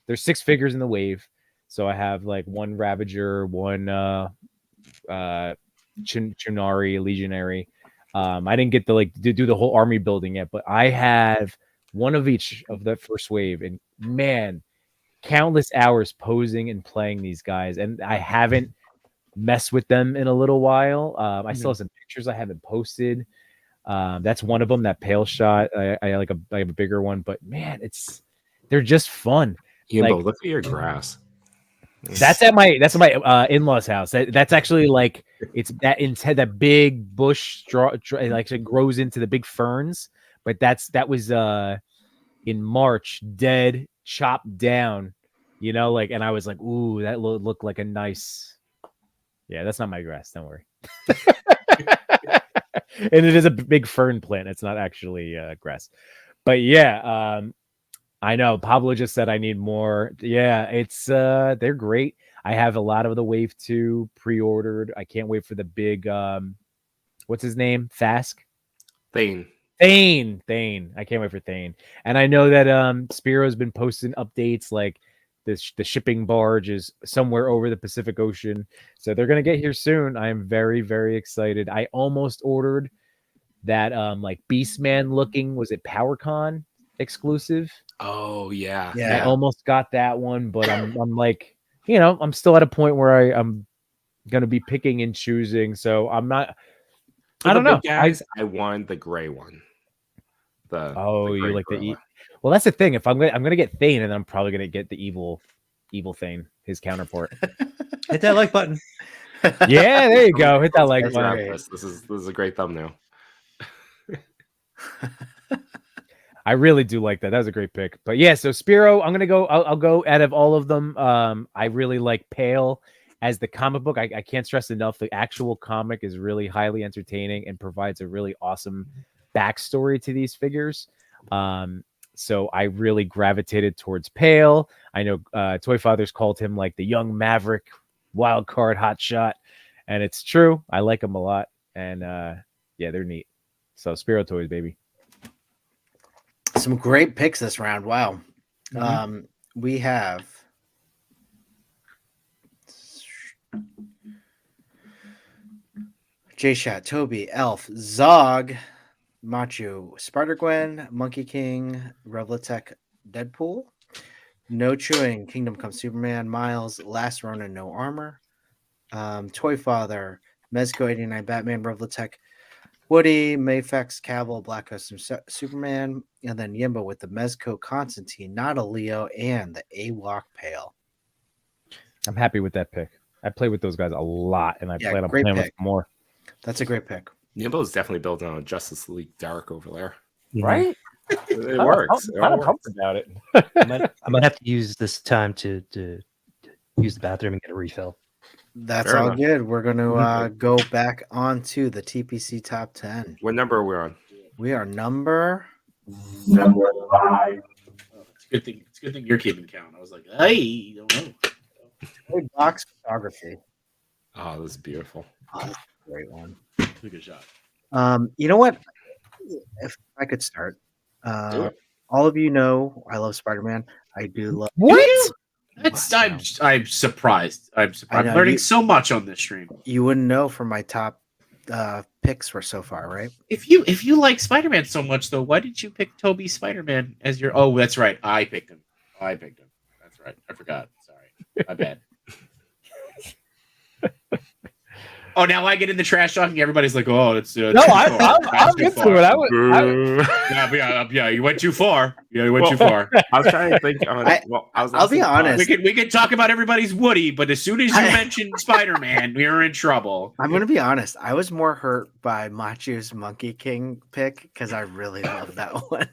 There's 6 figures in the wave, so I have like one Ravager, one Chunari Legionary. I didn't get to do the whole army building yet, but I have one of each of the first wave, and man, countless hours posing and playing these guys, and I haven't messed with them in a little while. I still have some pictures I haven't posted. That's one of them, that Pale Shot. I have a bigger one, but man, they're just fun. Yimbo, Like- look at your grass. That's at my in-laws house. That's actually like it's that instead that big bush straw it actually grows into the big ferns, but that was in March, dead, chopped down, you know, like, and I was like, ooh, that looked like a nice. Yeah, that's not my grass. Don't worry. And it is a big fern plant. It's not actually grass. But yeah, I know Pablo just said I need more. Yeah, it's they're great. I have a lot of the Wave 2 pre-ordered. I can't wait for the big what's his name? Fask? Thane. Thane. I can't wait for Thane. And I know that Spiro's been posting updates like the shipping barge is somewhere over the Pacific Ocean. So they're going to get here soon. I am very, very excited. I almost ordered that like Beastman looking, was it PowerCon exclusive? Oh yeah. Yeah. I almost got that one, but I'm like, you know, I'm still at a point where I'm going to be picking and choosing. So I'm not, For I the don't know. big guys, I wanted the gray one. You gray like gorilla. well, that's the thing. If I'm gonna get Thane, and I'm probably gonna get the evil Thane, his counterpart. Hit that like button. Yeah, there you go. Hit that like Let's button. wrap this. This is a great thumbnail. I really do like that. That was a great pick. But yeah, so Spiro, I'm gonna go. I'll go out of all of them. I really like Pale as the comic book. I can't stress enough. The actual comic is really highly entertaining and provides a really awesome backstory to these figures. So I really gravitated towards Pale. I know Toy Fathers called him like the young maverick, wild card, hot shot, and it's true. I like him a lot, and yeah, they're neat. So Spiro toys, baby. Some great picks this round. Wow. Mhm. We have J-Shot, Toby, Elf, Zog, Machu, Spider-Gwen, Monkey King, Revlatech, Deadpool, No Chewing, Kingdom Come Superman, Miles, Last Ronin, No Armor, Toy Father, Mezco 89, Batman, Revlatech, Woody, Mayfex, Cavill, Black Custom Superman, and then Yimbo with the Mezco Constantine, Not a Leo, and the AWOC Pale. I'm happy with that pick. I play with those guys a lot, and I Yeah, plan on great playing with pick. more. That's a great pick. Yimbo's definitely building on a Justice League Dark over there. Right? It works. It I'm all works. pumped about it. I might have to use this time to use the bathroom and get a refill. That's Fair all enough. good. We're going to go back on to the TPC top 10. What number are we on? We are number 5. It's a good thing. It's a good thing you're keeping count. I was like, hey, don't know. Toy box photography. Oh, this is beautiful. Oh, that's a great one. It's a good shot. You know what? If I could start, Do it. all of you know I love Spider-Man. I do love. What? That's Wow. I'm surprised. I'm surprised. know, I'm learning you- so much on this stream. You wouldn't know from my top picks for so far, right? If you like Spider-Man so much, though, why did you pick Toby Spider-Man as your? Oh, that's right. I picked him. That's right. I forgot. Sorry. My bad. Oh, now I get in the trash talking. Everybody's like, "Oh, it's No, too far. I'm That's too into far." it. Boo. Yeah, you went too far. Yeah, you went too far. I was trying to think. I'll be honest. We could talk about everybody's Woody, but as soon as you mentioned Spider-Man, we were in trouble. I'm gonna be honest. I was more hurt by Machu's Monkey King pick because I really love that one.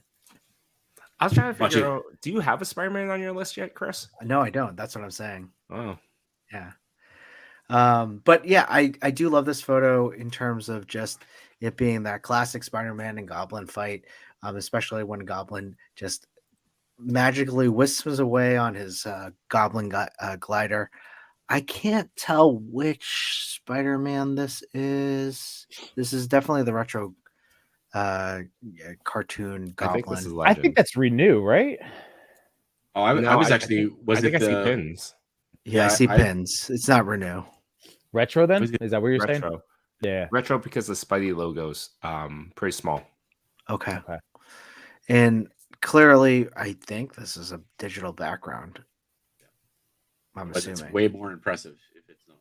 I was trying to Watch figure it. out. Do you have a Spider-Man on your list yet, Chris? No, I don't. That's what I'm saying. Oh, Yeah. But yeah, I do love this photo in terms of just it being that classic Spider-Man and Goblin fight, especially when Goblin just magically whisks away on his Goblin glider. I can't tell which Spider-Man this is. This is definitely the retro cartoon Goblin. I think this is I Legend. think that's Renew, right? Oh, I was actually. Was I think it I see the? pins. Yeah, I Yeah, see I- pins. It's not Renew. Retro then? Was it Is that what you're saying? Retro. Yeah. Retro because the Spidey logo's pretty small. Okay. Okay. And clearly, I think this is a digital background. I'm But it's assuming. way more impressive if it's not.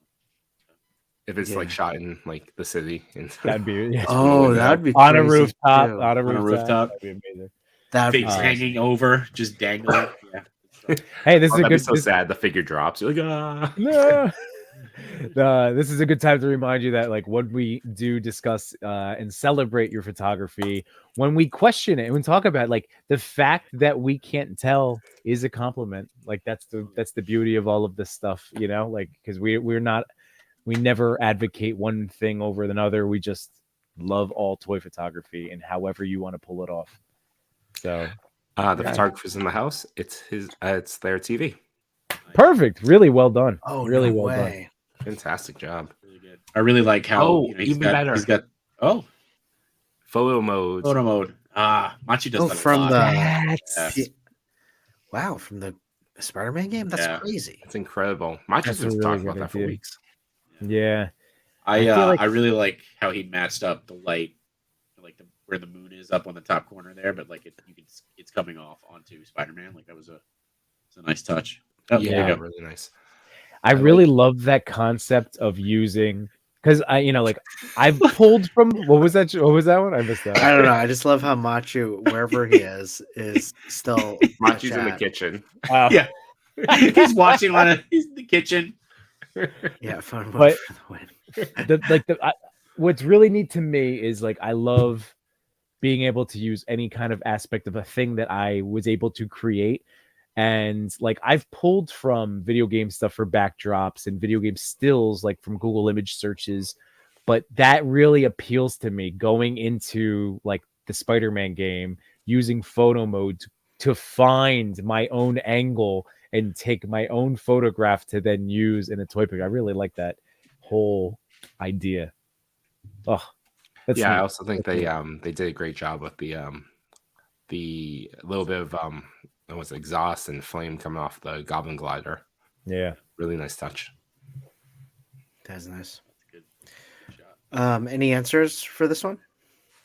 If it's like Yeah. shot in like the city. That'd be yeah. Oh, that'd be on a crazy, rooftop. too. On a a rooftop. rooftop. That'd be amazing. That'd be Face crazy. hanging over, just dangling. Yeah. Hey, this is a That'd be good so sad. The figure drops. You're like, ah. No. This is a good time to remind you that like when we do discuss and celebrate your photography, when we question it and we talk about like the fact that we can't tell is a compliment. Like that's the beauty of all of this stuff, you know, like because we never advocate one thing over another. We just love all toy photography and however you want to pull it off. So The photographer's in the house. It's it's their TV. perfect, really well done. Oh, really no well done. way. Fantastic job. Really good. I really like how Oh, he's even got, better. He's got Photo mode. photo mode. Machi does Oh, that a from lot. the Yeah. Yeah. Wow, from the Spider-Man game? That's Yeah. crazy. It's incredible. Mike That's has a been really talking good about that for idea. weeks. Yeah. I feel like- I really like how he matched up the light, like where the moon is up on the top corner there, but like it's coming off onto Spider-Man. Like that was it's a nice touch. Oh, there Yeah, you go. really nice. I really love that concept of using because I've pulled from what was that one? I missed that. I don't know. I just love how Machu, wherever he is still Machi's in the chat. kitchen. Wow. Yeah. He's watching he's in the kitchen. Yeah, fun mode But- for the win. What's really neat to me is like I love being able to use any kind of aspect of a thing that I was able to create. And like I've pulled from video game stuff for backdrops and video game stills, like from Google image searches, but that really appeals to me going into like the Spider-Man game, using photo mode to find my own angle and take my own photograph to then use in a toy pic. I really like that whole idea. Oh, that's Yeah, I neat. also think That's they did a great job with the little bit of what was it, exhaust and flame coming off the Goblin glider. Yeah. Really nice touch. That's nice. Good shot. Any answers for this one?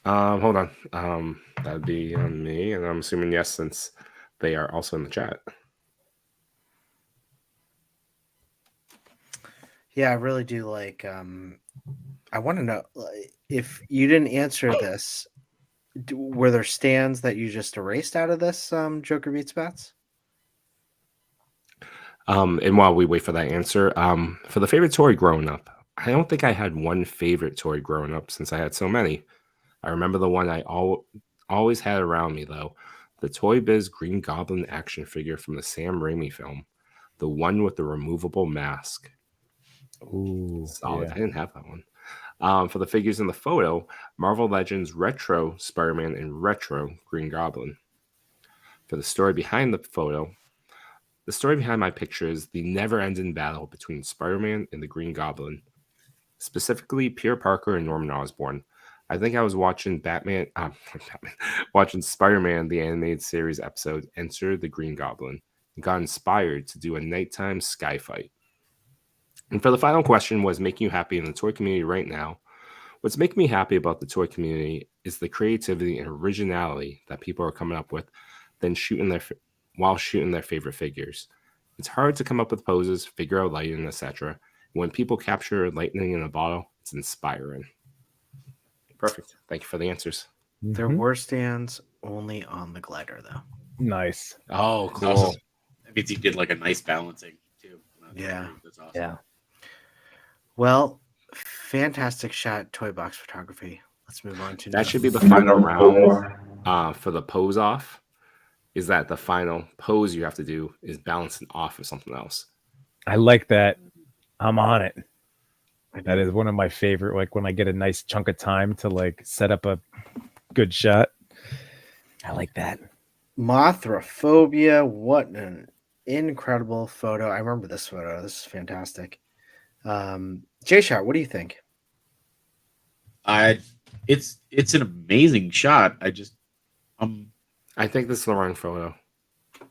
Hold on. That'd be on me, and I'm assuming yes, since they are also in the chat. Yeah, I really do like I want to know if you didn't answer this, were there stands that you just erased out of this Joker Beats Bats? And while we wait for that answer, for the favorite toy growing up, I don't think I had one favorite toy growing up since I had so many. I remember the one I always had around me though, the Toy Biz Green Goblin action figure from the Sam Raimi film, the one with the removable mask. Ooh, Solid. yeah. I didn't have that one. For the figures in the photo, Marvel Legends Retro Spider-Man and Retro Green Goblin. For the story behind the photo, The story behind my picture is the never-ending battle between Spider-Man and the Green Goblin, specifically Peter Parker and Norman Osborn. I think I was watching watching Spider-Man, the animated series episode, Enter the Green Goblin, and got inspired to do a nighttime sky fight. And for the final question, what's making you happy in the toy community right now? What's making me happy about the toy community is the creativity and originality that people are coming up with while shooting their favorite figures. It's hard to come up with poses, figure out lighting, etc. When people capture lightning in a bottle, it's inspiring. Perfect. Thank you for the answers. There Mhm. were stands only on the glider, though. Nice. Oh, cool. Also, that means he did like a nice balancing too. Yeah. That's awesome. Yeah. Well, fantastic shot, toy box photography. Let's move on to That should be the final round for the pose off. Is that the final pose you have to do is balancing off of something else? I like that. I'm on it. That is one of my favorite. Like when I get a nice chunk of time to like set up a good shot. I like that. Mothrophobia. What an incredible photo. I remember this photo. This is fantastic. J-Shot, what do you think? It's an amazing shot. I think this is the wrong photo.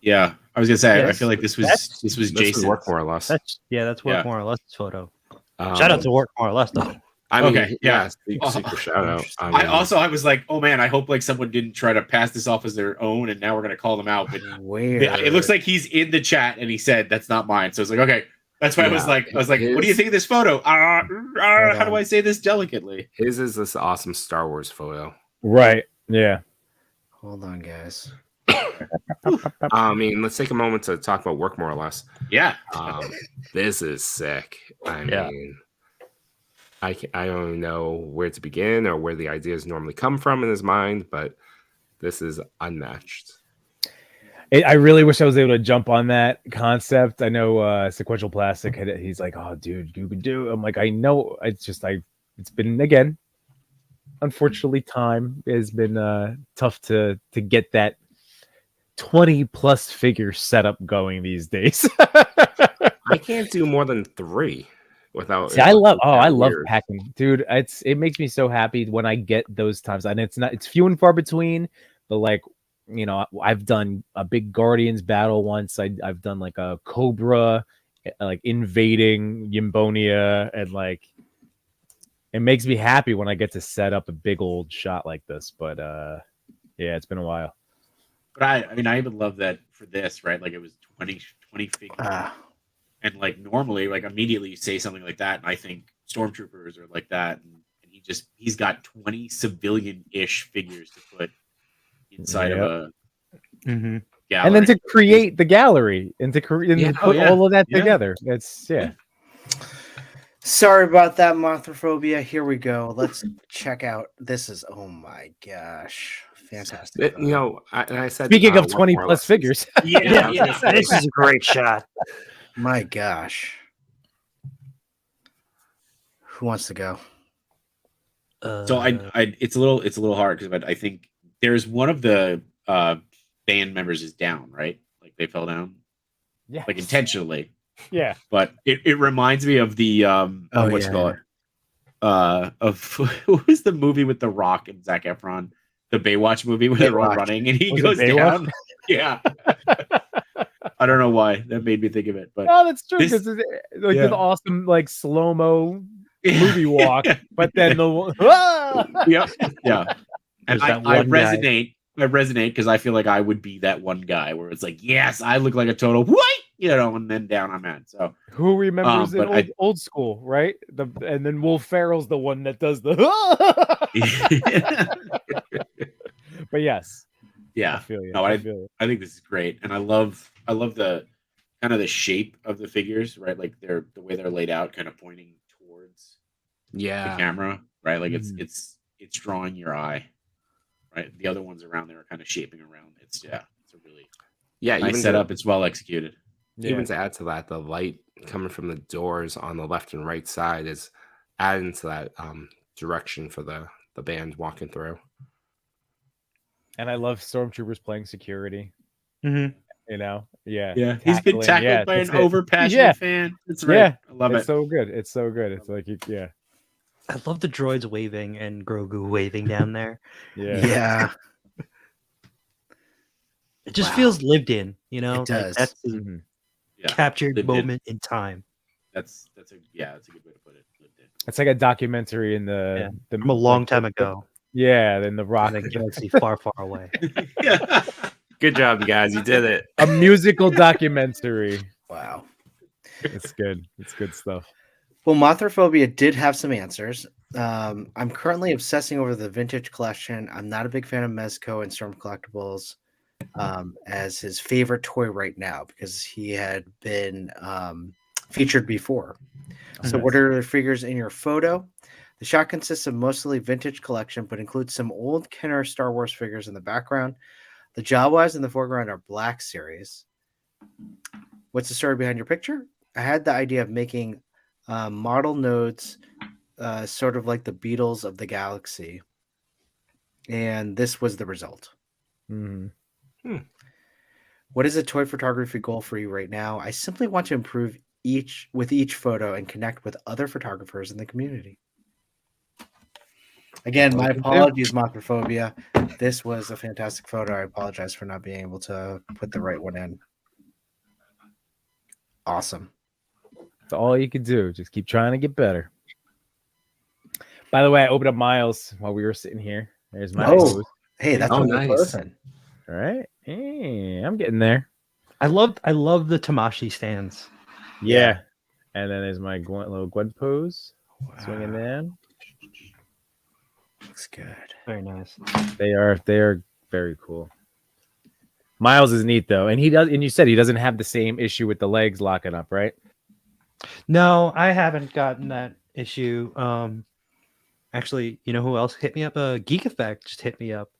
Yeah, I was gonna say I Yes. feel like this was This Jason. would work more or less. That's Yeah. Work More or Less photo. Shout out to Work More or Less though. I mean, Okay, yeah. super shout out. I was like, oh man, I hope like someone didn't try to pass this off as their own, and now we're gonna call them out. But Where? it looks like he's in the chat, and he said that's not mine. So I was like, okay, that's why I was like, what do you think of this photo? How do I say this delicately? His is this awesome Star Wars photo. Right. Yeah. Hold on, guys. I mean, let's take a moment to talk about work more or less. Yeah, This is sick. I Yeah. mean, I don't know where to begin or where the ideas normally come from in his mind, but this is unmatched. I really wish I was able to jump on that concept. I know Sequential Plastic he's like, oh dude, you could do it. I'm like, I know. It's been, again, unfortunately, time has been tough to get that 20 plus figure setup going these days. I can't do more than 3 without. See, I love weird. packing, dude. It makes me so happy when I get those times, and it's few and far between. But like, you know, I've done a big Guardians battle once. I've done like a Cobra, like invading Yimbonia, and like it makes me happy when I get to set up a big old shot like this. But yeah, it's been a while. but I mean, I even love that for this, right? Like it was 20 figures. And like normally, like immediately you say something like that, and I think stormtroopers are like that, and he's got 20 civilian-ish figures to put inside of a gallery. And then to create the gallery and to put all of that together. It's Sorry about that, Mothrophobia. Here we go. Let's check out. This is, oh my gosh, fantastic. You know, I said. Speaking of work 20 more or plus less. figures. Yeah. This is a great shot. My gosh. Who wants to go? So it's a little hard because I think there's one of the band members is down, right? Like they fell down, Yeah. like intentionally. Yeah. But it reminds me of the what's it called? Of what was the movie with The Rock and Zac Efron? The Baywatch movie where they're all Baywatch. running and he Was it goes Baywatch? down. Yeah. I don't know why that made me think of it, but Oh, that's true. this- Because like yeah. the awesome like slow-mo movie walk, but then the Yep. Yeah. And There's I that one guy. resonate because I feel like I would be that one guy where it's like, yes, I look like a total what, you know, and then down I'm at. So who remembers it but old school, right? And then Will Ferrell's the one that does the but yes, I yeah. feel you. No, I feel you. I think this is great, and I love the kind of the shape of the figures, right? Like the way they're laid out, kind of pointing towards the Yeah. camera, right? Like it's drawing your eye, right? The other ones around there are kind of shaping around. It's a really Yeah. nice setup. It's well executed. Even to add to that, the light coming from the doors on the left and right side is adding to that direction for the band walking through. And I love stormtroopers playing security. Mhm. You know, yeah, Yeah, he's been cackling, tackled by an that's it. overpassionate Yeah, fan. That's right. yeah, I love it's it. so good. It's so good. It's like, yeah, I love the droids waving and Grogu waving down there. yeah. Yeah, It just Wow. feels lived in, you know. It Like does. that's a Mhm. Yeah, captured lived in. moment in time. That's a good way to put it. Lived in. It's like a documentary in Yeah, the from a long like, time ago Yeah, then the Rock. in a galaxy far, far away. Yeah. Good job, you guys. You did it. A musical documentary. Wow. It's good. It's good stuff. Well, Mothrophobia did have some answers. I'm currently obsessing over the vintage collection. I'm not a big fan of Mezco and Storm Collectibles as his favorite toy right now because he had been featured before. So, what are the figures in your photo? The shot consists of mostly vintage collection, but includes some old Kenner Star Wars figures in the background. The Jawas in the foreground are Black Series. What's the story behind your picture? I had the idea of making model nodes sort of like the Beatles of the galaxy. And this was the result. Mhm. What is a toy photography goal for you right now? I simply want to improve each photo and connect with other photographers in the community. Again, my apologies, Mothrophobia. This was a fantastic photo. I apologize for not being able to put the right one in. Awesome. That's all you could do. Just keep trying to get better. By the way, I opened up Miles while we were sitting here. There's my pose. Hey, that's Oh, one nice. person. All right. Hey, I'm getting there. I love the Tamashi stands. Yeah. And then there's my little Gwen pose. Swinging down. Looks good. Very nice. They are very cool. Miles is neat though, and you said he doesn't have the same issue with the legs locking up, right? No, I haven't gotten that issue. Actually, you know who else hit me up? Geek Effect just hit me up,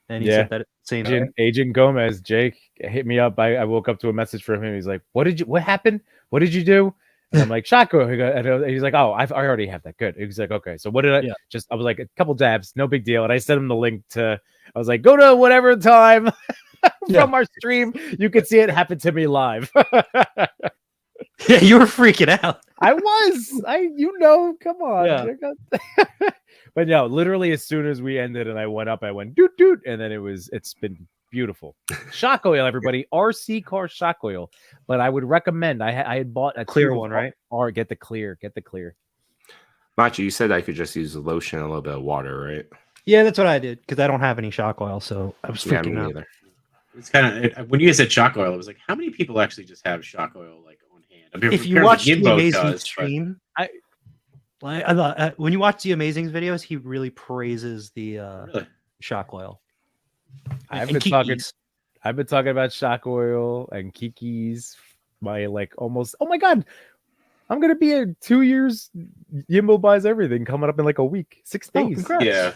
and he said that same thing. Agent Gomez, Jake hit me up. I woke up to a message from him. He's like, "What happened? What did you do?" And I'm like, "Shotgun." And he's like, "Oh, I already have that." Good. He's like, "Okay." So what did I just? I was like, a couple dabs, no big deal. And I sent him the link to. I was like, "Go to whatever time from our stream. You could see it happen to me live." Yeah, you were freaking out. I was. Come on. Yeah. But no, literally as soon as we ended and I went up, I went doot doot, and then it's been beautiful. Shock oil, everybody. RC car shock oil. But I would recommend. I had bought a Clear one, right? Or get the clear. Machi, you said I could just use the lotion and a little bit of water, right? Yeah, that's what I did because I don't have any shock oil, so I was freaking out. Neither. It's kind of when you guys said shock oil, I was like, how many people actually just have shock oil like on hand? I mean, If you apparently watch the Yimbo Amazing does, but- stream, I thought when you watch the Amazings videos, he really praises the Really? shock oil. I've And been talking. Kiki's. I've been talking about shock oil and Kiki's. My almost. Oh my god. I'm gonna be a 2 years Yimbo buys everything coming up in like a week, 6 Oh, days. congrats. Yeah.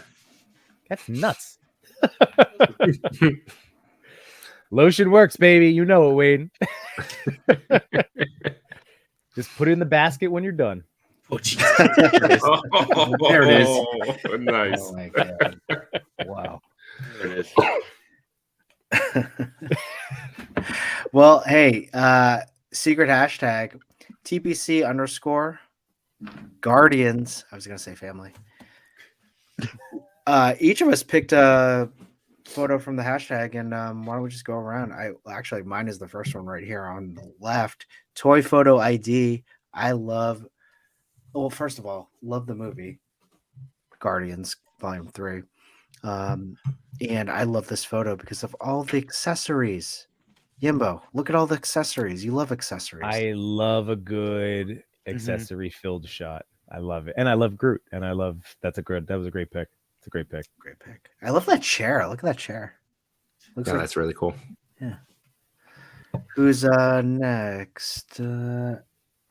That's nuts. Lotion works, baby. You know it, Wayne. Just put it in the basket when you're done. Oh, geez. There it is. Nice. Oh my god. Wow. There it is. Well, hey, secret hashtag TPC _Guardians. I was gonna say family. Each of us picked a photo from the hashtag, and why don't we just go around? Mine is the first one right here on the left. Toy photo ID. Well, first of all, love the movie Guardians Volume 3. And I love this photo because of all the accessories. Yimbo, look at all the accessories. You love accessories. I love a good accessory filled shot. I love it. And I love Groot. And that was a great pick. It's a great pick. Great pick. I love that chair. Look at that chair. Looks like That's really cool. who's next?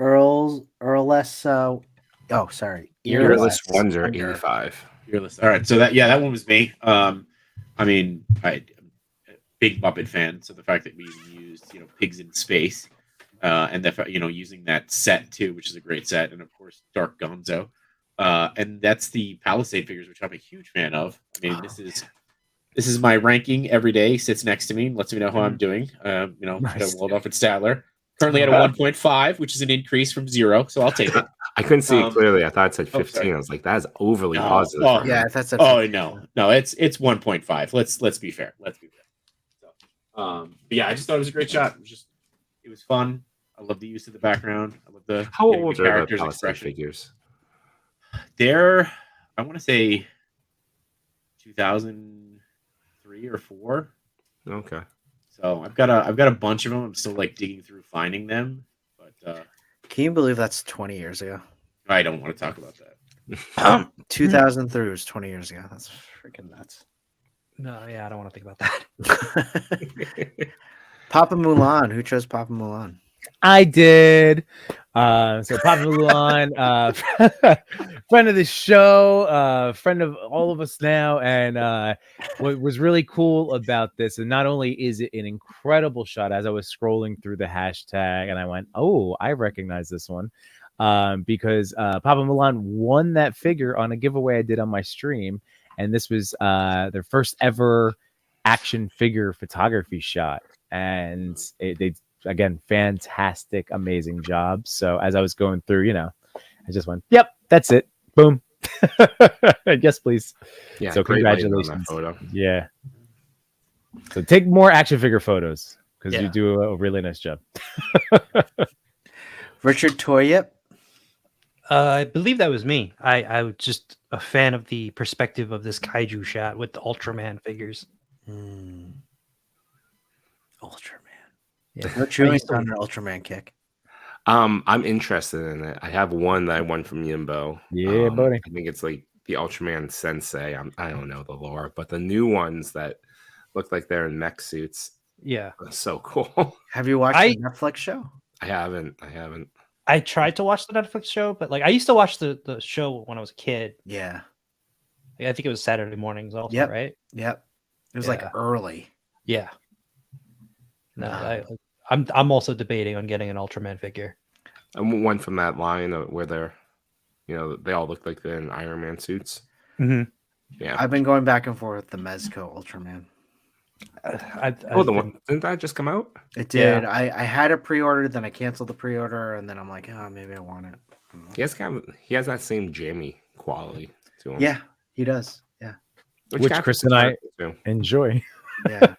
Earless. Oh, sorry. Earless ones are 85. Fearless. All right, so that one was me. I mean, big Muppet fan, so the fact that we used pigs in space, and that using that set too, which is a great set, and of course Dark Gonzo, and that's the Palisade figures, which I'm a huge fan of. I mean, this is This is my ranking every day. Sits next to me, lets me know how I'm doing. Nice. Waldorf and Statler. Currently at a 1.5, which is an increase from 0, so I'll take it. I couldn't see it clearly. I thought it said oh, 15. sorry. I was like, that is overly No. positive. Oh, for him. Yeah, that's a Oh no, it's 1.5. Let's be fair. Let's be fair. So, but yeah, I just thought it was a great shot. It was fun. I love the use of the background. I love the How getting old the are the characters' Palisade expression. figures? They're, I want to say, 2003 or 4. Okay. So I've got a bunch of them. I'm still like digging through finding them, but Can you believe that's 20 years ago? I don't want to talk about that. 2003 was 20 years ago. That's freaking nuts. No, yeah, I don't want to think about that. Papa Mulan. Who chose Papa Mulan? I did. So Papa Mulan, friend of the show, friend of all of us now. And what was really cool about this, and not only is it an incredible shot, as I was scrolling through the hashtag, and I went, "Oh, I recognize this one," because Papa Mulan won that figure on a giveaway I did on my stream, and this was their first ever action figure photography shot, and they. Again, fantastic, amazing job. So as I was going through, I just went, "Yep, that's it." Boom. Yes, please. Yeah. So great lighting on that congratulations. photo. Yeah. So take more action figure photos because Yeah. you do a really nice job. Richard Toyip. I believe that was me. I was just a fan of the perspective of this kaiju shot with the Ultraman figures. Ultraman. Yeah. What Chewing's on an Ultraman kick? I'm interested in it. I have one that I won from Yimbo. Yeah, buddy. I think it's like the Ultraman Sensei. I don't know the lore, but the new ones that look like they're in mech suits Yeah. are so cool. Have you watched the Netflix show? I haven't. I tried to watch the Netflix show, but like I used to watch the show when I was a kid. Yeah. I think it was Saturday mornings also, Yep. right? Yep. It was like Yeah. early. Yeah. No, I'm also debating on getting an Ultraman figure. And one from that line where they're, they all look like they're in Iron Man suits. Mm-hmm. Yeah. I've been going back and forth with the Mezco Ultraman. Didn't that just come out? It did. Yeah. I had it pre-ordered, then I canceled the pre-order, and then I'm like, oh, maybe I want it. He has that same jammy quality to him. Yeah, he does. Yeah. Which Chris and I enjoy. Yeah.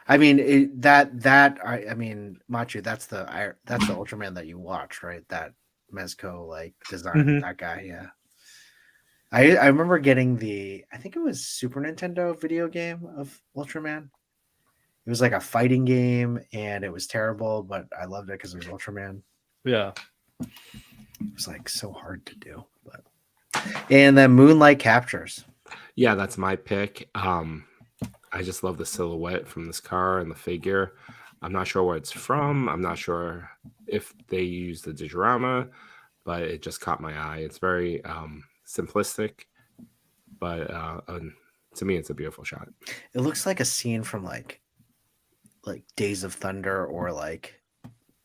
I mean I mean, Machu, that's the Ultraman that you watch, right? That Mezco like design, that guy, yeah. I remember getting I think it was Super Nintendo video game of Ultraman. It was like a fighting game, and it was terrible, but I loved it because it was Ultraman. Yeah. It was like so hard to do, but and then Moonlight Captures. Yeah, that's my pick. I just love the silhouette from this car and the figure. I'm not sure where it's from. I'm not sure if they use the diorama, but it just caught my eye. It's very simplistic, but to me, it's a beautiful shot. It looks like a scene from like Days of Thunder or like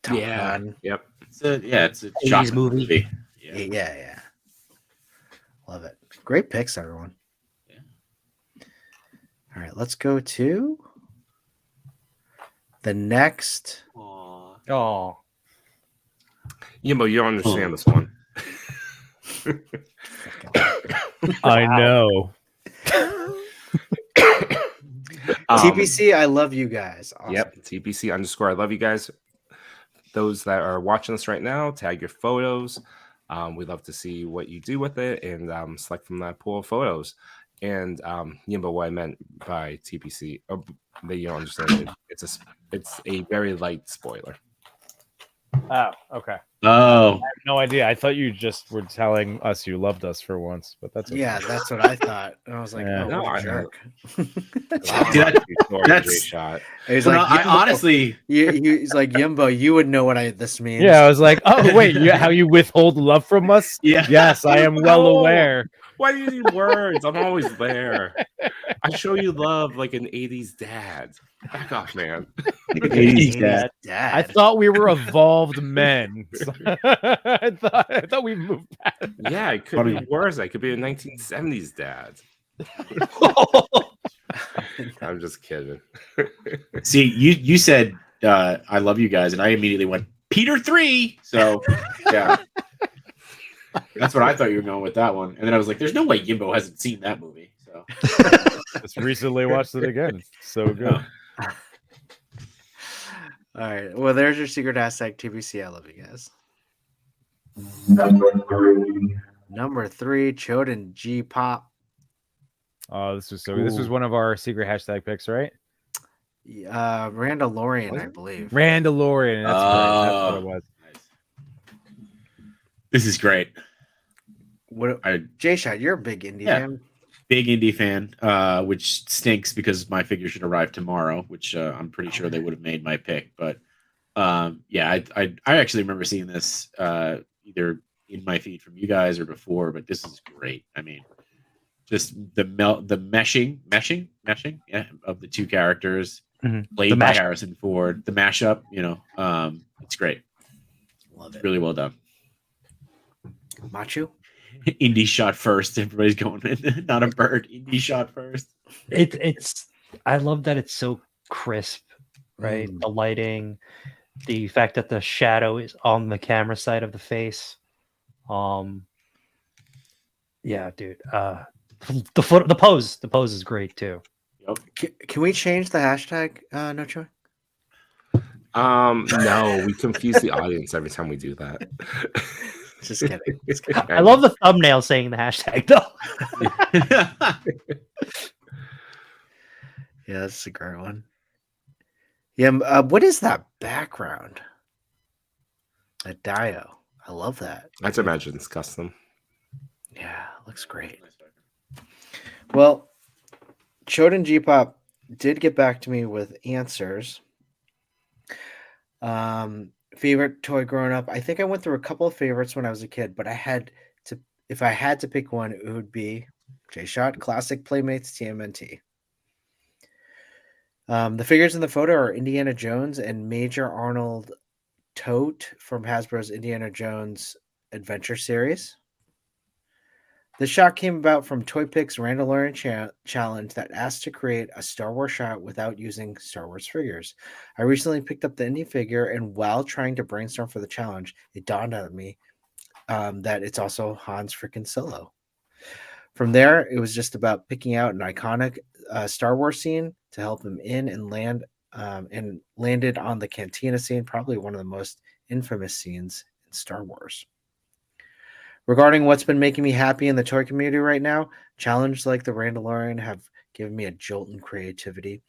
Top Gun. Yep. It's a chocolate movie. Yeah. Love it. Great picks, everyone. All right, let's go to the next. Oh, Yimbo, you don't understand this one. I know. TPC, I love you guys. Awesome. Yep, TPC _ I love you guys. Those that are watching us right now, tag your photos. We'd love to see what you do with it and select from that pool of photos. And Yimbo, what I meant by TPC, that you don't understand it, it's a very light spoiler. Oh, okay. Oh, I have no idea. I thought you just were telling us you loved us for once, but that's okay. Yeah, that's what I thought. And I was like, Yeah. oh, No, what a I jerk. That's shot. He's well, like, no, I honestly, he's like, Yimbo, you would know what this means. Yeah, I was like, oh wait, how you withhold love from us? Yeah. Yes, I am well aware. Why do you need words? I'm always there. I show you love like an 80s dad. Back off, man. 80s dad. I thought we were evolved men. I thought we moved past. Yeah, it could be worse. I could be a 1970s dad. I'm just kidding. See, you said I love you guys, and I immediately went Peter 3. So yeah, that's what I thought you were going with that one. And then I was like, "There's no way Yimbo hasn't seen that movie." So Just recently watched it again. It's so good. yeah. All right. Well, there's your secret hashtag TBC. I love you guys. Number 3, Choden G Pop. Oh, this was This was one of our secret hashtag picks, right? Randalorian, I believe. Randalorian. That's right. That's what it was. This is great. J-Shot, you're a big indie Yeah. fan. Big indie fan, which stinks because my figure should arrive tomorrow, which I'm pretty sure they would have made my pick. But yeah, I actually remember seeing this either in my feed from you guys or before, but this is great. I mean, just the meshing, yeah, of the two characters played by Harrison Ford, the mashup, it's great. Love it. Really well done. Machu? Indie shot first. Everybody's going in. Not a bird. Indie shot first. It's I love that it's so crisp, right? The lighting, the fact that the shadow is on the camera side of the face. Yeah, dude. The pose is great too. Yep. Can we change the hashtag, No Choy? No, we confuse the audience every time we do that. Just kidding. I love the thumbnail saying the hashtag though. Yeah, that's a great one. Yeah, what is that background? A Dio. I love that. I'd imagine it's custom. Yeah, looks great. Well, Choden G-Pop did get back to me with answers. Favorite toy growing up. I think I went through a couple of favorites when I was a kid, but if I had to pick one, it would be J-Shot Classic Playmates TMNT. The figures in the photo are Indiana Jones and Major Arnold Tote from Hasbro's Indiana Jones Adventure Series. The shot came about from Toy Pic's Randalorian challenge that asked to create a Star Wars shot without using Star Wars figures. I recently picked up the indie figure, and while trying to brainstorm for the challenge, it dawned on me that it's also Han's freaking Solo. From there, it was just about picking out an iconic Star Wars scene to help him in and landed on the Cantina scene, probably one of the most infamous scenes in Star Wars. Regarding what's been making me happy in the toy community right now, challenges like the Randalorian have given me a jolt in creativity.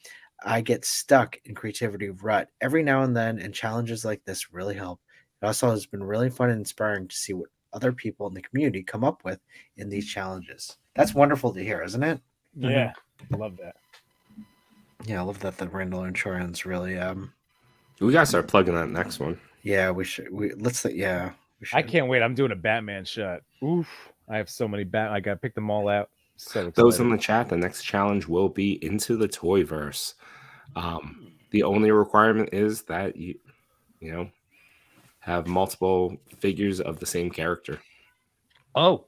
I get stuck in creativity rut every now and then, and challenges like this really help. It also has been really fun and inspiring to see what other people in the community come up with in these challenges. That's wonderful to hear, isn't it? Yeah, I love that. Yeah, I love that the Randalorian Choran's really We gotta start plugging that next one. Yeah, we should. I can't wait. I'm doing a Batman shot. Oof. I have so many I gotta pick them all out. So excited. Those in the chat, the next challenge will be Into the Toyverse. The only requirement is that you have multiple figures of the same character. Oh,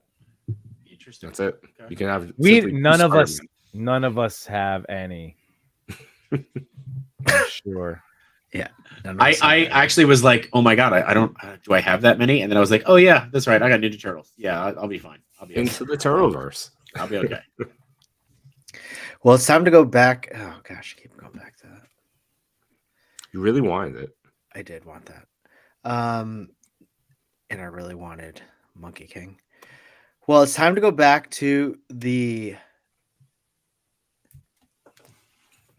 Interesting. That's it. Okay. You can have none of us have any. I'm sure. Yeah. I actually was like, oh my god, I don't. Do I have that many? And then I was like, oh yeah, that's right. I got Ninja Turtles. Yeah, I'll be fine. I'll be okay. Into the Turtleverse. I'll be okay. Well, it's time to go back. Oh gosh, I keep going back to that. You really wanted it. I did want that. And I really wanted Monkey King. Well, it's time to go back to the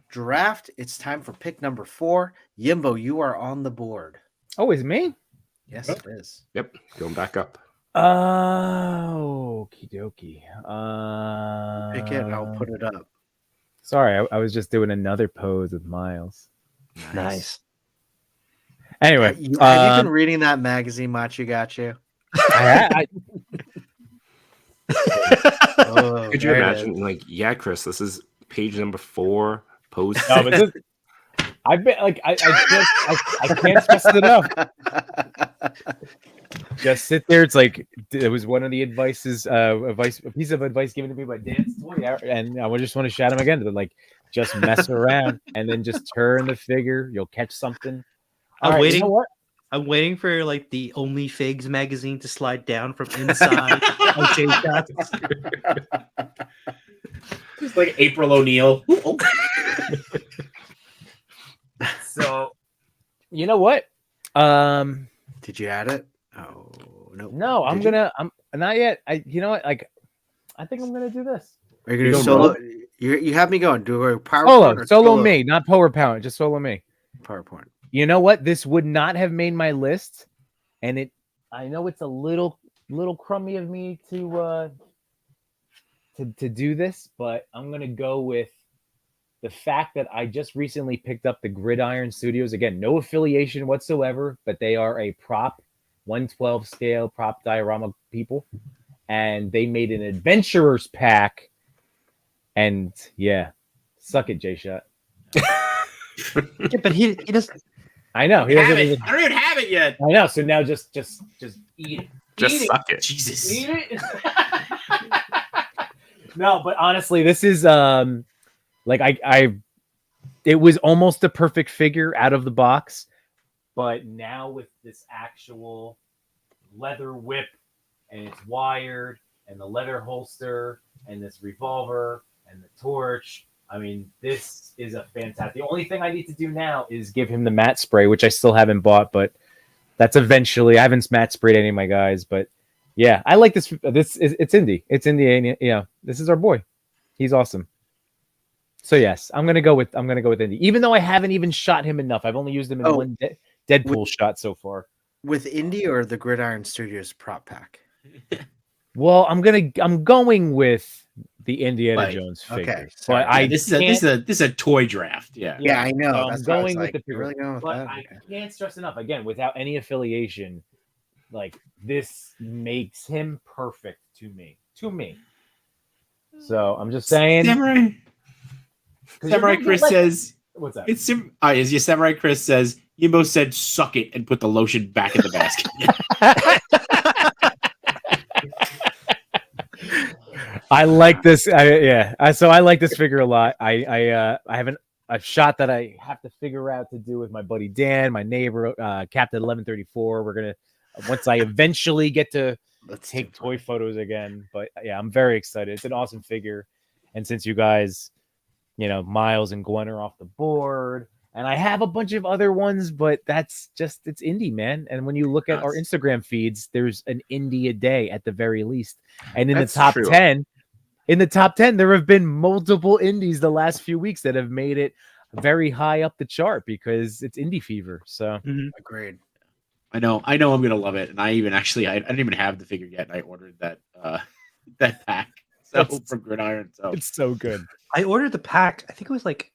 draft. It's time for pick number 4. Yimbo, you are on the board. Oh, it's me? Yes, it is. Yep. Going back up. Oh, okie dokie. Pick it. I'll put it up. Sorry, I was just doing another pose with Miles. nice. Anyway, Have you been reading that magazine, Machu Got You? Oh, Could you there it imagine? is. Like, yeah, Chris, this is page number 4, pose. No, but this, I've been like I can't stress it enough. just sit there. It's like it was one of the advices, a piece of advice given to me by Dan's toy, and I just want to shout him again. But like, just mess around and then just turn the figure. You'll catch something. All I'm right, waiting. You know what? I'm waiting for like the Only Figs magazine to slide down from inside. Okay, shots. It's like April O'Neil. Ooh, oh. So, you know what? Did you add it? Oh no. No, I'm Did you? I'm not yet. You know what? Like, I think I'm gonna do this. Are you gonna do going solo? rogue? You have me going. Do a PowerPoint or Solo me, not PowerPoint, just solo me. PowerPoint. You know what? This would not have made my list, and I know it's a little crummy of me to do this, but I'm gonna go with the fact that I just recently picked up the Gridiron Studios. Again, no affiliation whatsoever, but they are a prop 112 scale prop diorama people, and they made an adventurers pack. And yeah, suck it, J Shot. Yeah, but he doesn't. I know he doesn't even. I don't even have it yet. I know. So now just eat it. Just Eat suck it. Jesus. Eat it. No, but honestly, this is like it was almost a perfect figure out of the box, but now with this actual leather whip and it's wired and the leather holster and this revolver and the torch. I mean, this is a fantastic. The only thing I need to do now is give him the matte spray, which I still haven't bought, but that's eventually. I haven't matte sprayed any of my guys, but yeah, I like this. It's indie. It's indie. Yeah, this is our boy. He's awesome. So yes, I'm gonna go with indie. Even though I haven't even shot him enough, I've only used him in one Deadpool shot so far. With Indie or the Gridiron Studios prop pack? Well, I'm going with the Indiana Jones figure. Okay, but This is a toy draft. Yeah. Yeah, I know. So That's I'm why I was going with like, the you're figure. really going with But that? I Okay. can't stress enough. Again, without any affiliation, like this makes him perfect to me. So I'm just saying. Samurai Chris says, "What's that?" It's as your Samurai Chris says, Yimbo said, "Suck it," and put the lotion back in the basket. I like this. So I like this figure a lot. I haven't a shot that I have to figure out to do with my buddy Dan, my neighbor, Captain 1134. We're gonna once I eventually get to take toy photos again. But yeah, I'm very excited. It's an awesome figure, and since you guys, Miles and Gwen are off the board. And I have a bunch of other ones, but it's indie, man. And when you look at our Instagram feeds, there's an indie a day at the very least. And in the top 10, there have been multiple indies the last few weeks that have made it very high up the chart because it's indie fever. So Agreed. I know I'm gonna love it. And I didn't even have the figure yet, and I ordered that that pack. So from Gridiron. So it's so good. I ordered the pack. I think it was like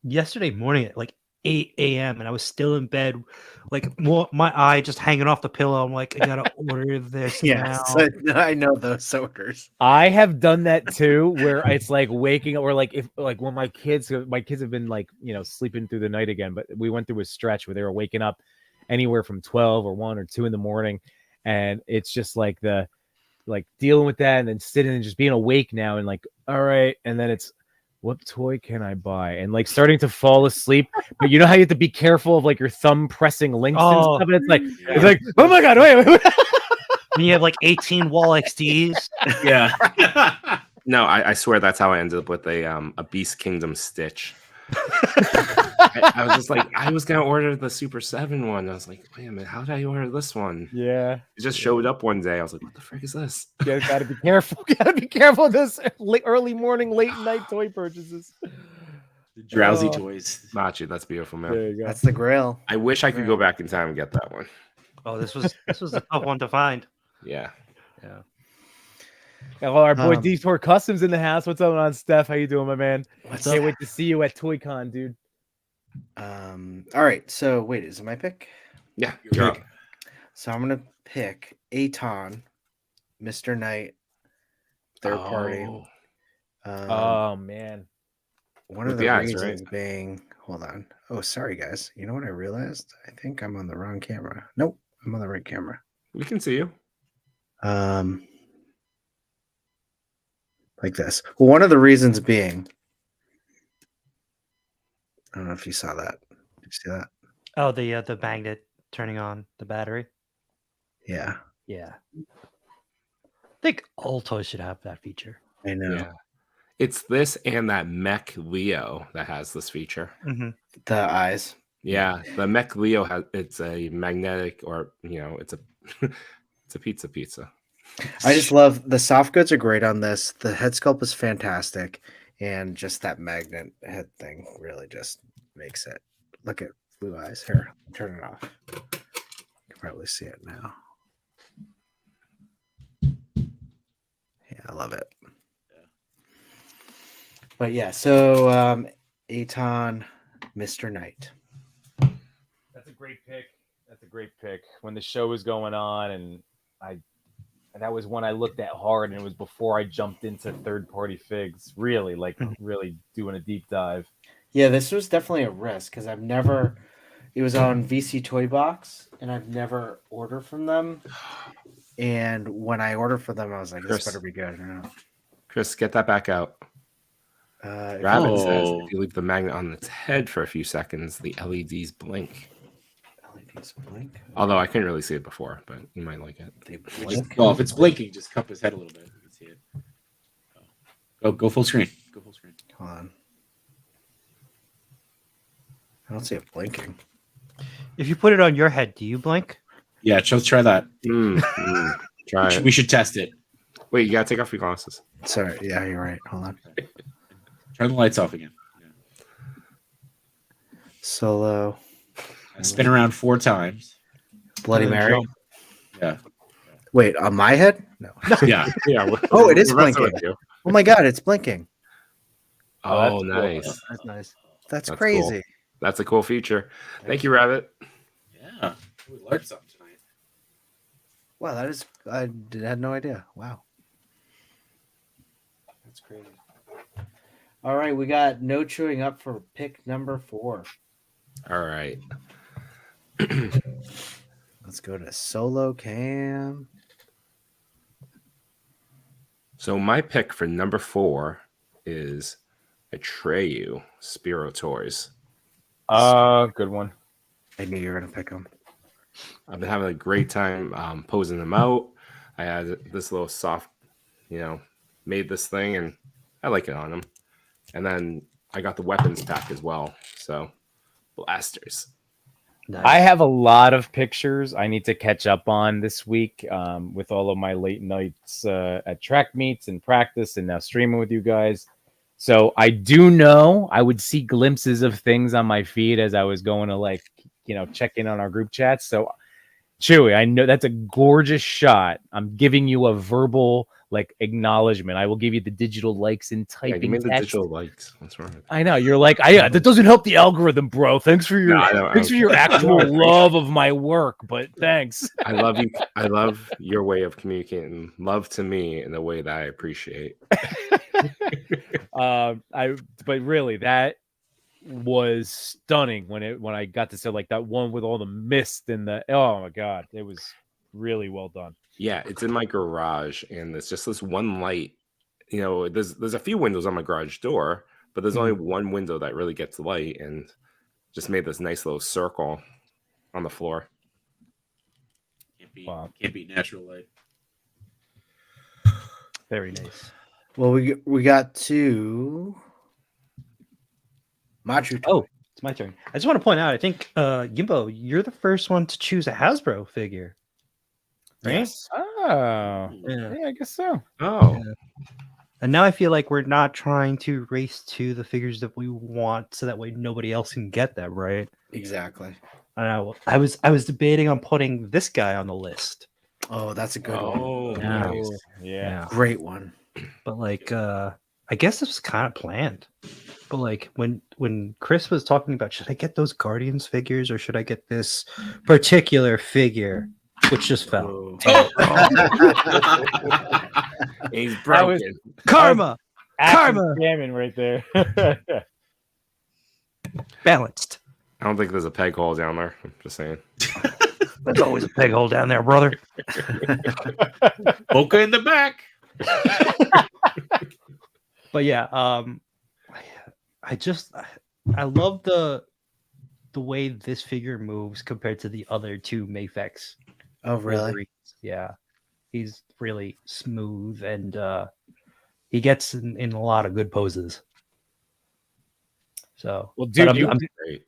yesterday morning at like 8 a.m. and I was still in bed, like my eye just hanging off the pillow. I'm like, I gotta order this. Yes, now. I know those orders. I have done that too, where it's like waking up, or like if like when my kids have been like sleeping through the night again, but we went through a stretch where they were waking up anywhere from 12 or 1 or 2 in the morning, and it's just like dealing with that and then sitting and just being awake now and like, all right, and then it's, what toy can I buy? And like starting to fall asleep, but you know how you have to be careful of like your thumb pressing links and stuff. And it's like, oh my god, wait. When you have like 18 wall XDs. Yeah. No, I swear that's how I ended up with a Beast Kingdom Stitch. I was just like, I was gonna order the Super 7 one. I was like, wait a minute, how did I order this one? Yeah, it just showed up one day. I was like, what the frick is this? You gotta be careful. Gotta be careful of this early morning, late night toy purchases. The drowsy toys. Machi, that's beautiful, man. There you go. That's the grail. I wish I could go back in time and get that one. Oh, this was a tough one to find. Yeah. Well, our boy Detour Customs in the house. What's up on, Steph? How you doing, my man? Can't wait to see you at ToyCon, dude. All right. So wait, is it my pick? Yeah, you're up. So I'm gonna pick Aton, Mr. Knight, third party. Oh man. One of the reasons being, hold on. Oh, sorry guys. You know what I realized? I think I'm on the wrong camera. Nope, I'm on the right camera. We can see you. Like this. Well, one of the reasons being, I don't know if you saw that. Did you see that? Oh, the magnet turning on the battery. Yeah, Yeah. I think all toys should have that feature. I know. Yeah. It's this and that Mech Leo that has this feature. Mm-hmm. The eyes. Yeah, the Mech Leo it's a magnetic, or it's a it's a pizza. I just love the soft goods are great on this. The head sculpt is fantastic, and just that magnet head thing really just makes it. Look at blue eyes. Here, turn it off. You can probably see it now. Yeah, I love it. But yeah, so Aton, Mr. Knight. That's a great pick. When the show was going on, and that was when I looked at hard, and it was before I jumped into third-party figs. Really, really doing a deep dive. Yeah, this was definitely a risk because I've never. It was on VC Toy Box, and I've never ordered from them. And when I ordered for them, I was like, "This better be good." Chris, get that back out. Rabbit says if you leave the magnet on its head for a few seconds, the LEDs blink. LEDs blink. Although I couldn't really see it before, but you might like it. They blink. Well, if it's blinking, just cup his head a little bit. You can see it. Go full screen. Go full screen. Hold on. I don't see it blinking. If you put it on your head, do you blink? Yeah, let's try that. Try it. We should test it. Wait, you gotta take off your glasses. Sorry. Yeah, you're right. Hold on. Turn the lights off again. Yeah. Solo. Spin around 4 times. Bloody Mary. Jump. Yeah. Wait, on my head? No. Yeah. Yeah. Oh, it is we're messing blinking. with you. Oh my god, it's blinking. Oh, that's cool. nice. That's nice. That's That's crazy. cool. That's a cool feature. Thank you, Rabbit. Yeah. We learned something tonight. Wow, that is. Had no idea. Wow. That's crazy. All right, we got no chewing up for pick number 4. All right. Let's go to Solo Cam. So my pick for number 4 is Atreyu Spiro Toys. Good one. I knew you were gonna pick him. I've been having a great time posing them out. I had this little soft, made this thing, and I like it on them. And then I got the weapons pack as well. So blasters. Nice. I have a lot of pictures I need to catch up on this week with all of my late nights at track meets and practice and now streaming with you guys. So I do know I would see glimpses of things on my feed as I was going to check in on our group chats. So Chewy, I know that's a gorgeous shot. I'm giving you a verbal acknowledgement. I will give you the digital likes and Yeah, typing give me the text. digital likes. What's wrong? I know you're like, that doesn't help the algorithm, bro. Thanks for your actual love of my work, but thanks. I love you. I love your way of communicating love to me in a way that I appreciate. But really, that was stunning when I got to say that one with all the mist and oh my god, it was really well done. Yeah, it's in my garage, and it's just this one light. There's a few windows on my garage door, but there's only one window that really gets light, and just made this nice little circle on the floor. Can't be natural light. Very nice. Well, we got to Machu. Oh, it's my turn. I just want to point out, I think Gimbo, you're the first one to choose a Hasbro figure. Right? Yes. Oh, Yeah. yeah, I guess so. Oh, Yeah. And now I feel like we're not trying to race to the figures that we want, so that way nobody else can get them, right? Exactly. I know. I was debating on putting this guy on the list, Oh, that's a good one. oh, Yeah. nice. Yeah. Great one. but I guess this was kind of planned. But when Chris was talking about, should I get those Guardians figures or should I get this particular figure, which just fell. He's broken. Karma, Karma! Salmon right there. balanced. I don't think there's a peg hole down there. I'm just saying. There's always a peg hole down there, brother. Boca in the back. But yeah, I love the way this figure moves compared to the other two Mafex. Oh, really? Wolverines. Yeah, he's really smooth and he gets in a lot of good poses. So, Well, but dude, Great.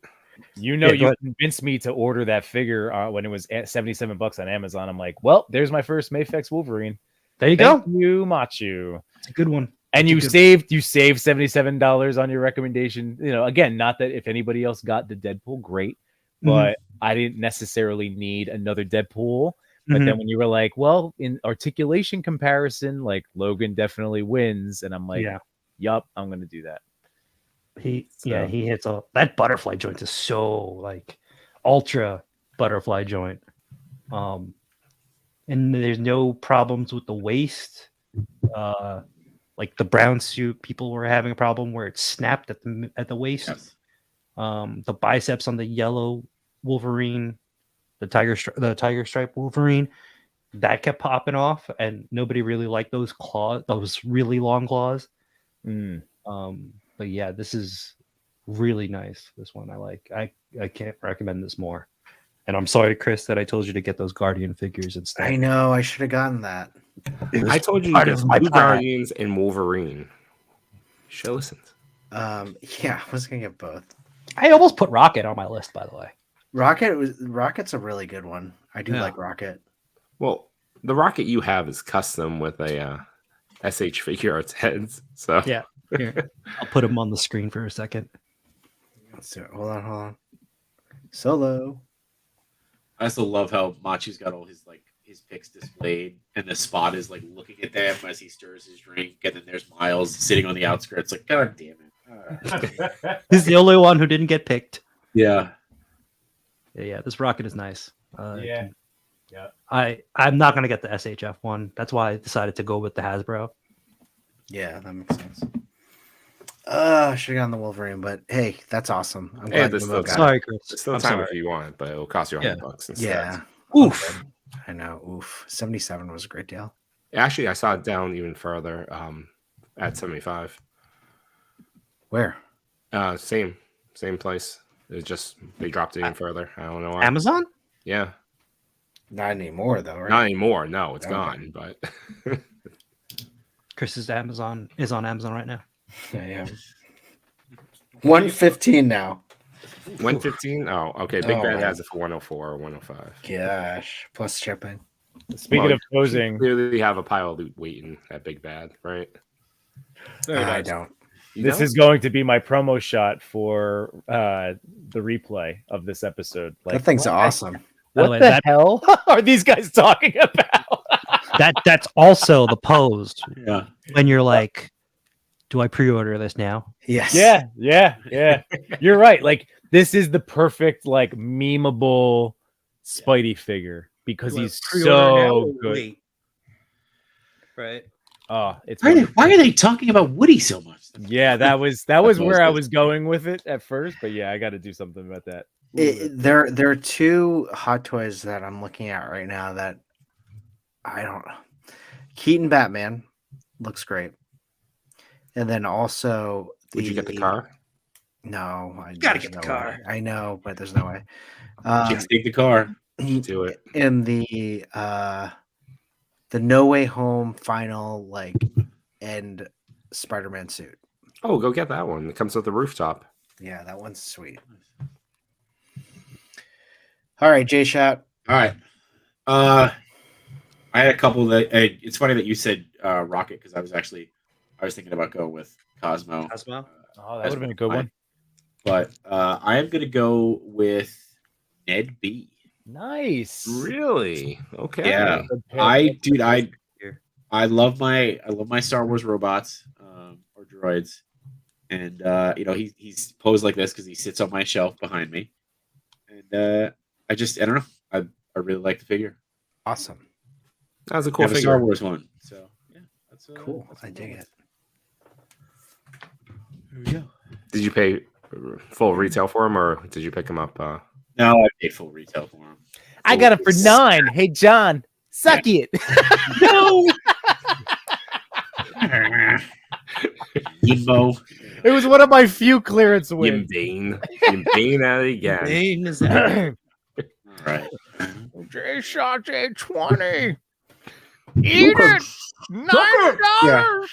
you know, Yeah, go you ahead. convinced me to order that figure when it was at $77 on Amazon. I'm like, well, there's my first Mafex Wolverine. There you Thank go. you, Machu. It's a good one. And It's a you good- saved $77 on your recommendation. You know, again, not that if anybody else got the Deadpool, great, but I didn't necessarily need another Deadpool. But then when you were like, well, in articulation comparison, like Logan definitely wins, and I'm like, yeah, yup, I'm gonna do that. he So- he hits that butterfly joint is so like ultra butterfly joint. And there's no problems with the waist. Like the brown suit, people were having a problem where it snapped at the waist. Yes. The biceps on the yellow Wolverine, the tiger stripe Wolverine, that kept popping off, and nobody really liked those claws, those really long claws. Mm. But yeah, this is really nice. This one I like. I can't recommend this more. And I'm sorry, Chris, that I told you to get those Guardian figures instead. I know. I should have gotten that. I told you part to of get my Blue plan. Guardians and Wolverine. Should have listened. Yeah, I was gonna get both. I almost put Rocket on my list, by the way. Rocket's a really good one. I do Yeah. like Rocket. Well, the rocket you have is custom with a SH figure arts heads. So Yeah. Here, I'll put him on the screen for a second. Let's do it. Hold on. Solo. I also love how Machu's got all his picks displayed, and the Spot is like looking at them as he stirs his drink, and then there's Miles sitting on the outskirts, like, God damn it. He's the only one who didn't get picked. Yeah. Yeah, this Rocket is nice. Yeah. I'm not gonna get the SHF one. That's why I decided to go with the Hasbro. Yeah, that makes sense. I should have gotten the Wolverine, but hey, that's awesome. I'm Hey, glad this you still both got it. Sorry, Chris. it's still I'm time sorry. if you want, but it'll cost you $100 instead. Yeah. Oof. I know. Oof. 77 was a great deal. Actually, I saw it down even further at 75. Where? Same place. It's just they dropped it even further. I don't know why. Amazon? Yeah, Not anymore, though, right? not anymore. No, it's Okay. gone. But Chris's Amazon is on Amazon right now. Yeah. 115 now. 115. Oh, okay. Big Oh, Bad wow. has it for 104 or 105. Gosh. Plus shipping. Speaking Well, of posing, Clearly, have a pile of loot waiting at Big Bad, right? I don't. You this don't? is going to be my promo shot for the replay of this episode. Like, That thing's what- awesome. By the What way, the that- hell are these guys talking about? That's also the pose Yeah. when you're like, do I pre-order this now? Yes. Yeah. You're right. Like, this is the perfect, like, memeable Spidey figure because he's so good. Right. Oh, it's Why are they talking about Woody so much? yeah. That was what where I was was going with it at first, but yeah, I got to do something about that. There are two Hot Toys that I'm looking at right now that I don't know. Keaton Batman looks great. And then also Would you get the car? No, I Gotta there's get the no car. way. I know, but there's no way. Chicks take the car. Do it. In the No Way Home final like end Spider-Man suit. Oh, go get that one. It comes with the rooftop. Yeah, that one's sweet. All right, J Shot. All right. I had a couple that it's funny that you said Rocket because I was thinking about going with Cosmo. Cosmo? Oh, that would have been a good one. But I am gonna go with Ned B. Nice. Really? Okay. Yeah. Good pick. I love my Star Wars robots or droids, and he's posed like this because he sits on my shelf behind me, and I don't know. I really like the figure. Awesome. That was a I cool have a Star figure. Wars one, so yeah, that's Cool. that's I what dig I'm it. There we go. Did you pay full retail for him, or did you pick him up? No, I paid full retail for him. I got it for 9. Hey, John, suck it. No. Yimbo. It was one of my few clearance wins. Yimbane at it again. Name is that. All right. J shot J20. Eat it. $9.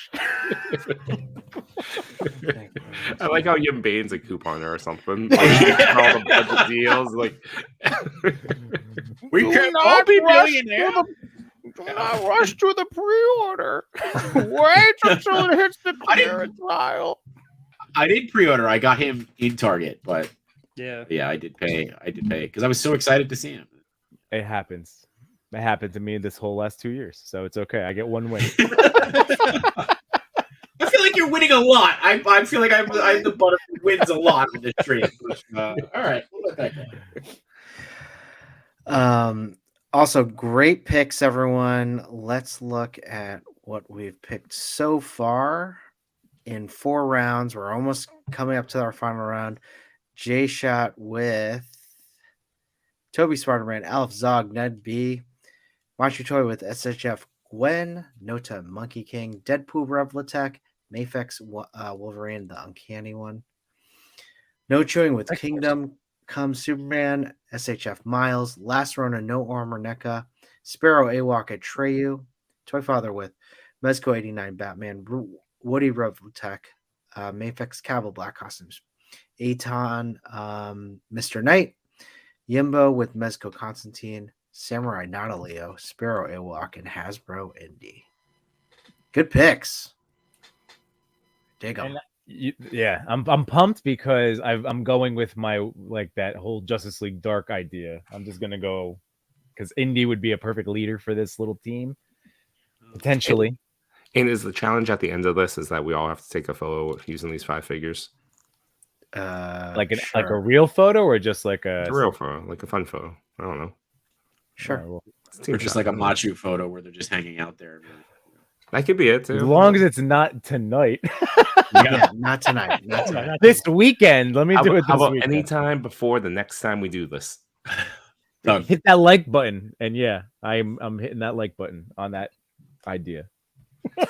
I like how Yimbane's a couponer or something. Like, all the budget deals, like We Do can not all be rush millionaires. Do not rush to the pre-order. Wait until it hits the I didn't- clearance aisle. I did pre-order. I got him in Target, but Yeah. yeah, I did pay because I was so excited to see him. It happens. It happened to me this whole last 2 years, so it's okay. I get one win. I feel like you're winning a lot. I feel like I'm the butt of who wins a lot on this stream. All right, we'll let that go. Also, great picks, everyone. Let's look at what we've picked so far in 4 rounds. We're almost coming up to our final round. J Shot with Toby Spider-Man, Alf Zog, Ned B, Machu Toy with SHF Gwen, Nota Monkey King, Deadpool Revlatech, Mafex Wolverine, the uncanny one. No Chewing with Kingdom Come Superman, SHF Miles, Last Rona No Armor NECA, Sparrow Awok Atreyu, Toy Father with Mezco 89 Batman, Woody Revlatech, Mafex Cavill Black Costumes, Aton Mr. Knight, Yimbo with Mezco Constantine, Samurai Not a Leo, Sparrow Awok, and Hasbro Indie. Good picks. Dig them. Yeah, I'm pumped because I'm going with my like that whole Justice League Dark idea. I'm just gonna go because Indy would be a perfect leader for this little team, potentially. And is the challenge at the end of this is that we all have to take a photo using these 5 figures? Like a Sure. real photo or just like a It's a real photo, like a fun photo. I don't know. Sure. well, It's a team Or just shot. like a Machu photo where they're just hanging out there. That could be it too. as long as it's not tonight. Yeah, not tonight. Not tonight. This weekend. Let me How do it about, how this about weekend. anytime before the next time we do this? Done. Hit that like button, and yeah, I'm hitting that like button on that idea.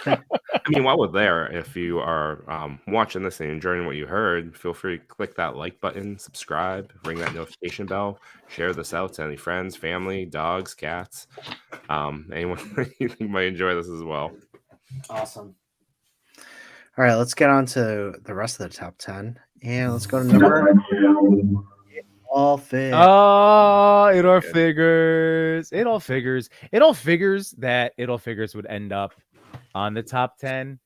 I mean, while we're there, if you are watching this and enjoying what you heard, feel free to click that like button, subscribe, ring that notification bell, share this out to any friends, family, dogs, cats, anyone you think might enjoy this as well. Awesome. All right, let's get on to the rest of the top 10. And let's go to number all fit. Oh, it all figures. It all figures. It all figures that it all figures would end up on the top 10.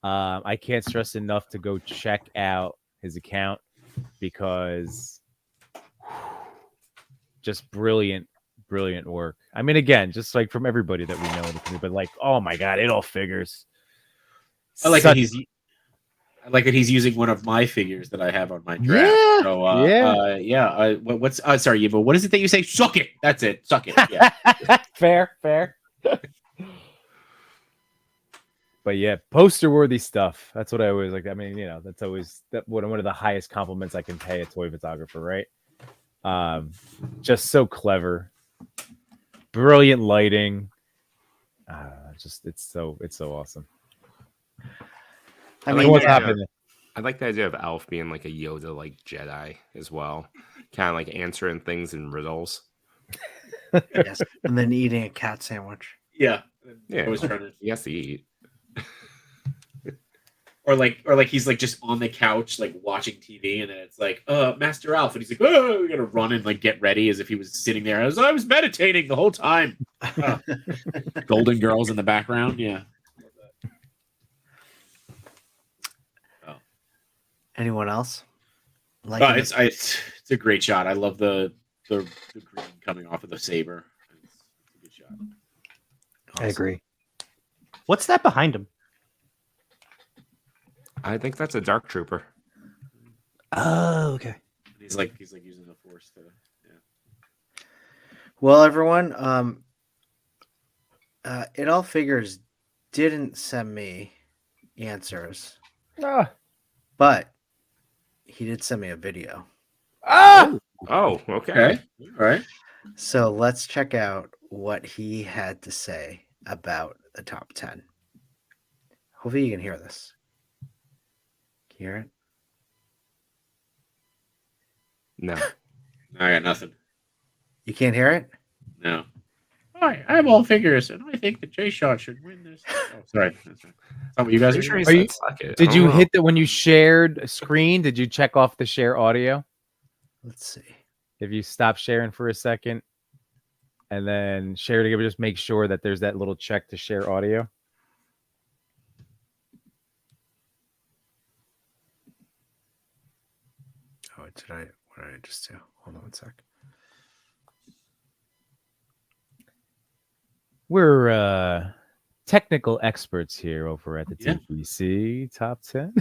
I can't stress enough to go check out his account because just brilliant work. I mean, again, just like from everybody that we know in the community, but like, oh my god, it all figures. I like Such- that he's using one of my figures that I have on my draft. Yeah, So, yeah. What's sorry, but what is it that you say? Suck it. That's it. Suck it. Yeah. fair. But yeah, poster worthy stuff. That's what I always like. I mean, that's always one of the highest compliments I can pay a toy photographer, right? Just so clever, brilliant lighting. It's so awesome. I like mean, what's the idea- happening? I like the idea of Alf being like a Yoda like Jedi as well. Kind of like answering things in riddles. yes. And then eating a cat sandwich. Yeah. Yeah. I was trying to, He has to eat. or like he's like just on the couch like watching TV, and then it's like, Master Alf, and he's like, oh, we gotta run and like get ready as if he was sitting there. I was meditating the whole time. Golden Girls in the background. Yeah. Anyone else? It's a great shot. I love the green coming off of the saber. It's a good shot. I agree. What's that behind him? I think that's a Dark Trooper. Oh, okay. He's like using the force to. Yeah. Well, everyone, it all figures didn't send me answers, but he did send me a video. Oh, okay. All right. So let's check out what he had to say about the top 10. Hopefully you can hear this. Can you hear it? No. I got nothing. You can't hear it? No. Hi, I'm all figures, and I think that J-Shot should win this. Oh, sorry. That's right. That's what you guys are Pretty doing? sure he Are you- said suck it. I Did don't you know. hit that when you shared a screen? Did you check off the share audio? Let's see. If you stop sharing for a second and then share it again, just make sure that there's that little check to share audio. Oh, what did I just do? Hold on one sec. We're technical experts here over at the Yeah. TPC Top 10.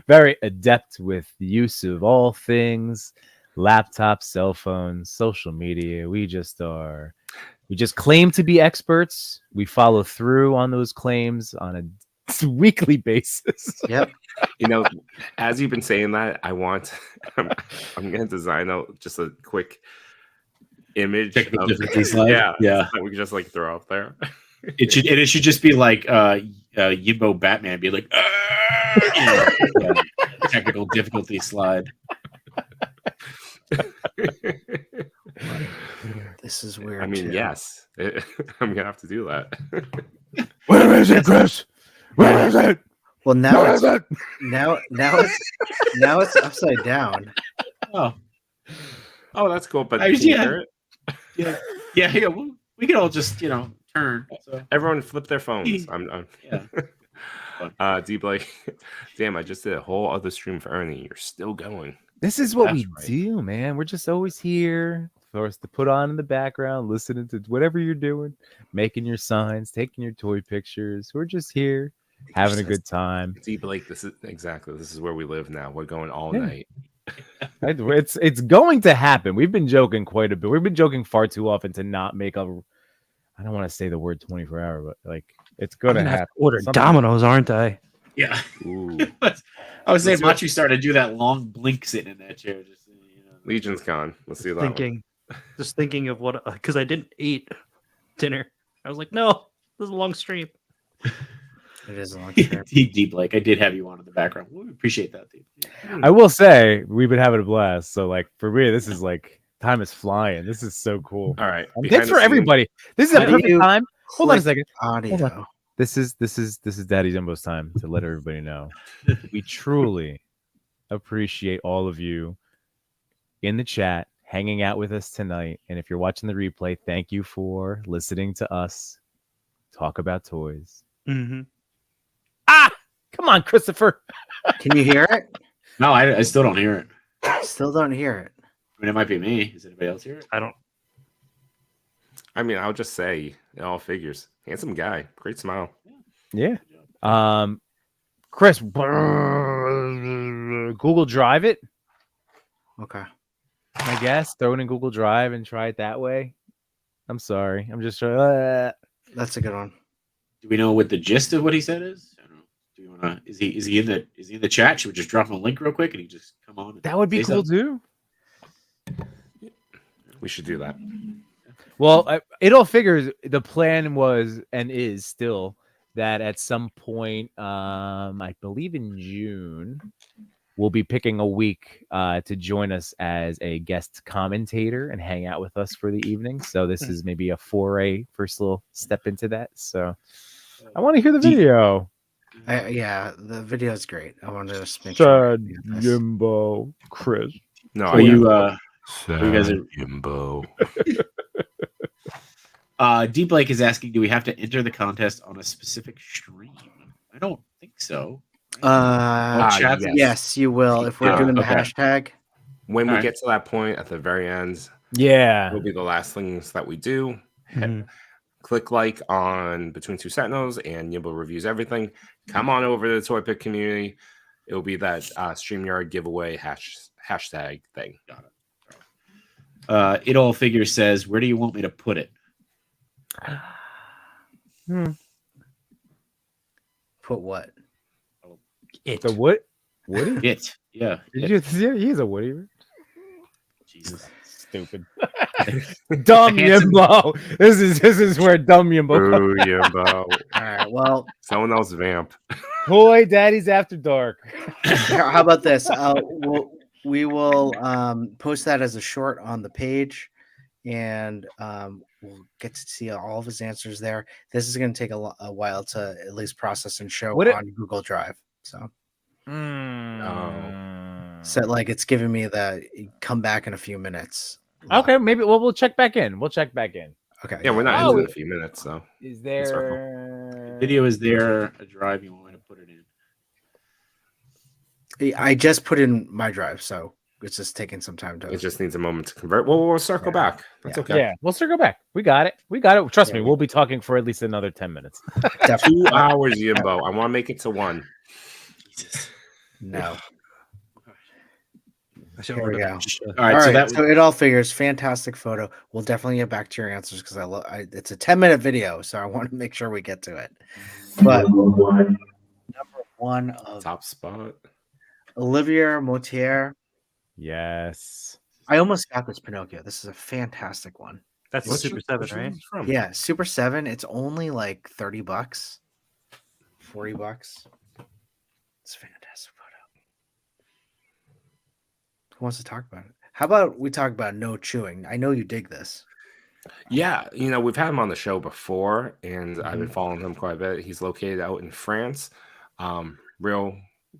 Very adept with the use of all things laptops, cell phones, social media. We just claim to be experts. We follow through on those claims on a weekly basis. Yep. You know, as you've been saying that, I'm gonna design out just a quick image Technical of difficulty slide? yeah, Yeah. that we can just like throw up there. It should just be like Yimbo Batman be like yeah, technical difficulty slide. This is weird. I mean, too. yes, I'm gonna have to do that. Where is it, Chris? Where is it? Well, now Where it's is it? now it's upside down. Oh, Oh, that's cool. But I- can you yeah. hear it? yeah. We can all just turn. So Everyone flip their phones. I'm yeah. D Blake. Damn, I just did a whole other stream for Ernie. You're still going. This is what That's we right. do, man. We're just always here for us to put on in the background, listening to whatever you're doing, making your signs, taking your toy pictures. We're just here having a good time. D Blake, this is where we live now. We're going all Yeah. night. It's going to happen. We've been joking quite a bit. We've been joking far too often to not make a. I don't want to say the word 24-hour, but like it's I'm gonna gonna have happen. to order Something- Domino's, aren't I? Yeah. Ooh, I was saying, Let's do it. Machi started to do that long blink sitting in that chair. Just Legion's gone. Let's do that. one. Just thinking of what, because I didn't eat dinner. I was like, no, this is a long stream. It is a long trip. Deep Blake, I did have you on in the background. We appreciate that, Deep. I will say we've been having a blast. So like for me, this is like time is flying. This is so cool. All right. And behind thanks the for scenes- everybody. This is a How do perfect you time. Hold on a click second. Audio. This is Daddy Jumbo's time to let everybody know. We truly appreciate all of you in the chat, hanging out with us tonight. And if you're watching the replay, thank you for listening to us talk about toys. Mm-hmm. Come on, Christopher. Can you hear it? No, I still don't hear it. Still don't hear it. I mean, it might be me. Does anybody else hear it? I don't. I mean, I'll just say it all figures. Handsome guy, great smile. Yeah. Chris, Google Drive it, Okay. I guess. Throw it in Google Drive and try it that way. I'm sorry. I'm just trying. That's a good one. Do we know what the gist of what he said is? I don't know. Do you want to? Is he in the chat? Should we just drop him a link real quick and he just come on? and That would be say cool something? too. We should do that. Well, it all figures. The plan was and is still that at some point, I believe in June, we'll be picking a week to join us as a guest commentator and hang out with us for the evening. So this is maybe a foray, first little step into that. So I want to hear the video. Yeah, the video is great. I wanted to just make sure. Sad Jimbo, Chris. No, Are you guys Sad are- Jimbo. D Blake is asking, do we have to enter the contest on a specific stream? I don't think so. Yes. yes. You will. If we're doing the okay. hashtag. When we Alright. get to that point at the very end, Yeah. will be the last things that we do. Mhm. Click like on Between Two Sentinels and Yimbo reviews everything. Come on over to the Toy Pick community. It will be that StreamYard giveaway hashtag thing. It all figures says, where do you want me to put it? Put what? It. The what? Woody? It. Yeah. Did you, yeah, he's a Woody. Jesus. stupid. Dumb handsome- Yimbo. This is where dumb Yimbo comes. Boo, Yimbo. All right. Well, Someone else vamp. Toy Daddies After Dark. how about this? We will post that as a short on the page, and we'll get to see all of his answers there. This is going to take a while to at least process and show Would it- on Google Drive. So, Mm. so like it's giving me the come back in a few minutes. Okay, maybe we'll check back in. We'll check back in. Okay. Yeah, we're not Oh, ending in a few minutes, so Is That's there Video is there. A drive you want me to put it in? I just put in my drive, so it's just taking some time to. it just needs a moment to convert. Well, we'll circle Yeah. back. That's Yeah. okay. Yeah, we'll circle back. We got it. Trust Yeah, me, we'll be talking for at least another 10 minutes. 2 hours, Yimbo. I want to make it to 1. Jesus. No. I should Here order we the go. match. All right, All so right, that so it all figures. Fantastic photo. We'll definitely get back to your answers because it's a 10-minute video, so I want to make sure we get to it. But number one of Top spot. Olivier Motier. Yes. I almost got this Pinocchio. This is a fantastic one. That's What's Super your- 7, what's right? yours from? Yeah, Super 7. It's only like $30, $40. It's a fantastic photo. Who wants to talk about it? How about we talk about no chewing? I know you dig this. Yeah, we've had him on the show before, and I've Mm-hmm. been following him quite a bit. He's located out in France. Real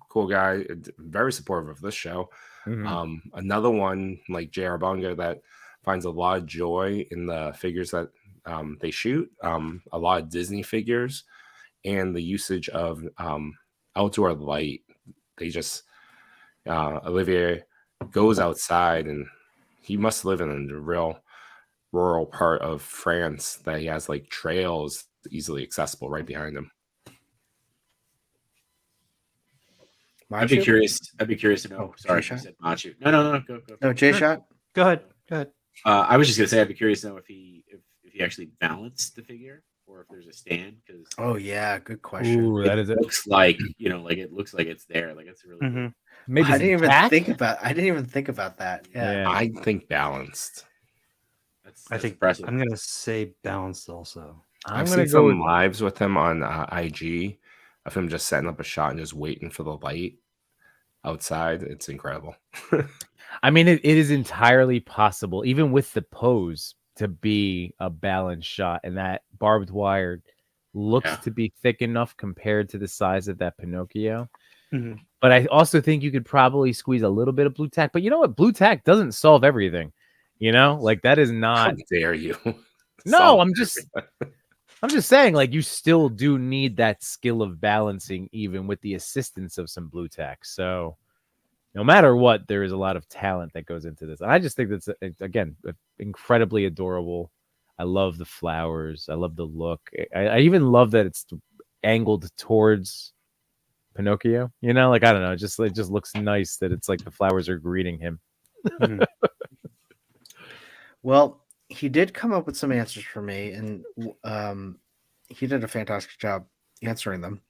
cool guy, very supportive of this show. Mhm. Another one like J.R. Bongo that finds a lot of joy in the figures that they shoot, a lot of Disney figures, and the usage of outdoor light. They just Olivier goes outside, and he must live in a real rural part of France that he has like trails easily accessible right behind him. I'd be Machu? curious. I'd be curious to know. Oh, Sorry, J-Shot? you said Machu. No. Go. No, J Shot. Go ahead. Go ahead. I was just gonna say I'd be curious to know if he actually balanced the figure or if there's a stand because Oh yeah, good question. Ooh, that is it it. looks like like it looks like it's there. Like it's really. Mhm. Maybe I some didn't even tack? think about that. Yeah. Yeah. I think balanced. That's I think impressive. I'm gonna say balanced also. I've gonna seen go some with- lives with him on IG of him just setting up a shot and just waiting for the light outside. It's incredible. I mean, it is entirely possible, even with the pose, to be a balanced shot, and that barbed wire looks Yeah. to be thick enough compared to the size of that Pinocchio. Mhm. But I also think you could probably squeeze a little bit of blue tack. But you know what? Blue tack doesn't solve everything. Like that is How not. dare you? No, Solve I'm just saying, like, you still do need that skill of balancing, even with the assistance of some blue tack. So, no matter what, there is a lot of talent that goes into this. And I just think that's, again, incredibly adorable. I love the flowers. I love the look. I even love that it's angled towards Pinocchio. Like, I don't know. It just looks nice that it's like the flowers are greeting him. Well, he did come up with some answers for me, and he did a fantastic job answering them.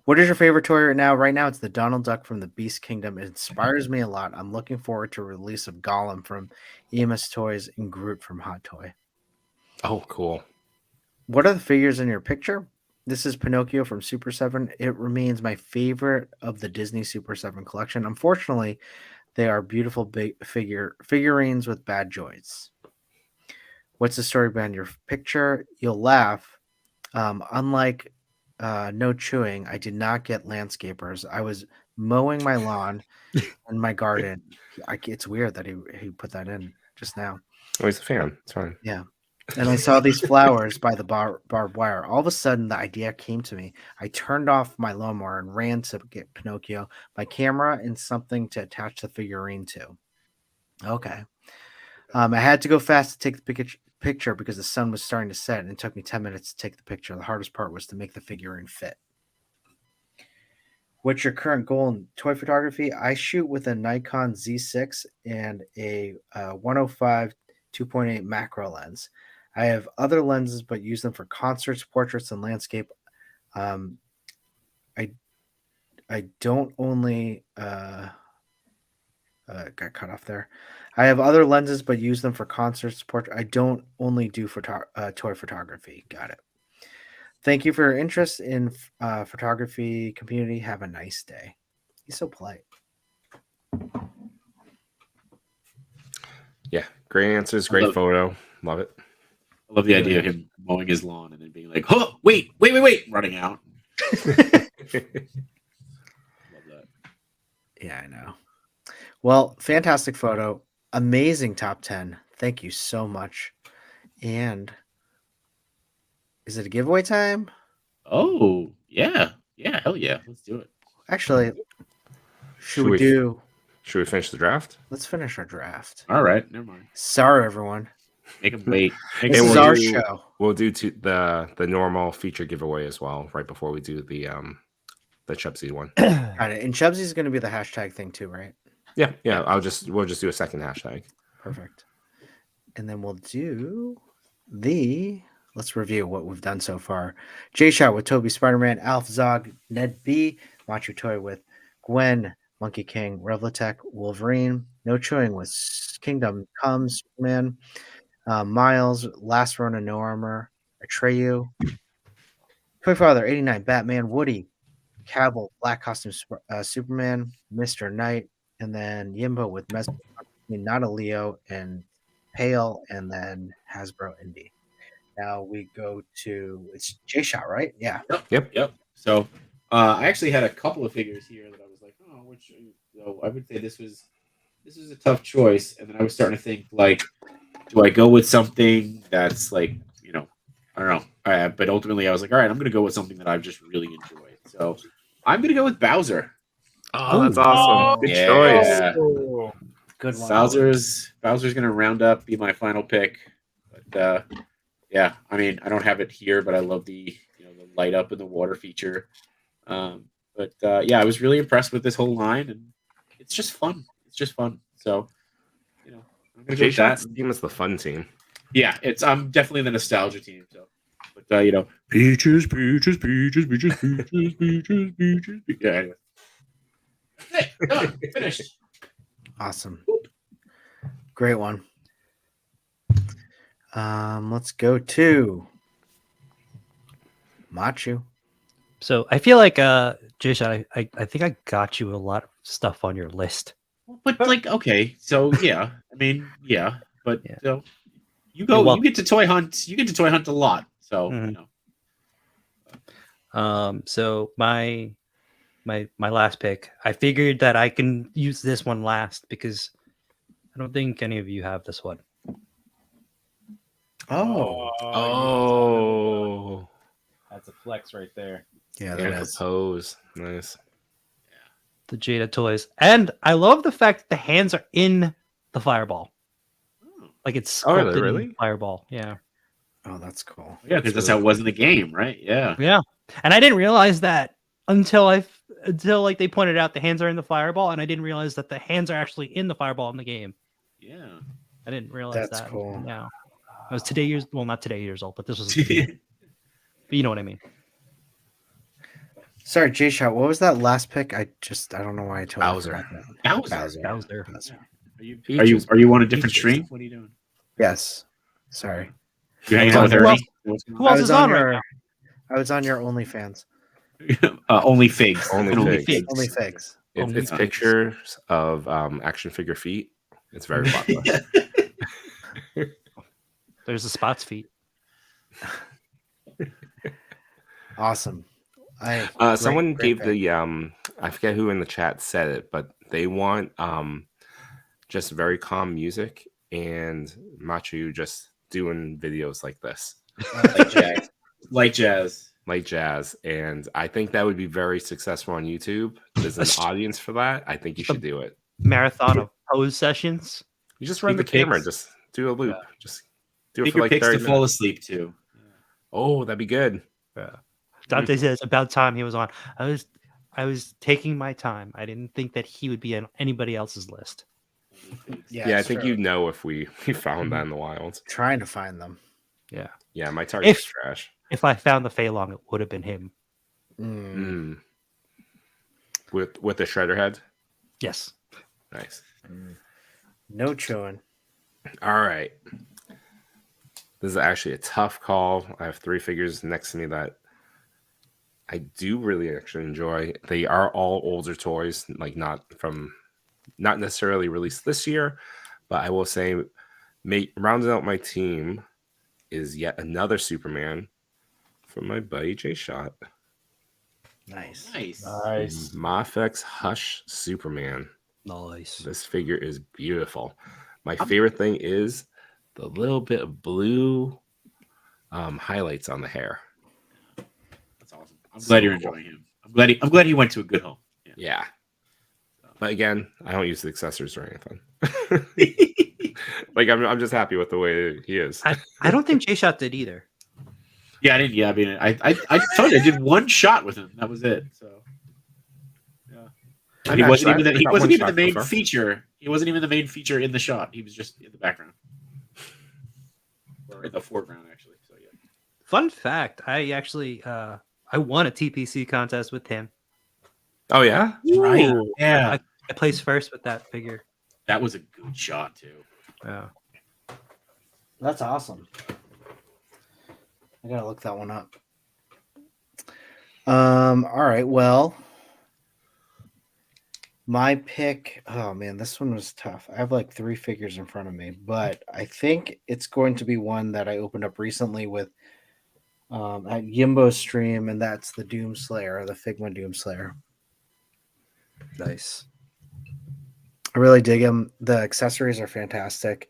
What is your favorite toy right now? Right now, it's the Donald Duck from the Beast Kingdom. It inspires me a lot. I'm looking forward to release of Gollum from EMS Toys and Groot from Hot Toy. Oh, cool. What are the figures in your picture? This is Pinocchio from Super 7. It remains my favorite of the Disney Super 7 collection. Unfortunately, they are beautiful big figurines with bad joints. What's the story behind your picture? You'll laugh. Unlike no chewing, I did not get landscapers. I was mowing my lawn and my garden. It's weird that he put that in just now. Oh, he's a fan. It's fine. Yeah. And I saw these flowers by the barbed wire. All of a sudden, the idea came to me. I turned off my lawnmower and ran to get Pinocchio, my camera, and something to attach the figurine to. Okay. I had to go fast to take the picture because the sun was starting to set, and it took me 10 minutes to take the picture. The hardest part was to make the figurine fit. What's your current goal in toy photography? I shoot with a Nikon Z6 and a 105 2.8 macro lens. I have other lenses, but use them for concerts, portraits, and landscape. I don't only got cut off there. I have other lenses, but use them for concerts, portrait. I don't only do toy photography. Got it. Thank you for your interest in photography community. Have a nice day. He's so polite. Yeah, great answers, great photo. Love it. I love the idea of him mowing his lawn and then being like, "Oh, wait, running out." Love that. Yeah, I know. Well, fantastic photo. Amazing top 10. Thank you so much. And is it a giveaway time? Oh, yeah. Hell yeah, let's do it. Actually, should we do? Should we finish the draft? Let's finish our draft. All right, never mind. Sorry, everyone. Make him wait. This is our show. We'll do the normal feature giveaway as well, right before we do the Chubsy one. Got it. And Chubsy's going to be the hashtag thing too, right? Yeah. We'll just do a second hashtag. Perfect. And then we'll do let's review what we've done so far. J-Shot with Toby Spider-Man, Alf Zog, Ned B, Machu Toy with Gwen, Monkey King, Revlatech, Wolverine, No Chewing with Kingdom Come, Superman, Miles, Last Ronin, No Armor, Atreyu, Toy Father 89, Batman, Woody, Cavill, Black Costume Superman, Mr. Knight, and then Yimbo with Not a Leo, and Pale, and then Hasbro Indie. Now we go to it's J-Shot, right? Yeah. Yep. So I actually had a couple of figures here that I was like, oh, which I would say this was a tough choice, and then I was starting to think like, do I go with something that's like, I don't know, but ultimately I was like, all right, I'm going to go with something that I've just really enjoyed. So I'm going to go with Bowser. Oh, that's awesome! Good choice. Good one. Bowser's going to round up, be my final pick. But yeah, I mean, I don't have it here, but I love the the light up and the water feature. But yeah, I was really impressed with this whole line, and it's just fun. So I'm gonna go with that. J-Shot's team is the fun team. Yeah, I'm definitely the nostalgia team. So, but peaches. Yeah, anyway. That's it. Done. Finished. Awesome. Great one. Let's go to Machu. So I feel like J-Shot, I think I got you a lot of stuff on your list. But like, okay, so yeah, I mean, yeah, but Yeah. So you Well- get to toy hunt. You get to toy hunt a lot. So Mhm. So my last pick, I figured that I can use this one last because I don't think any of you have this one. Oh, That's a flex right there. Yeah, yeah, that is. pose. Nice. The Jada toys, and I love the fact that the hands are in the fireball, like it's Oh, are they sculpted in really? fireball. Yeah, Oh, that's cool. Yeah, because that's how it was in the game, right? Yeah. yeah. And I didn't realize that until like they pointed out the hands are in the fireball, and I didn't realize that the hands are actually in the fireball in the game. Yeah. I didn't realize That's that. cool. Yeah, I was not today years old, but this was, but you know what I mean. Sorry, J-Shot. What was that last pick? I don't know why I totally Bowser. forgot that. Bowser. Bowser. Are you on a different stream? What are you doing? Yes. Sorry. You hanging out with Who Ernie? else- Who else is on right now? I was on your OnlyFans. Only figs. Only And figs. Only figs. Only It's figs. pictures of action figure feet. It's very popular. There's the spots feet. Awesome. Someone great gave pick. the I forget who in the chat said it, but they want just very calm music and Machu just doing videos like this, Like jazz. like jazz. And I think that would be very successful on YouTube. There's an audience for that. I think you should do it. Marathon of pose sessions. You just run the Speak of camera, pics. just do a loop. Just do it Take for your like picks 30 to fall minutes. asleep too. Oh, that'd be good. Dante says about time he was on. I was taking my time. I didn't think that he would be on anybody else's list. Yeah, I it's think true. you'd know if we found that in the wild. Trying to find them. Yeah. Yeah, my target's If- trash. If I found the Fei Long, it would have been him. Mm. Mm. With the shredder head. Yes. Nice. No chewing. All right. This is actually a tough call. I have 3 figures next to me that I do really actually enjoy. They are all older toys, like not necessarily released this year, but I will say, rounding out my team is yet another Superman from my buddy J Shot. Nice. Nice. Mafex Hush Superman. Nice. This figure is beautiful. My favorite thing is the little bit of blue highlights on the hair. That's awesome. I'm glad you're enjoying him. I'm glad he went to a good home. Yeah. But again, I don't use the accessories or anything. Like I'm just happy with the way he is. I don't think J Shot did either. Yeah, I didn't. Yeah, I mean, I told you I did one shot with him. That was it. So, yeah. And he wasn't even the main feature. He wasn't even the main feature in the shot. He was just in the background or in the foreground, actually. So yeah. Fun fact: I actually I won a TPC contest with him. Oh yeah, Right. Yeah, I placed first with that figure. that was a good shot too. Yeah. That's awesome. I gotta look that one up. All right. Well, my pick. Oh man, this one was tough. I have like 3 figures in front of me, but I think it's going to be one that I opened up recently with at Yimbo's stream, and that's the Doomslayer, the Figma Doomslayer. Nice. I really dig him. The accessories are fantastic.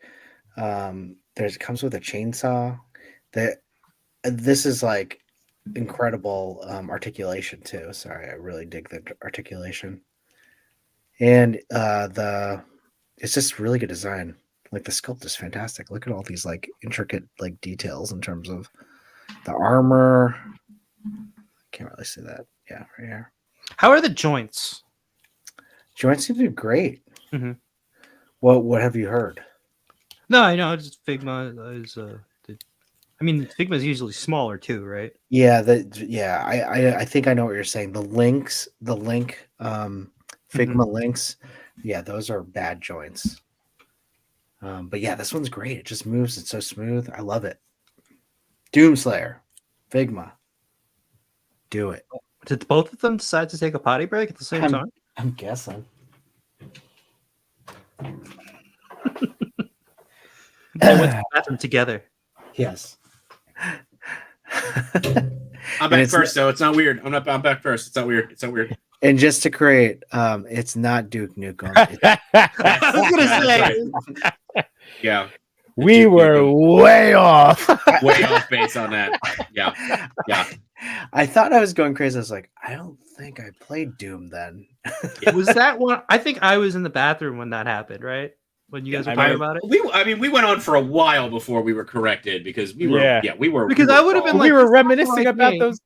It comes with a chainsaw. This is like incredible articulation too. Sorry, I really dig the articulation. And it's just really good design. Like the sculpt is fantastic. Look at all these like intricate like details in terms of the armor. Can't really see that. Yeah, right here. How are the joints? Joints seem to do great. Mhm. What have you heard? No, I know. Just Figma is. I mean, Figma is usually smaller too, right? Yeah, I think I know what you're saying. The link, Figma links, yeah, those are bad joints. But yeah, this one's great. It just moves. It's so smooth. I love it. Doomslayer, Figma, do it. Did both of them decide to take a potty break at the same time? I'm guessing. They went to the bathroom together. Yes. I'm back first, though. It's not weird. I'm back first. It's not weird. It's not weird. And just to create, it's not Duke Nukem. I was gonna say. Yeah. We were way off. Way off base on that. Yeah. Yeah. I thought I was going crazy. I was like, I don't think I played Doom then. Was that one? I think I was in the bathroom when that happened, right? When you guys were talking about it. We went on for a while before we were corrected because we were because I would have been we like, were reminiscing about those.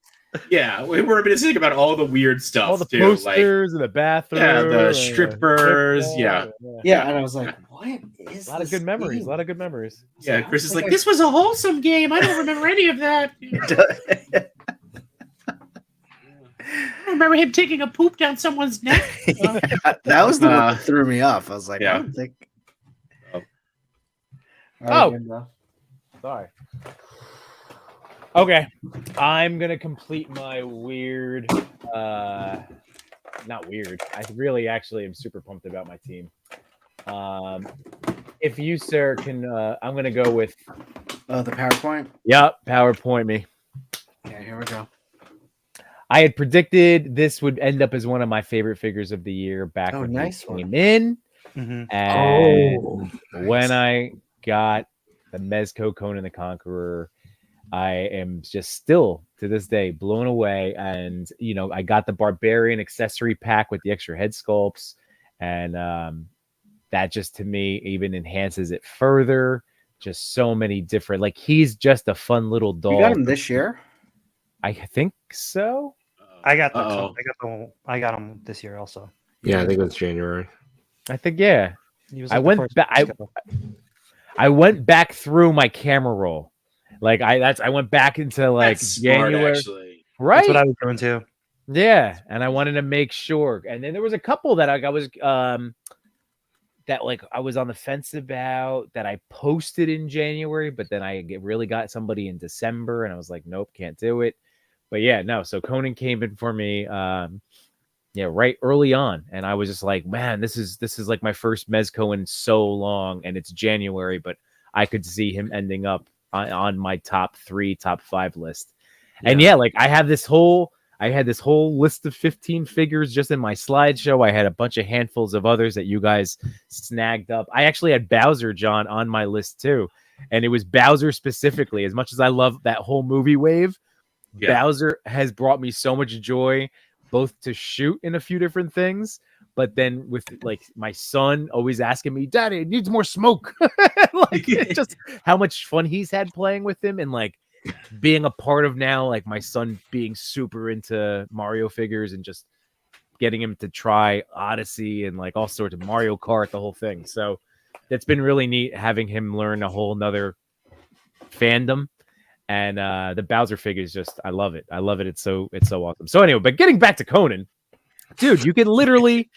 Yeah, we were reminiscing about all the weird stuff, All the too. posters in the bathroom. Yeah, the strippers. Yeah, and I was like, what is a lot of good memories. A lot of good memories. Yeah, Chris is like, this was a wholesome game. I don't remember any of that. I don't remember him taking a poop down someone's neck. That was the one that threw me off. I was like, I don't think. Sorry. Okay, I'm gonna complete my weird. Not weird. I really actually am super pumped about my team. If you, sir, can, I'm gonna go with. Oh, the PowerPoint. Yep, PowerPoint me. Yeah, here we go. I had predicted this would end up as one of my favorite figures of the year back when it came in. And when I got the Mezco Conan the Conqueror, I am just still to this day blown away. And I got the Barbarian accessory pack with the extra head sculpts, and that just to me even enhances it further. Just so many different, like, he's just a fun little doll. You got him this year? I think so. I got him this year also. Yeah, I think it was January. I think, yeah. He was I went back. I went back through my camera roll. Like I went back into like January. Actually. Right. That's what I was doing too. Yeah, and I wanted to make sure. And then there was a couple that I was that like I was on the fence about that I posted in January, but then really got somebody in December, and I was like, nope, can't do it. But yeah, no. So Conan came in for me, right early on, and I was just like, man, this is like my first Mezco in so long, and it's January, but I could see him ending up on my top 5 list. And yeah, like I had this whole list of 15 figures just in my slideshow. I had a bunch of handfuls of others that you guys snagged up. I actually had Bowser, John, on my list too. And it was Bowser specifically. As much as I love that whole movie wave, Bowser has brought me so much joy, both to shoot in a few different things, but then with like my son always asking me, Daddy, it needs more smoke. Like just how much fun he's had playing with him, and like being a part of now, like my son being super into Mario figures and just getting him to try Odyssey and like all sorts of Mario Kart, the whole thing. So it's been really neat having him learn a whole nother fandom. And the Bowser figure is just, I love it. It's so awesome. So anyway, but getting back to Conan, dude, you can literally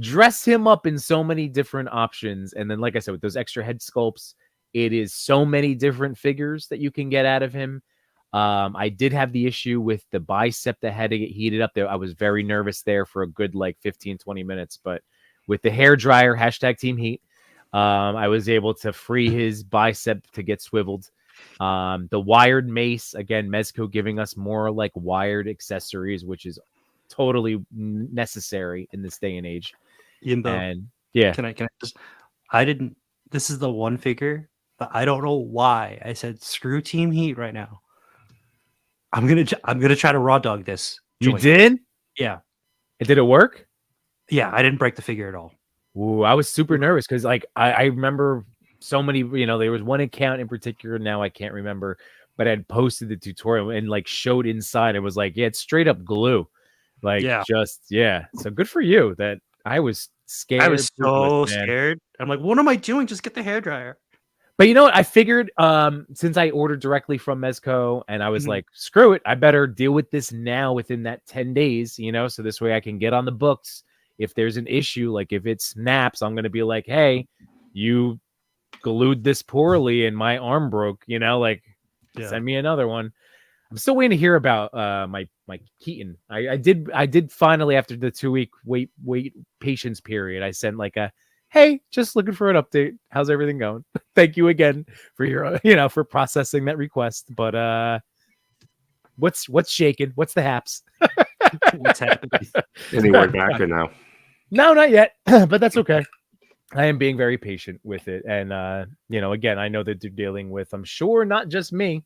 dress him up in so many different options. And then, like I said, with those extra head sculpts, it is so many different figures that you can get out of him. I did have the issue with the bicep that had to get heated up there. I was very nervous there for a good like 15, 20 minutes. But with the hair dryer, #Team Heat, I was able to free his bicep to get swiveled. The wired mace, again, Mezco giving us more like wired accessories, which is totally necessary in this day and age. Yimbo, and yeah, can I just, this is the one figure, but I don't know why I said screw Team Heat right now. I'm gonna try to raw dog this. You joint. did? Yeah. Did it work? Yeah, I didn't break the figure at all. Ooh, I was super nervous because like I remember so many, there was one account in particular, now I can't remember, but I had posted the tutorial and like showed inside. It was like, yeah, it's straight up glue. Like, So good for you. That I was scared. I was so scared. I'm like, what am I doing? Just get the hairdryer. But you know what? I figured since I ordered directly from Mezco and I was like, screw it, I better deal with this now within that 10 days, so this way I can get on the books. If there's an issue, like if it snaps, I'm going to be like, hey, you glued this poorly and my arm broke, send me another one. I'm still waiting to hear about my Keaton. I did finally, after the 2-week wait patience period, I sent like a, hey, just looking for an update. How's everything going? Thank you again for your, for processing that request. But what's shaking? What's the haps? What's happening? Any word back or no? No, not yet. But that's okay. I am being very patient with it. And, again, I know that they're dealing with, I'm sure, not just me,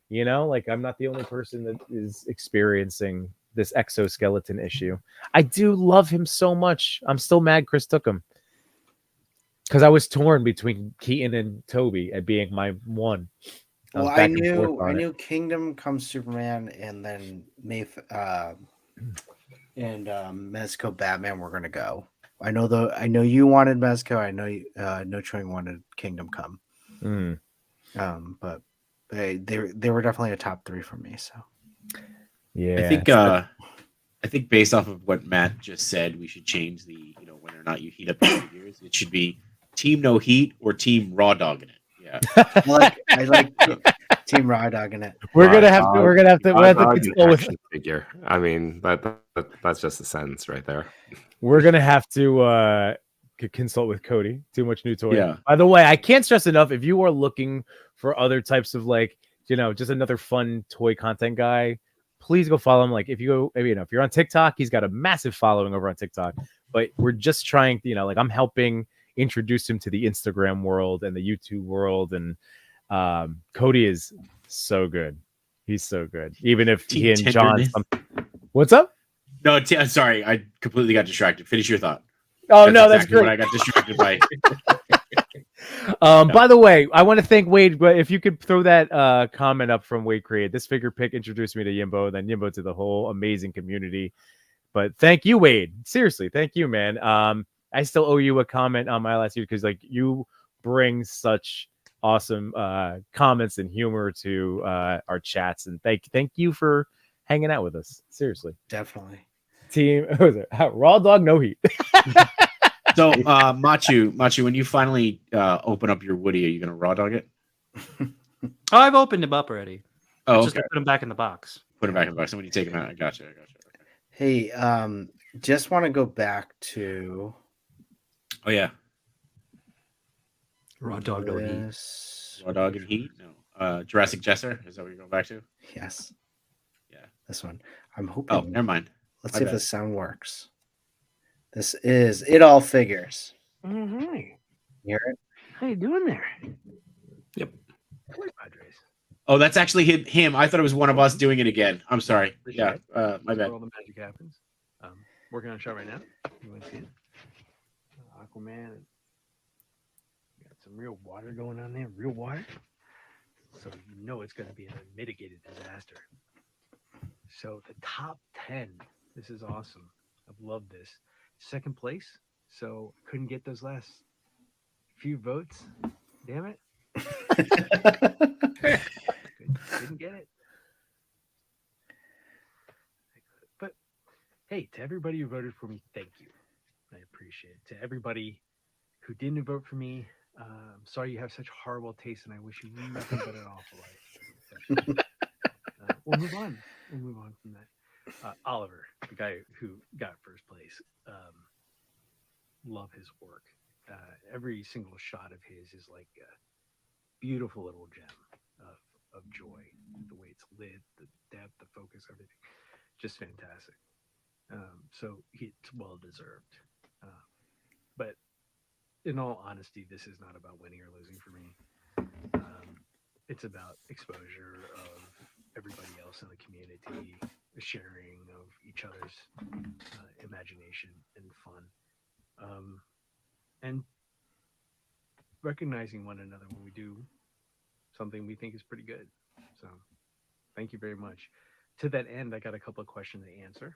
like I'm not the only person that is experiencing this exoskeleton issue. I do love him so much. I'm still mad Chris took him. Because I was torn between Keaton and Toby at being my one. Well, I knew Kingdom Come Superman and then Mezco Batman were gonna go. I know you wanted Mezco. I know No Chewing wanted Kingdom Come. But they were definitely a top 3 for me. So yeah, I think based off of what Matt just said, we should change the whether or not you heat up the figures. It should be Team No Heat or Team Raw Dogging it. Yeah, I like Team Raw Dogging it. We're gonna have to consult with figure. I mean, that's just a sentence right there. We're gonna have to consult with Cody. Too much new toy. Yeah. By the way, I can't stress enough, if you are looking for other types of just another fun toy content guy, please go follow him. Like if you're on TikTok, he's got a massive following over on TikTok. But we're just trying, I'm helping introduce him to the Instagram world and the YouTube world. And Cody is so good. He's so good. Even if he and John, what's up? No, sorry, I completely got distracted. Finish your thought. Oh, that's great. What I got distracted by. By the way, I want to thank Wade. But if you could throw that comment up from Wade Create, this figure pick introduced me to Yimbo, then Yimbo to the whole amazing community. But thank you, Wade. Seriously, thank you, man. I still owe you a comment on my last year because you bring such awesome comments and humor to our chats, and thank you for hanging out with us. Seriously, definitely. Team Raw Dog No Heat. So, Machu, when you finally open up your Woody, are you gonna raw dog it? Oh, I've opened him up already. Oh, Just okay. to put him back in the box. Put him back in the box. And when you take him out, I gotcha. Okay. Hey, just want to go back to Oh yeah, Raw dog no heat. this. raw dog and heat. No, Jurassic Jesser. Is that what you're going back to? Yes. Yeah. This one. I'm hoping. Oh, never mind. Let's My see if bad. the sound works. This is It All Figures. Hi. Hear it? How you doing there? Yep. Padres. Oh, that's actually him. I thought it was one of us doing it again. I'm sorry. Yeah, Appreciate my That's bad. where all the magic happens. Working on a show right now. You want to see it? Aquaman. Got some real water going on there. Real water. So you know it's going to be an unmitigated disaster. So the top 10. This is awesome. I've loved this. Second place. So couldn't get those last few votes. Damn it. Didn't get it. But hey, to everybody who voted for me, thank you. I appreciate it. To everybody who didn't vote for me, I'm sorry you have such horrible taste, and I wish you nothing but an awful life. But, we'll move on. We'll move on from that. Oliver, the guy who got first place, love his work. Every single shot of his is like a beautiful little gem of joy. The way it's lit, the depth, the focus, everything, just fantastic. So it's well deserved. But in all honesty, this is not about winning or losing for me. It's about exposure of everybody else in the community, the sharing of each other's imagination and fun, and recognizing one another when we do something we think is pretty good. So thank you very much. To that end, I got a couple of questions to answer.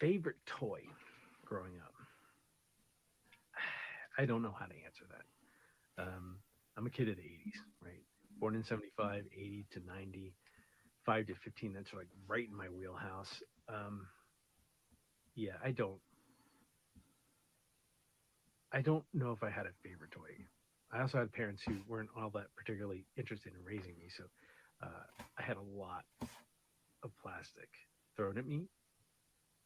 Favorite toy growing up? I don't know how to answer that. I'm a kid of the 80s, right? Born in 75, 80 to 90, 5 to 15. That's like right in my wheelhouse. Yeah, I don't know if I had a favorite toy. I also had parents who weren't all that particularly interested in raising me, so I had a lot of plastic thrown at me,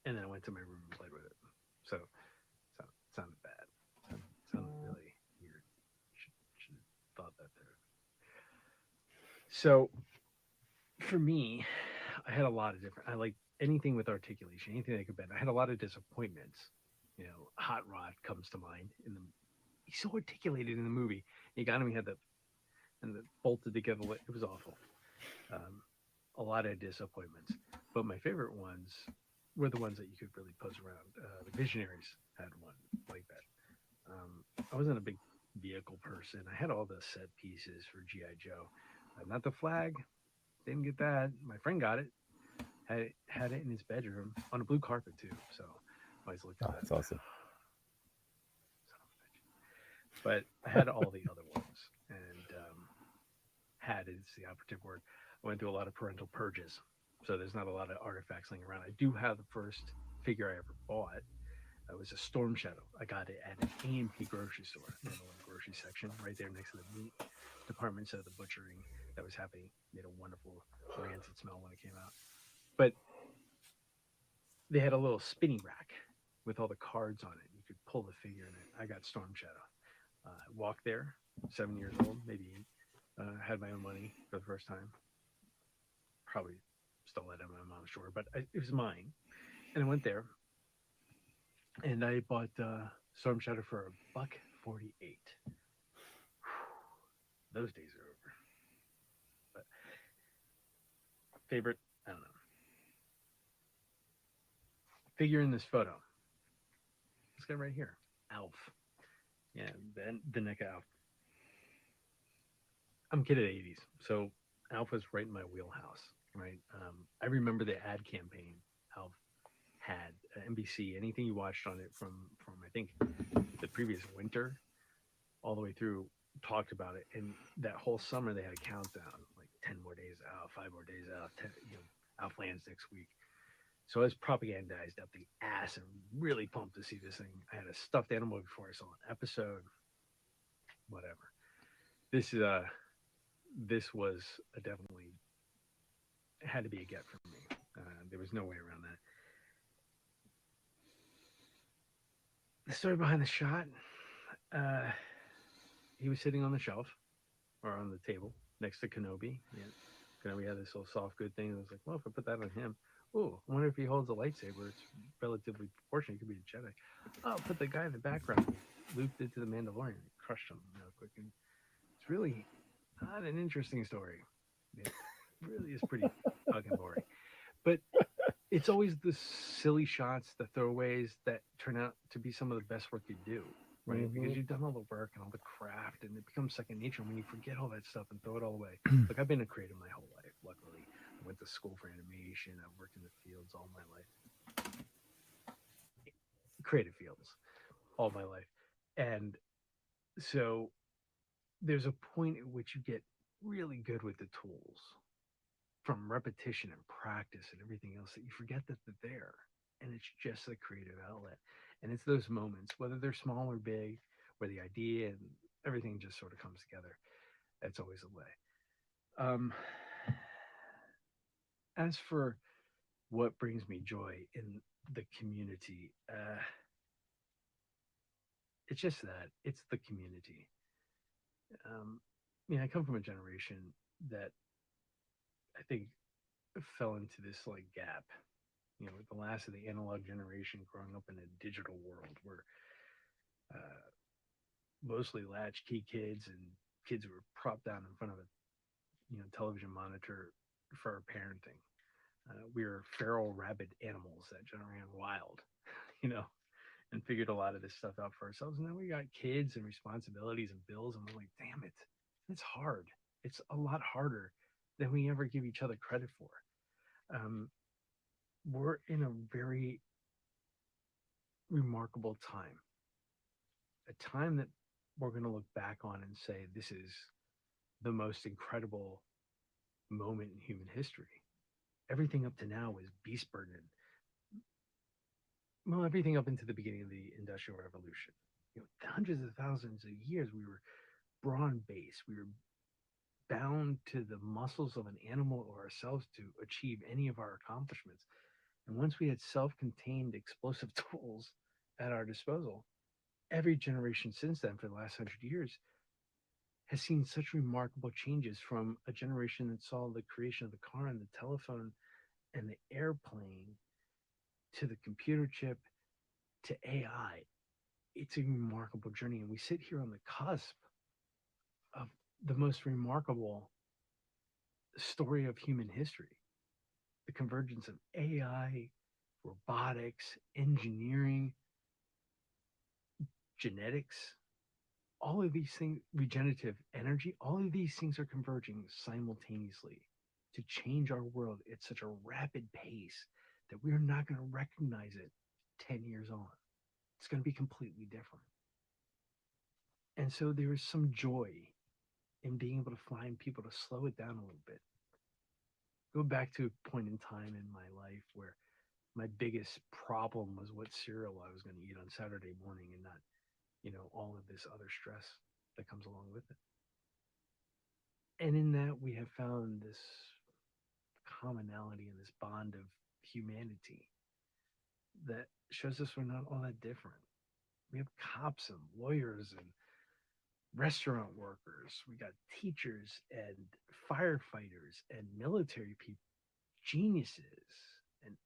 and then I went to my room and played with it. So it sounded bad. It sounded really weird. Should have thought that there. So for me, I had a lot of different. I like anything with articulation, anything I could bend. I had a lot of disappointments. You know, Hot Rod comes to mind. He's so articulated in the movie. He got him. He had the bolted together. It was awful. A lot of disappointments. But my favorite ones were the ones that you could really pose around. The Visionaries had one like that. I wasn't a big vehicle person. I had all the set pieces for G.I. Joe. Not the flag. Didn't get that. My friend got it. Had it in his bedroom on a blue carpet too. So I always looked at that. That's awesome. But I had all the other ones, and had is the operative word. I went through a lot of parental purges, so there's not a lot of artifacts laying around. I do have the first figure I ever bought. It was a Storm Shadow. I got it at an A&P grocery store, in the grocery section, right there next to the meat department. So the butchering that was happening made a wonderful rancid smell when it came out. But they had a little spinning rack with all the cards on it. You could pull the figure in it. I got Storm Shadow. Walked there, 7 years old, maybe 8. Had my own money for the first time. Probably stole it at my mom's store, but it was mine. And I went there, and I bought Storm Shadow for $1.48. Those days are over. But favorite, I don't know. Figure in this photo. This guy right here, Alf. Yeah, the neck Alf. I'm a kid of the 80s, so Alf was right in my wheelhouse, right? I remember the ad campaign Alf had, NBC, anything you watched on it from I think the previous winter all the way through talked about it. And that whole summer they had a countdown, like 10 more days out, 5 more days out, 10, Alf lands next week. So I was propagandized up the ass and really pumped to see this thing. I had a stuffed animal before I saw an episode. Whatever. This was a definitely had to be a get for me. There was no way around that. The story behind the shot. He was sitting on the shelf or on the table next to Kenobi. Yeah. Kenobi had this little soft good thing. I was like, well, if I put that on him, oh, I wonder if he holds a lightsaber. It's relatively proportionate. He could be a Jedi. Oh, put the guy in the background. Looped into the Mandalorian. Crushed him real quick. And it's really not an interesting story. It really is pretty fucking boring. But it's always the silly shots, the throwaways that turn out to be some of the best work you do, right? Because you've done all the work and all the craft, and it becomes second nature when you forget all that stuff and throw it all away. Look, I've been a creative my whole life, luckily. I went to school for animation. I've worked in the fields all my life. Creative fields all my life. And so there's a point at which you get really good with the tools from repetition and practice and everything else that you forget that they're there, and it's just a creative outlet. And it's those moments, whether they're small or big, where the idea and everything just sort of comes together. That's always the way. As for what brings me joy in the community, it's just that it's the community. I come from a generation that I think fell into this like gap, with the last of the analog generation growing up in a digital world where mostly latchkey kids and kids who were propped down in front of a television monitor for our parenting. We were feral rabid animals that just ran wild, and figured a lot of this stuff out for ourselves. And then we got kids and responsibilities and bills, and we're like, damn it, it's hard. It's a lot harder than we ever give each other credit for. We're in a very remarkable time, a time that we're going to look back on and say, this is the most incredible moment in human history. Everything up to now was beast burden. Well, everything up into the beginning of the Industrial Revolution. Hundreds of thousands of years, we were brawn-based. We were bound to the muscles of an animal or ourselves to achieve any of our accomplishments. And once we had self-contained explosive tools at our disposal, every generation since then for the last 100 years has seen such remarkable changes, from a generation that saw the creation of the car and the telephone and the airplane to the computer chip to AI. It's a remarkable journey. And we sit here on the cusp of the most remarkable story of human history. The convergence of AI, robotics, engineering, genetics, all of these things, regenerative energy, all of these things are converging simultaneously to change our world at such a rapid pace that we're not going to recognize it 10 years on. It's going to be completely different. And so there is some joy in being able to find people to slow it down a little bit. Go back to a point in time in my life where my biggest problem was what cereal I was going to eat on Saturday morning, and not, all of this other stress that comes along with it. And in that, we have found this commonality and this bond of humanity that shows us we're not all that different. We have cops and lawyers and restaurant workers. We got teachers and firefighters and military people, geniuses, and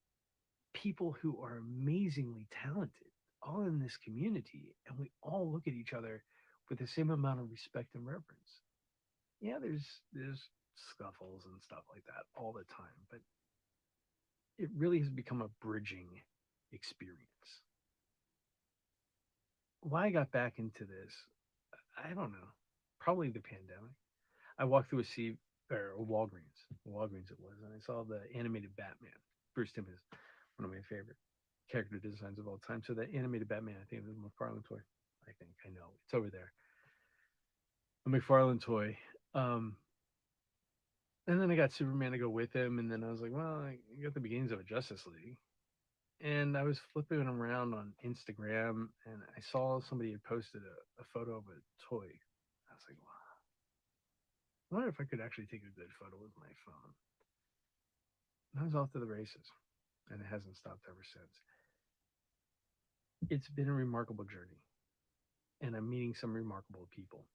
people who are amazingly talented, all in this community. And we all look at each other with the same amount of respect and reverence. Yeah, there's scuffles and stuff like that all the time, but it really has become a bridging experience. Why I got back into this, I don't know. Probably the pandemic. I walked through a Walgreens it was, and I saw the animated Batman. Bruce Timm is one of my favorite character designs of all time. So that animated Batman, I think it was a McFarlane toy. I know it's over there. A McFarlane toy. And then I got Superman to go with him, and then I was like, well, I got the beginnings of a Justice League. And I was flipping around on Instagram, and I saw somebody had posted a photo of a toy. I was like, wow. I wonder if I could actually take a good photo with my phone. And I was off to the races, and it hasn't stopped ever since. It's been a remarkable journey, and I'm meeting some remarkable people.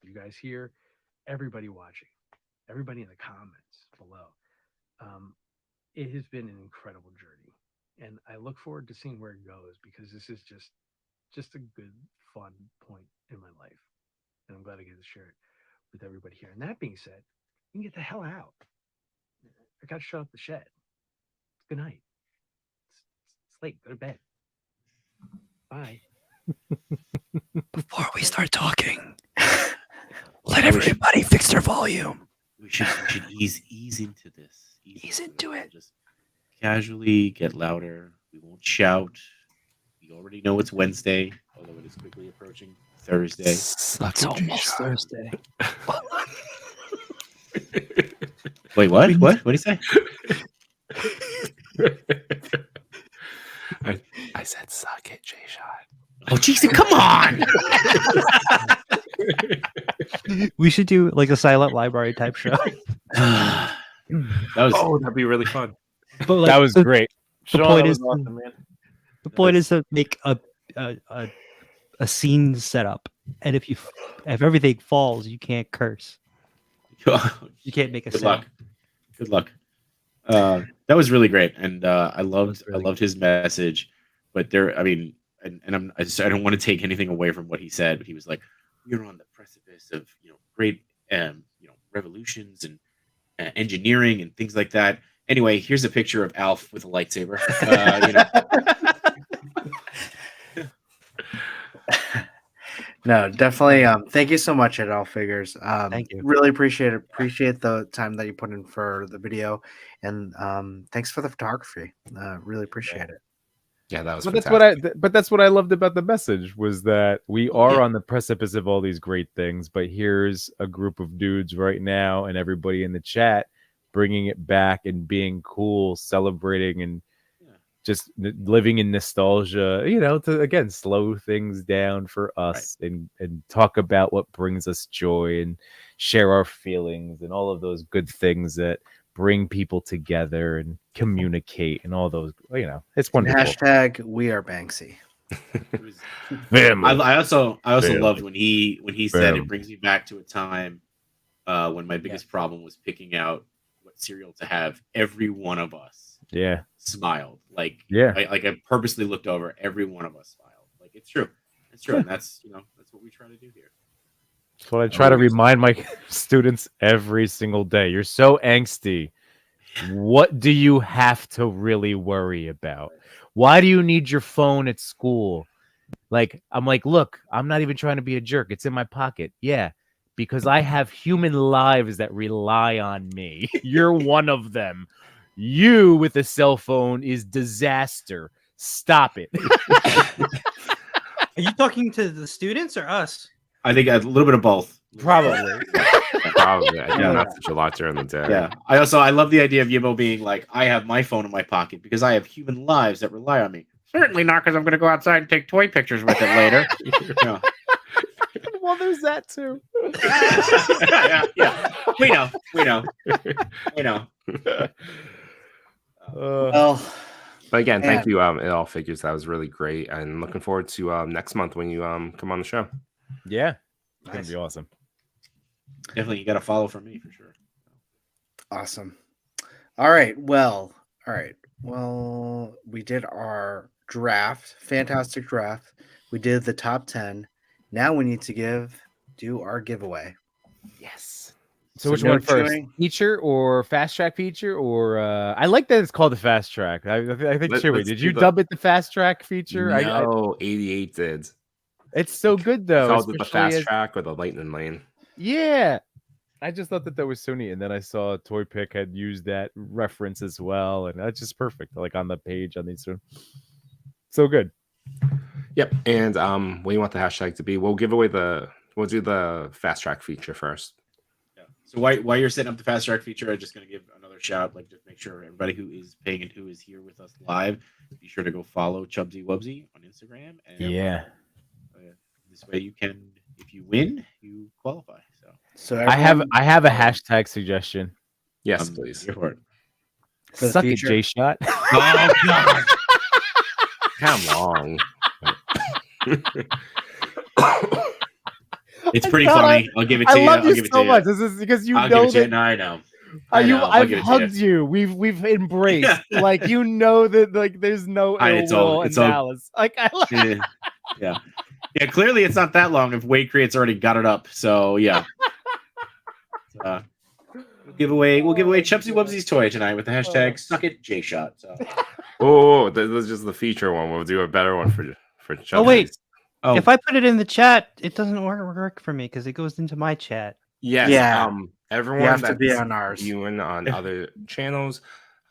You guys here, everybody watching, everybody in the comments below. It has been an incredible journey, and I look forward to seeing where it goes, because this is just a good, fun point in my life, and I'm glad I get to share it with everybody here. And that being said, you can get the hell out. I got to shut up the shed. Good night. It's late. Go to bed. Bye. Before we start talking, let everybody fix their volume. We should ease into this. Ease into it. Just casually get louder. We won't shout. We already know it's Wednesday, although it is quickly approaching Thursday. It's almost Thursday. Wait, what? What? What did he say? I said, suck it, J-Shot. Oh, Jesus, come on! We should do like a silent library type show. That'd be really fun. But like, That was great. The Sean, point that is, was awesome, man. the point is to make a scene setup, and if everything falls, you can't curse. You can't make a Good sound. luck. Good luck. That was really great, and I loved his message. But there, I mean, and I don't want to take anything away from what he said, but he was like, "We're on the precipice of great revolutions and engineering and things like that." Anyway, here's a picture of Alf with a lightsaber. No, definitely. Thank you so much, It All Figures. Thank you. Really appreciate it. Appreciate the time that you put in for the video, and thanks for the photography. Really appreciate it. Yeah, that was. But fantastic. that's what I loved about the message, was that we are on the precipice of all these great things, but here's a group of dudes right now, and everybody in the chat bringing it back and being cool, celebrating and just living in nostalgia, to again slow things down for us, and talk about what brings us joy and share our feelings and all of those good things that bring people together and communicate and all those. It's wonderful. Hashtag we are Banksy. I also Family. loved when he said Family. it brings me back to a time when my biggest problem was picking out what cereal to have. Every one of us smiled. I purposely looked over. Every one of us smiled. Like, it's true. And that's what we try to do here. That's what I try to remind my students every single day. You're so angsty. What do you have to really worry about? Why do you need your phone at school? I'm like, look, I'm not even trying to be a jerk. It's in my pocket. Yeah, because I have human lives that rely on me. You're one of them. You with a cell phone is disaster. Stop it. Are you talking to the students or us? I think a little bit of both. Probably. Probably. Yeah, not such a lot during the day. Yeah. I love the idea of Yimbo being like, I have my phone in my pocket because I have human lives that rely on me. Certainly not, because I'm going to go outside and take toy pictures with it later. Well, there's that too. Yeah. We know. Well, But again, thank Man. you. It All Figures. That was really great, and looking forward to next month when you come on the show. Yeah, it's Nice. gonna be awesome. Definitely, you got to follow from me for sure. awesome. All right. Well, we did our draft. Fantastic draft. We did the top 10. Now we need to do our giveaway. Yes. So which no one first? chewing? Feature or fast track feature? Or I like that it's called the fast track. I think Chewy, let's did do you the- dub it the fast track feature? No, 88 did. It's so good though. Called it the especially fast as- track or the lightning lane. Yeah. I just thought that was so neat. And then I saw Toy Pick had used that reference as well. And that's just perfect. Like on the page on these two. So good. Yep. And what do you want the hashtag to be? We'll do the fast track feature first. Yeah. So while you're setting up the fast track feature, I'm just going to give another shout. Like, just make sure everybody who is paying and who is here with us live, be sure to go follow Chubsy Wubsy on Instagram. And Yeah. This way you can, if you win, you qualify. So I have a hashtag suggestion. Yes, please. Here for it. For the Suck it, future? J Shot. Oh God! Come on. It's pretty God, funny. I'll give it to I you. love I'll you give it so to much. you. This is because you I'll know give it to you. that No, I know. I know. I'll I've give it to hugged you. We've embraced. Like you know that like there's no ill It's all- will it's and all- malice. Like I love Yeah. Yeah. Clearly, it's not that long if Wade Create's already got it up. So yeah. We'll give away Chubsy Wubsy's toy tonight with the hashtag Suck It J Shot. So. Oh, this is just the feature one. We'll do a better one for Oh wait, Chubsies. Oh, if I put it in the chat, it doesn't work for me because it goes into my chat. Yes. Yeah. Everyone You have to that's be on ours. viewing on other channels,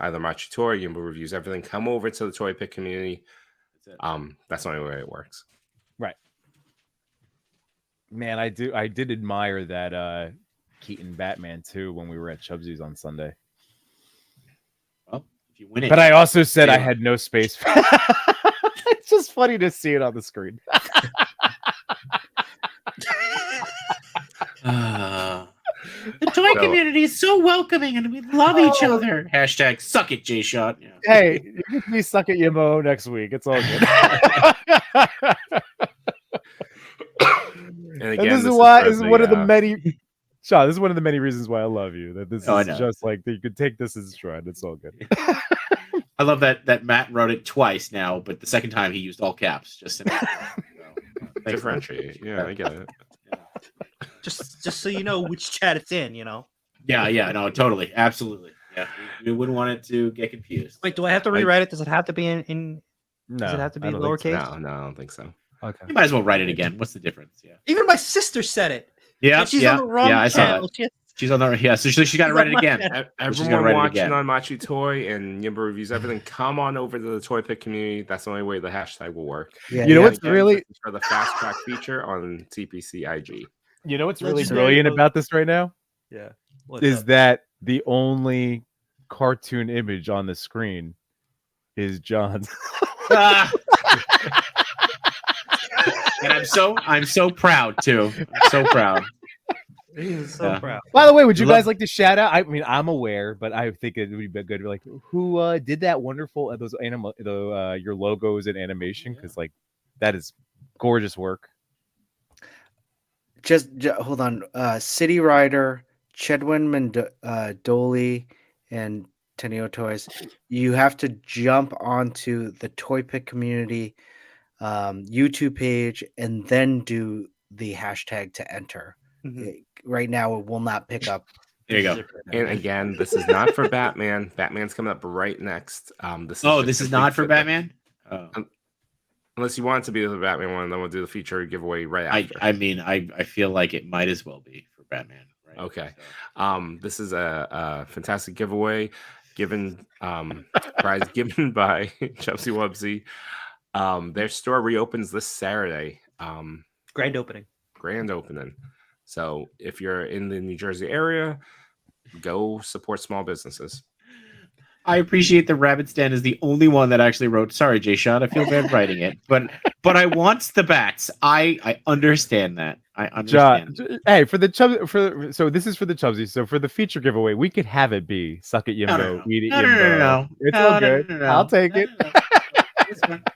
either Machi Toy, Yimba Reviews, everything, come over to the Toy Pick community. that's it. That's the only way it works. Man, I did admire that Keaton Batman too when we were at Chubsy's on Sunday. Well, if you win it, But I also said I Yeah. had no space. It's just funny to see it on the screen. The toy So- community is so welcoming and we love each other. Hashtag Suck It J Shot. Yeah. Hey, you can be stuck at Yimbo next week. It's all good. And And again, this is for why this is one of the the, many Sean, this is one of the many reasons why I love you. That this Oh, I is know. just like that you could take this as a stride. It's all good. I love that Matt wrote it twice now, but the second time he used all caps. Just differentiate. Yeah, I get it. Just so you know which chat it's in, you know. Yeah, no, totally, absolutely. Yeah, we wouldn't want it to get confused. Wait, do I have to rewrite it? Does it have to be in No, Does it have to be I don't think so. lowercase? No, I don't think so. Okay. You might as well write it again. What's the difference? Yeah, Even my sister said it. yeah, And she's yeah, on the wrong yeah. I saw channel. that. She's on the so she got to She's write on it my again. channel. She's gonna Everyone write it watching again. on Machi Toy and Yimba Reviews, everything, come on over to the Toy Pick community. That's the only way the hashtag will work. Yeah, You know yeah. what's really This is for the fast track feature on TPC IG. you know what's really Legendary brilliant pose- about this right now Yeah. is that the only cartoon image on the screen is John's. Ah. And I'm so proud too. I'm so proud. He's so Yeah. proud. By the way, would you Love- guys like to shout out? I mean, I'm aware, but I think it would be good. Like, who did that wonderful those your logos and animation? Because like that is gorgeous work. Just hold on. City Rider, Chedwin Mandoli, and Tenio Toys. You have to jump onto the Toy Pick community YouTube page and then do the hashtag to enter. Right now, it will not pick up. There you go. And again, this is not for Batman. Batman's coming up right next. This This is simply not for the- Batman. Oh. Unless you want it to be the Batman one, then we'll do the feature giveaway right after. I mean, I feel like it might as well be for Batman. Right? Okay. So- This is a fantastic giveaway given prize given by Chubsy Wubsy. Their store reopens this Saturday. Grand opening. Grand opening. So if you're in the New Jersey area, go support small businesses. I appreciate the Rabbit Stand is the only one that actually wrote. Sorry, Jay Shot. I feel bad writing it, but I want the bats. I understand that. I understand. Hey, for the Chubs, so this is for the Chubsies. So for the feature giveaway, we could have it be suck it Yimbo, eat it Yimbo. No. It's all good. I'll take it.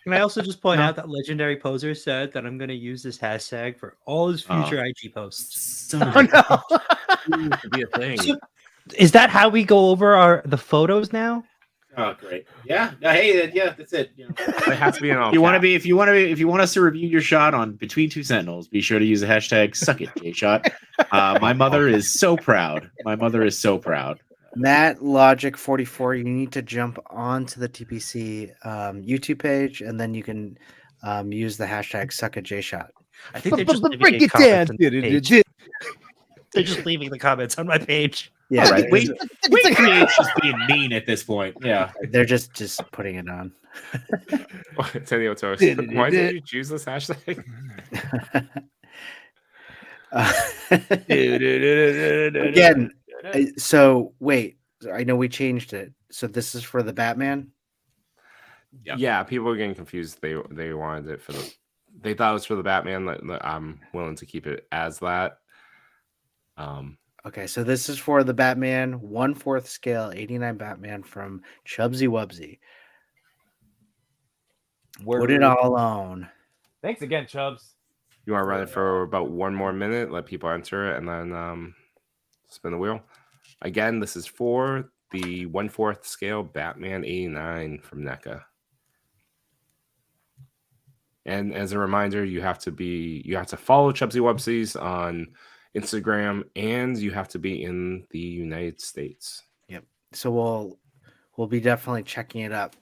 Can I also just point out that Legendary Poser said that I'm going to use this hashtag for all his future IG posts? Son of a- Could be a thing. So, is that how we go over the photos now? Oh, great. Yeah. Hey, yeah, that's it. You know. It has to be an all. If you want cap. if you want us to review your shot on Between Two Sentinels, be sure to use the hashtag Suck It J Shot. My mother is so proud. My mother is so proud. Matt Logic 44. You need to jump onto the TPC YouTube page, and then you can use the hashtag SuckAJShot. I think they're just Break leaving it down. comments on my page. They're just leaving the comments on my page. Yeah, Right. Wait Create's just being mean at this point. Yeah. they're just putting it on. Tenio Toast. Why did you choose this hashtag? Again, so wait, I know we changed it. So this is for the Batman. Yeah. Yeah, people were getting confused. They wanted it for they thought it was for the Batman. I'm willing to keep it as that. Okay, so this is for the Batman 1/4 scale 89 Batman from Chubsy Wubsy. Put it all on. Thanks again, Chubbs. You want to run it for about 1 more minute, let people enter it, and then spin the wheel. Again, this is for the 1/4 scale Batman 89 from NECA. And as a reminder, you have to follow Chubsy Wubsies on Instagram, and you have to be in the United States. Yep. So we'll be definitely checking it up.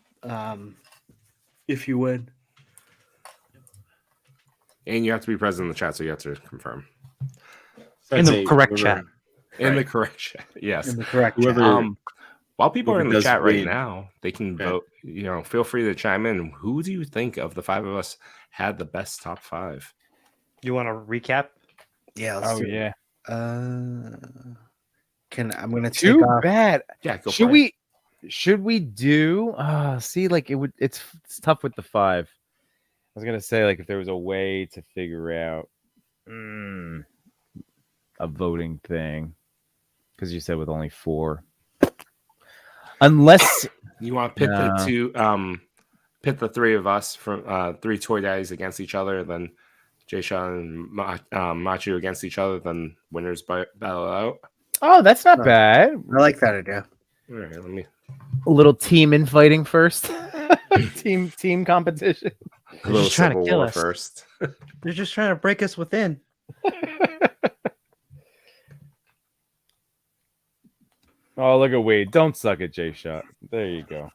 If you would. And you have to be present in the chat, so you have to confirm. So In I'd the say correct whoever- chat. In the Right. correct chat. Yes. In the correct Whoever- chat. While people are in the Whoever does chat right win. now, they can Okay. vote. Feel free to chime in. Who do you think of the 5 of us had the best top 5? You want to recap? Yeah. Let's do it. yeah. I'm gonna take Too off. bad. Yeah, go Should for it. should we do see, like it's tough with the 5. I was gonna say, like, if there was a way to figure out a voting thing, because you said with only 4. Unless You want to pit No. pit the 3 of us from 3 Toy Daddies against each other, then Jay-Sean and Machu against each other, then winners battle out. oh, that's not Oh. bad. I like that idea. All right, let me A little team infighting first. team competition. a They're little just trying to Civil kill War us. first. They're just trying to break us within. Oh, look at Wade. Don't suck at J Shot. There you go.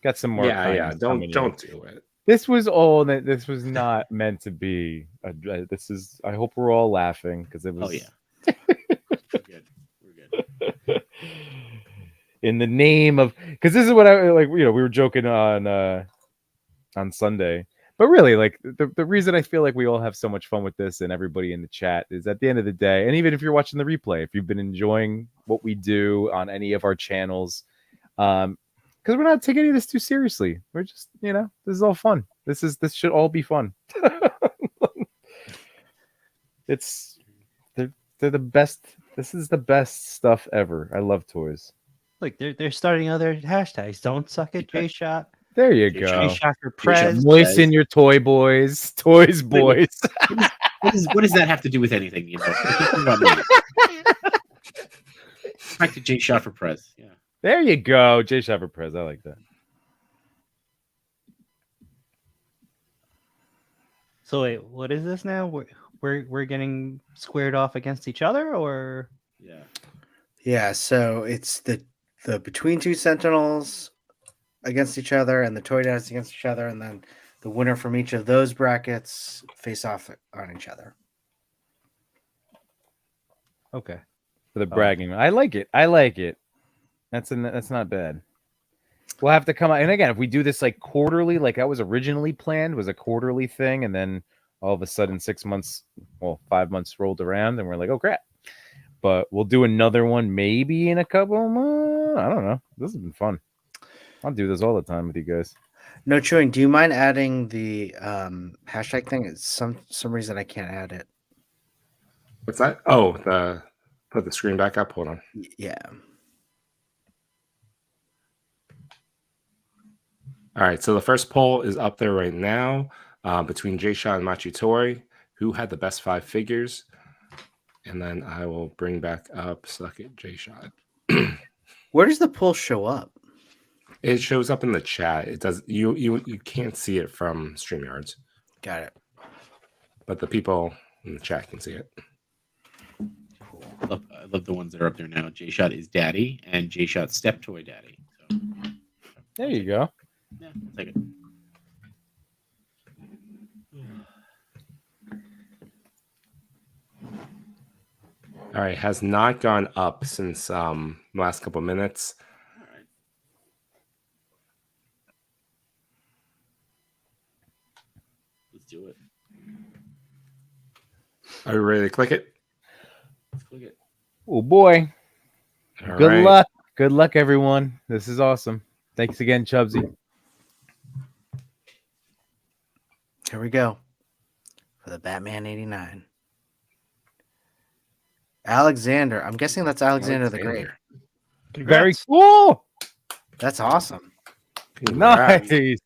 Got some more. Yeah. kindness coming Don't in. do it. This was all that. This was not meant to be. This is. I hope we're all laughing because it was. Oh yeah. We're good. We're good. In the name of, because this is what I like. We were joking on Sunday, but really, like the reason I feel like we all have so much fun with this and everybody in the chat is at the end of the day, and even if you're watching the replay, if you've been enjoying what we do on any of our channels, because we're not taking any of this too seriously. We're just, this is all fun. This should all be fun. They're the best. This is the best stuff ever. I love toys. Look, they're starting other hashtags. Don't suck at J Shot. There you J go. J Shot for J-Shot. Prez. Moisten your toy boys, toys boys. What does that have to do with anything? Back to J Shot for Prez. Yeah. There you go, J Shot for Prez. I like that. So wait, what is this now? We're getting squared off against each other, or Yeah. Yeah. So it's the between 2 Sentinels against each other and the Toy Daddies against each other, and then the winner from each of those brackets face off on each other. okay? For the bragging, I like it. That's not bad. We'll have to come out, and again, if we do this like quarterly, like that was originally planned, was a quarterly thing, and then all of a sudden 5 months rolled around, and we're like, oh crap. But we'll do another one maybe in a couple months. I don't know. This has been fun. I'll do this all the time with you guys. No chewing. Do you mind adding the hashtag thing? It's some reason I can't add it. What's that? Oh, put the screen back up. Hold on. Yeah. All right, so the first poll is up there right now between Jay-Shot and Machi Toy. Who had the best 5 figures? And then I will bring back up Suck It Jay-Shot. Where does the poll show up? It shows up in the chat. It does. You can't see it from StreamYards, Got it. but the people in the chat can see it. I love the ones that are up there now. J Shot is daddy and J Shot step toy daddy. So, There you go. yeah, I'll take it. All right, has not gone up since the last couple of minutes. All right. Let's do it. Are you ready to click it? Let's click it. Oh boy. All Good right. luck. Good luck, everyone. This is awesome. Thanks again, Chubsy. Here we go for the Batman 89. Alexander. I'm guessing that's Alexander the Great. Very Congrats. cool. That's awesome. Congrats. Nice.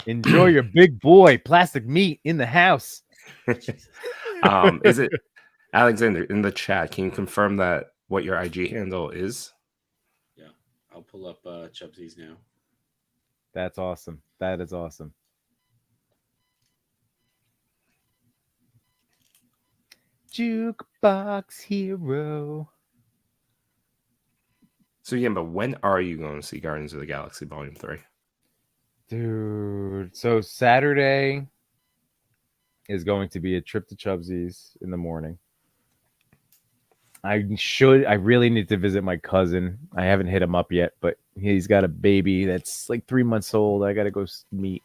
Enjoy your big boy plastic meat in the house. Is it Alexander in the chat? Can you confirm that what your IG handle is? Yeah, I'll pull up Chubsy's now. That's awesome. That is awesome. Jukebox hero. So yeah, but when are you going to see Guardians of the Galaxy Volume 3? Dude, so Saturday is going to be a trip to Chubsy's in the morning. I really need to visit my cousin. I haven't hit him up yet, but he's got a baby that's like 3 months old. I got to go meet.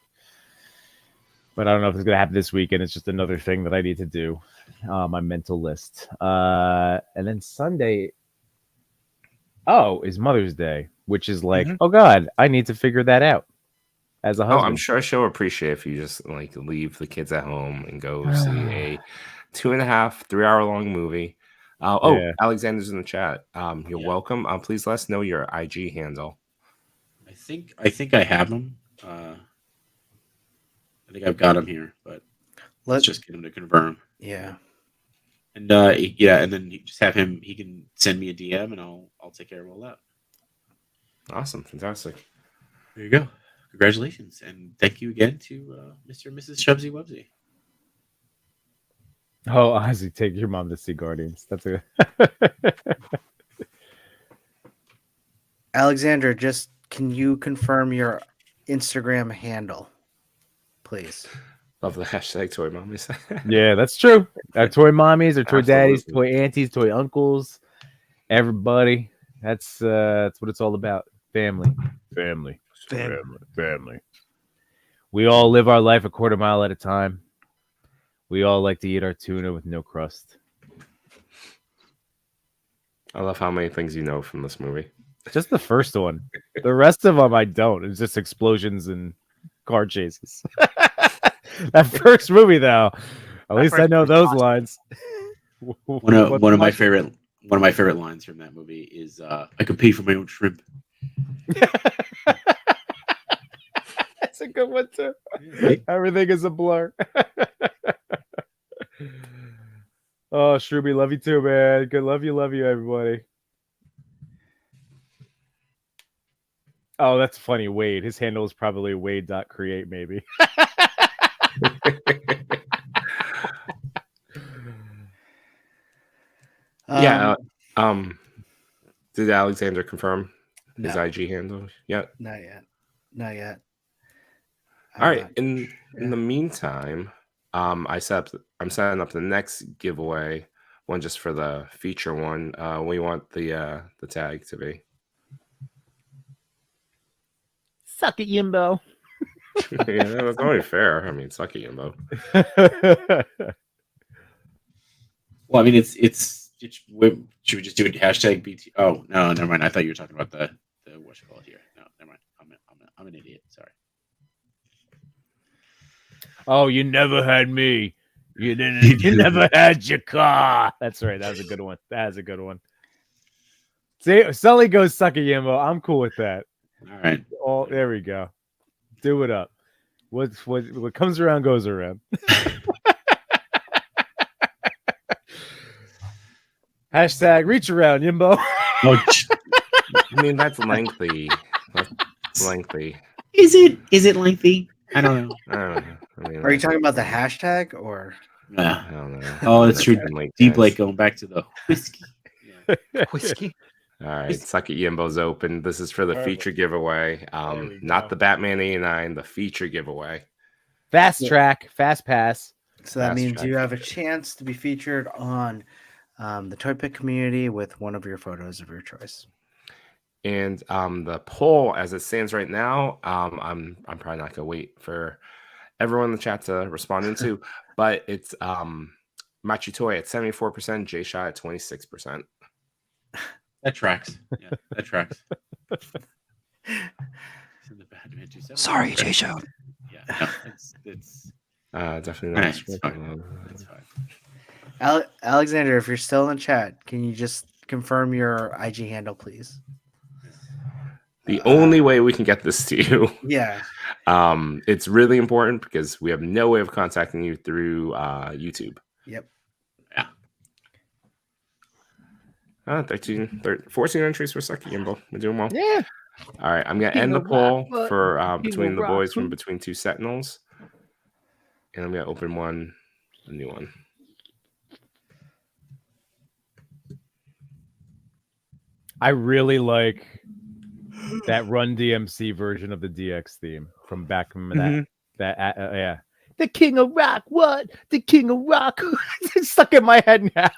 But I don't know if it's going to happen this weekend. It's just another thing that I need to do on my mental list. And then Sunday, is Mother's Day, which is like, oh God, I need to figure that out as a husband. I'm sure she'll appreciate if you just like leave the kids at home and go see a 2.5, 3 hour long movie. Yeah. Alexander's in the chat. You're welcome. Please let us know your IG handle. I think I have him. I think I've got him here, but let's just get him to confirm. Yeah. And and then you just have him. He can send me a DM, and I'll take care of all that. Awesome, fantastic. There you go. Congratulations, and thank you again to Mr. and Mrs. Chubsy Wubsy. Oh, honestly, take your mom to see Guardians. That's a Alexander, just can you confirm your Instagram handle, please? Love the hashtag toy mommies. Yeah, that's true. Our toy mommies, our toy daddies, Absolutely. toy aunties, toy uncles, everybody. That's what it's all about. Family. We all live our life a quarter mile at a time. We all like to eat our tuna with no crust. I love how many things you know from this movie. Just the first one. The rest of them I don't. It's just explosions and car chases. That first movie, though, at least I know those lines. One of my favorite lines from that movie is "I can pay for my own shrimp." That's a good one too. Everything is a blur. Oh, Shrooby, love you too, man. Good, love you, everybody. Oh, that's funny. Wade. His handle is probably Wade.create, maybe. Did Alexander confirm his No. IG handle yet? Not yet. All right. In the meantime, I'm setting up the next giveaway one just for the feature one. We want the tag to be. Suck it, Yimbo. Yeah, that's only fair. I mean, suck it, Yimbo. Well, I mean, should we just do it hashtag BT? Oh no, never mind. I thought you were talking about the what you call it here. No, never mind. I'm an idiot. Sorry. Oh, you never had me. You didn't. You never had your car. That's right. That was a good one. See, Sully goes suck it, Yimbo. I'm cool with that. All right. Oh, there we go. Do it up. What comes around goes around. Hashtag reach around, Yimbo. Oh, I mean, that's lengthy. That's lengthy. Is it lengthy? I don't know. I mean, Are you talking about the hashtag or? Yeah. I don't know. Oh, that's true. Like Deep this. Lake going back to the whiskey. Yeah. Whiskey. All right, Suck It Yimbo's open. This is for the Perfect. feature giveaway. we Not go. the Batman 89, the feature giveaway. Fast track, fast pass. So that Fast means track you have a feature. chance to be featured on the Toy Pick community with one of your photos of your choice. And the poll, as it stands right now, I'm probably not gonna wait for everyone in the chat to respond into, but it's Machi Toy at 74%, J Shot at 26%. That tracks. Yeah, that tracks. Sorry, Jay Show. Yeah, no, it's Definitely Nah, not. it's fine. It's fine. Alexander, if you're still in chat, can you just confirm your IG handle, please? The only way we can get this to you. Yeah. It's really important because we have no way of contacting you through YouTube. Yep. Yeah. 14 entries for Sucky Gimbo. We're doing well. Yeah. All right, I'm gonna King end the of poll Rock, for King between of the Rock, boys from who? between two Sentinels, and I'm gonna open a new one. I really like that Run DMC version of the DX theme from back from that. Yeah. The King of Rock, what? The King of Rock. It's stuck in my head now.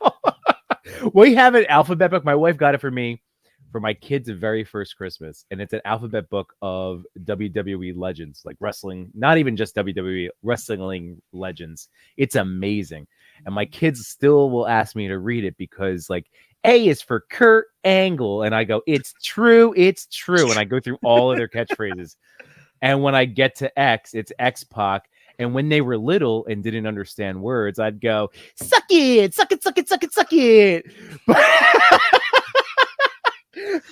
We have an alphabet book. My wife got it for me for my kids' very first Christmas. And it's an alphabet book of WWE legends, like wrestling, not even just WWE, wrestling legends. It's amazing. And my kids still will ask me to read it because, like, A is for Kurt Angle. And I go, it's true. It's true. And I go through all of their catchphrases. And when I get to X, it's X-Pac. And when they were little and didn't understand words, I'd go, suck it, suck it, suck it, suck it, suck it.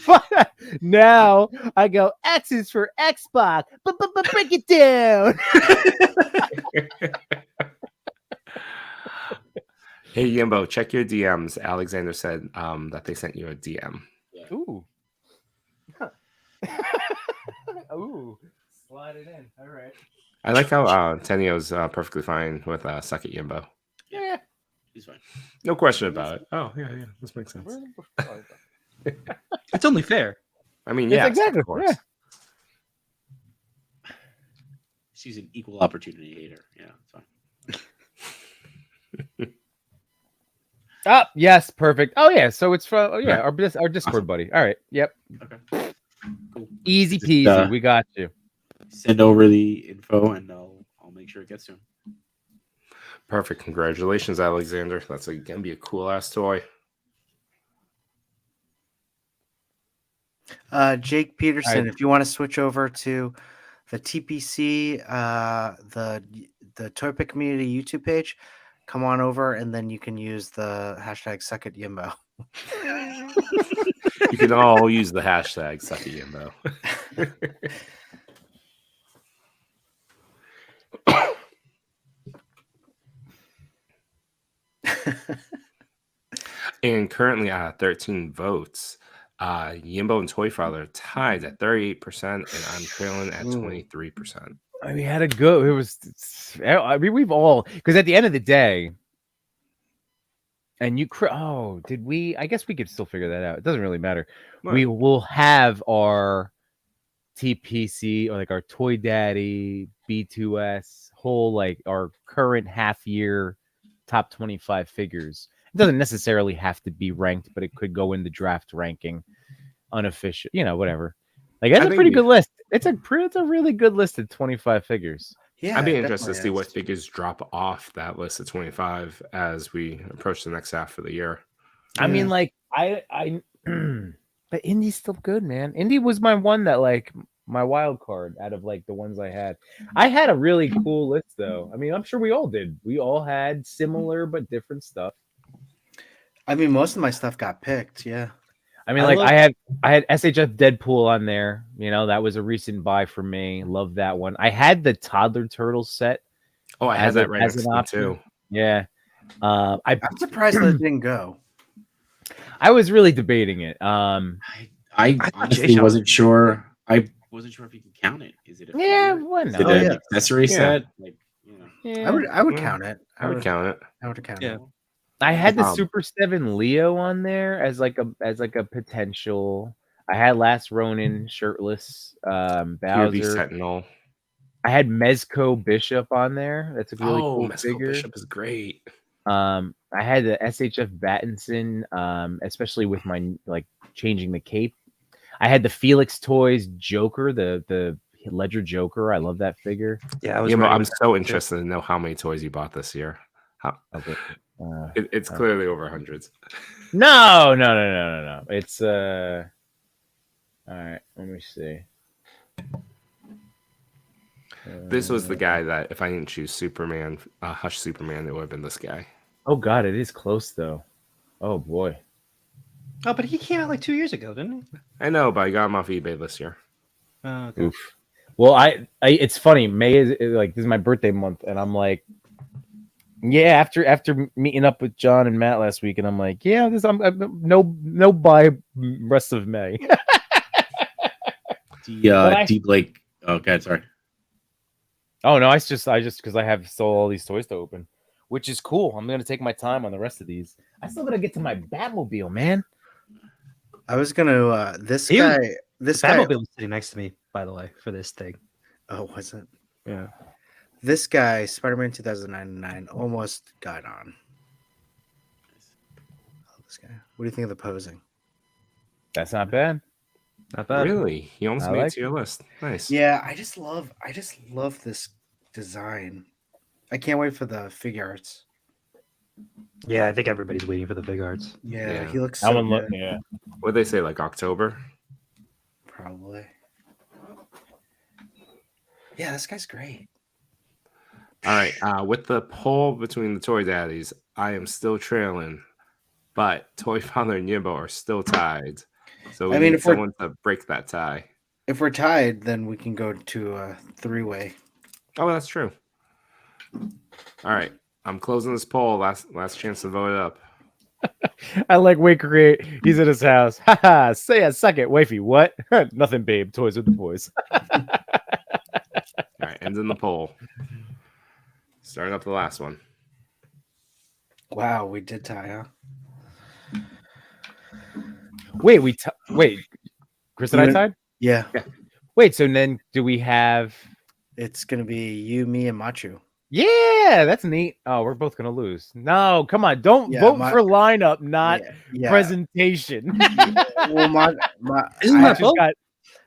But now I go, X is for X-Pac. But break it down. Hey Yimbo, check your DMs. Alexander said that they sent you a DM. Ooh. Ooh. Slide it in. All right. I like how Tenio's perfectly fine with Suck It Yimbo. Yeah. He's fine. No question about it. Oh, yeah. This makes sense. It's only fair. I mean, It's yeah, exactly, of course. yeah. She's an equal opportunity hater. Yeah, it's fine. Oh, yes, perfect. Oh, yeah. So it's from our Discord buddy. All right. Yep. Okay. Cool. Easy Just, peasy. We got you. Send over the info and I'll make sure it gets to him. Perfect. Congratulations, Alexander. That's gonna be a cool ass toy. Jake Peterson, if you want to switch over to the TPC, the Toy Pick Community YouTube page, come on over and then you can use the hashtag #SuckItYimbo. You can all use the hashtag #SuckItYimbo. And currently at 13 votes, Yimbo and Toy Father tied at 38%, and I'm trailing at 23%. I mean, had a go. I mean, we've all, because at the end of the day, and did we? I guess we could still figure that out. It doesn't really matter. Right. We will have our TPC or like our Toy Daddy B2S whole, like our current half year top 25 figures. It doesn't necessarily have to be ranked, but it could go in the draft ranking, unofficial, whatever. Like that's a pretty good list. It's a really good list of 25 figures. Yeah, I'd be interested to see what figures drop off that list of 25 as we approach the next half of the year. I mean, like I but Indy's still good, man. Indy was my one that, like, my wild card out of like the ones I had. I had a really cool list though. I mean, I'm sure we all did. We all had similar but different stuff. I mean, most of my stuff got picked. Yeah. I mean, I had SHF Deadpool on there. That was a recent buy for me. Love that one. I had the Toddler Turtles set. Oh, I had that right next to me too. Yeah. I'm surprised that it didn't go. I was really debating it. I honestly wasn't sure. I wasn't sure if you could count it. Is it a Is it an accessory set? Like, I would count it. I would count it. I would count Yeah. it. I had the Super 7 Leo on there as like a potential. I had Last Ronin shirtless Bowser Sentinel. I had Mezco Bishop on there. That's a really cool Mezco figure. Bishop is great. I had the SHF Battinson, especially with my like changing the cape. I had the Felix Toys Joker, the Ledger Joker. I love that figure. Yeah, I'm so interested to know how many toys you bought this year. It's clearly over hundreds. No. It's all right. Let me see. This was the guy that if I didn't choose Superman, Hush Superman, it would have been this guy. Oh God, it is close though. Oh boy. Oh, but he came out like 2 years ago, didn't he? I know, but I got him off eBay this year. Oh, okay. Oof. Well, I it's funny. May is like this is my birthday month, and I'm like, yeah. After meeting up with John and Matt last week, and I'm like, yeah, I'm no buy rest of May. D Blake. Oh, God, sorry. Oh no, I just because I have still all these toys to open, which is cool. I'm gonna take my time on the rest of these. I still gotta get to my Batmobile, man. I was gonna this You- guy. This guy. Batmobile was sitting next to me, by the way, for this thing. Oh, was it? Yeah. This guy, Spider-Man 2099, almost got on. Oh, this guy. What do you think of the posing? That's not bad. Not bad. Really? He almost I made it like to your list. Nice. Yeah, I just love this design. I can't wait for the figure arts. Yeah, I think everybody's waiting for the big arts. Yeah, Yeah. he looks That so one look, good. yeah. What'd they say, like October? Probably. Yeah, this guy's great. All right. With the poll between the Toy Daddies, I am still trailing, but Toy Father and Yimbo are still tied. So we I mean, need if we're- someone to break that tie. If we're tied, then we can go to a three-way. Oh, that's true. All right. I'm closing this poll. Last chance to vote it up. I like Wait Create. He's at his house. Haha. Say a second, wifey. What? Nothing, babe. Toys with the boys. All right. Ending the poll. Starting up the last one. Wow, we did tie, huh? Wait, wait. Chris and I You- tied. Yeah. Wait, so then do we have? It's gonna be you, me, and Machu. Yeah, that's neat. Oh, we're both gonna lose. No, come on. Don't Yeah, vote my- for lineup, not Yeah. presentation. Well, my Isn't I that have to- both? got,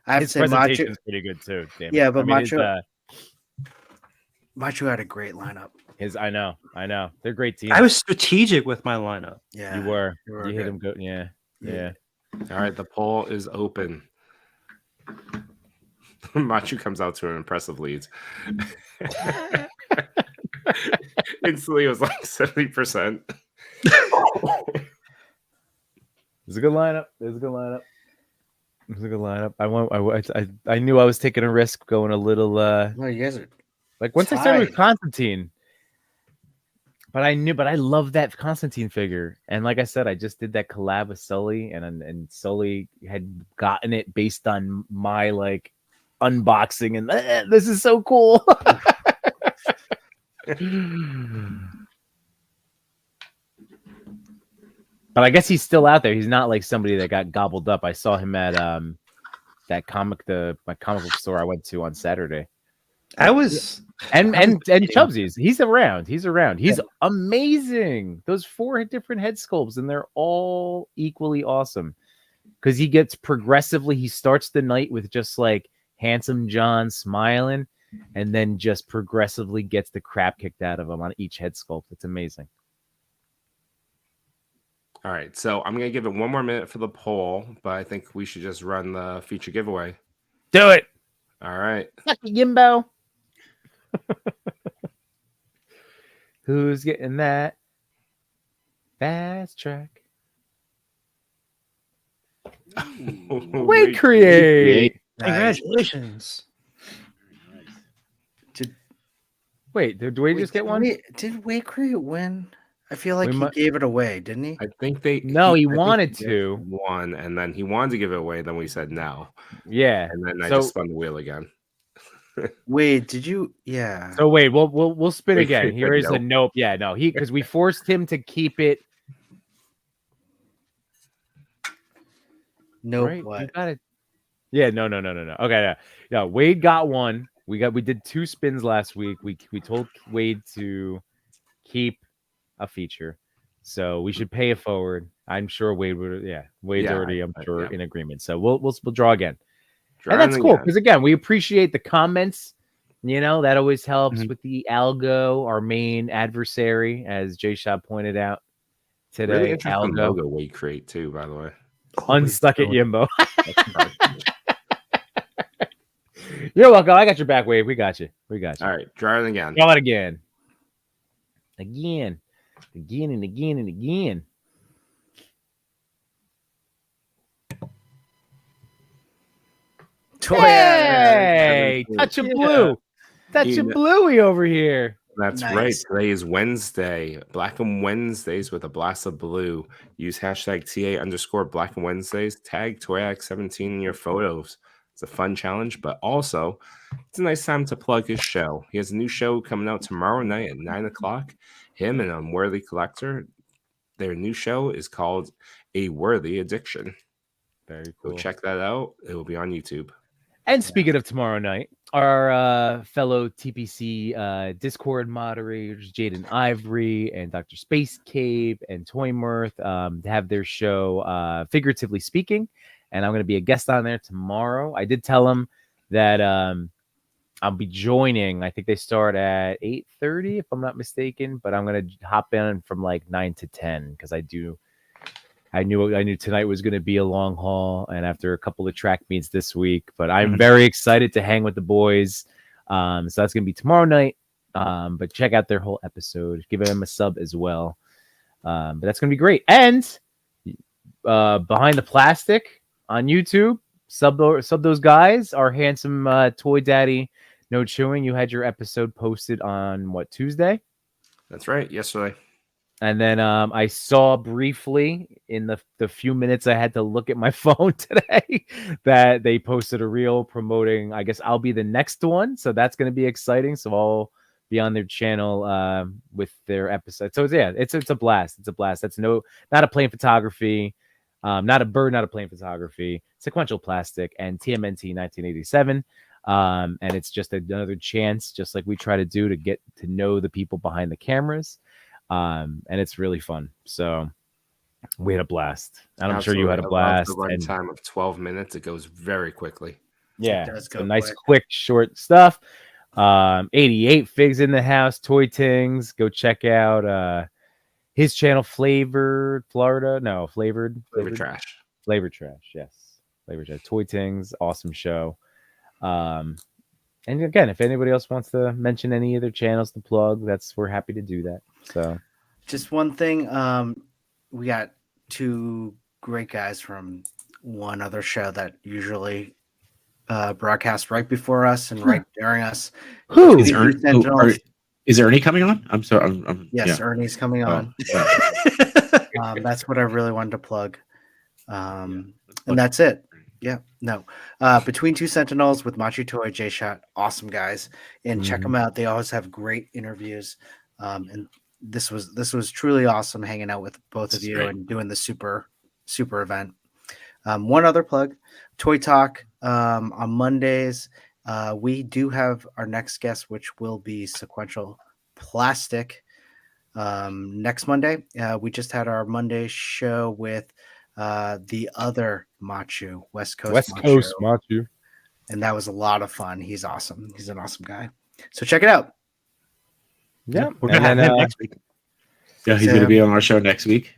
I have to his say presentation Machu. is pretty good too. Damn it. Yeah, but I mean, his, Machu- Machu had a great lineup. I know. They're great teams. I was strategic with my lineup. Yeah, You were. you were You hit good. him good. Yeah. Yeah. All right. The poll is open. Machu comes out to an impressive lead. Instantly, it was like 70%. It's a good lineup. I knew I was taking a risk going a little No, you guys are like once I started with tied. Constantine. But I love that Constantine figure. And like I said, I just did that collab with Sully and Sully had gotten it based on my like unboxing and this is so cool. But I guess he's still out there. He's not like somebody that got gobbled up. I saw him at my comic book store I went to on Saturday. I was And Chubsy's. He's around. He's amazing. Those 4 different head sculpts, and they're all equally awesome. Because he gets progressively, he starts the night with just like handsome John smiling, and then just progressively gets the crap kicked out of him on each head sculpt. It's amazing. All right. So I'm going to give it one more minute for the poll, but I think we should just run the feature giveaway. Do it. All right. Lucky Gimbo. Who's getting that fast track? Wait, create. congratulations. Wait, did we just get one? Did Wade Create win? I feel like We he might- gave it away, didn't he? I think He I think wanted he to. won, and then he wanted to give it away. Then we said no, Yeah. and then I So- just spun the wheel again. Wait, did you? Yeah. So wait, we'll spin Wait, again. Create Here said is a nope. nope. Yeah, no, because we forced him to keep it. Nope. Right? What? You got it. Yeah, no. Okay, no. Wade got one. We did 2 spins last week. We told Wade to keep a feature, so we should pay it forward. I'm sure Wade would. Yeah, Wade's Yeah, already, I'm sure, yeah. in agreement. So we'll draw again, and Trying that's cool again. because again, we appreciate the comments You know, that always helps Mhm. with the algo, our main adversary, as Jay Shot pointed out today. Really interesting algo. logo we create too, by the way. Unstuck it, Yimbo. That's perfect. You're welcome. I got your back, Wave. We got you. We got you. All right, try it again. Draw it again. Again. Again and again and again. Toy Hey, touch of Yeah. blue. Touch You of know- bluey over here. That's Nice. right. Today is Wednesday. Black and Wednesdays with a blast of blue. Use hashtag TA_Black and Wednesdays. Tag ToyX17 in your photos. It's a fun challenge, but also it's a nice time to plug his show. He has a new show coming out tomorrow night at 9 o'clock. Him and Unworthy Collector. Their new show is called A Worthy Addiction. Very Go cool. check that out. It will be on YouTube. And speaking of tomorrow night, our fellow TPC Discord moderators, Jaden Ivory and Dr. Space Cave and Toy Mirth, have their show, Figuratively Speaking. And I'm going to be a guest on there tomorrow. I did tell them that I'll be joining. I think they start at 8:30, if I'm not mistaken. But I'm going to hop in from like 9 to 10 because I knew tonight was going to be a long haul, and after a couple of track meets this week, but I'm very excited to hang with the boys. So that's going to be tomorrow night. But check out their whole episode. Give them a sub as well. But that's going to be great. And Behind the Plastic on YouTube, sub those guys. Our handsome Toy Daddy No Chewing. You had your episode posted on what, Tuesday? That's right. Yesterday. And then I saw briefly in the few minutes I had to look at my phone today that they posted a reel promoting, I guess I'll be the next one. So that's going to be exciting. So I'll be on their channel with their episode. So it's a blast. It's a blast. That's not a plane photography, not a bird, not a plane photography, sequential plastic and TMNT 1987. And it's just another chance, just like we try to do, to get to know the people behind the cameras. And it's really fun. So we had a blast. And I'm sure you had a blast. The run And time of 12 minutes. It goes very quickly. yeah, does so go nice, quick. quick, short stuff. 88 Figs in the house, Toy Tings. Go check out his channel, Flavored Florida. No, Flavored Trash. Flavor Trash. Yes, Flavor Trash. Toy Tings, awesome show. And again, if anybody else wants to mention any other channels to plug, we're happy to do that. So Just one thing. We got two great guys from one other show that usually broadcast right before us and right during us. who? Is, Between Sentinels- is Ernie coming on? I'm sorry. I'm Yes, yeah. Ernie's coming on. yeah. That's what I really wanted to plug. Yeah, And that's it. Yeah, no. Between Two Sentinels with Machi Toy, J Shot, awesome guys, and check them out. They always have great interviews. And this was truly awesome hanging out with both of you and doing the super event. One other plug, Toy Talk on Mondays. We do have our next guest, which will be Sequential Plastic. Next Monday, we just had our Monday show with the other Machu, West Coast Machu. and that was a lot of fun. He's awesome. He's an awesome guy. So check it out. Yeah, We're gonna have him next week. Yeah, he's gonna be on our show next week.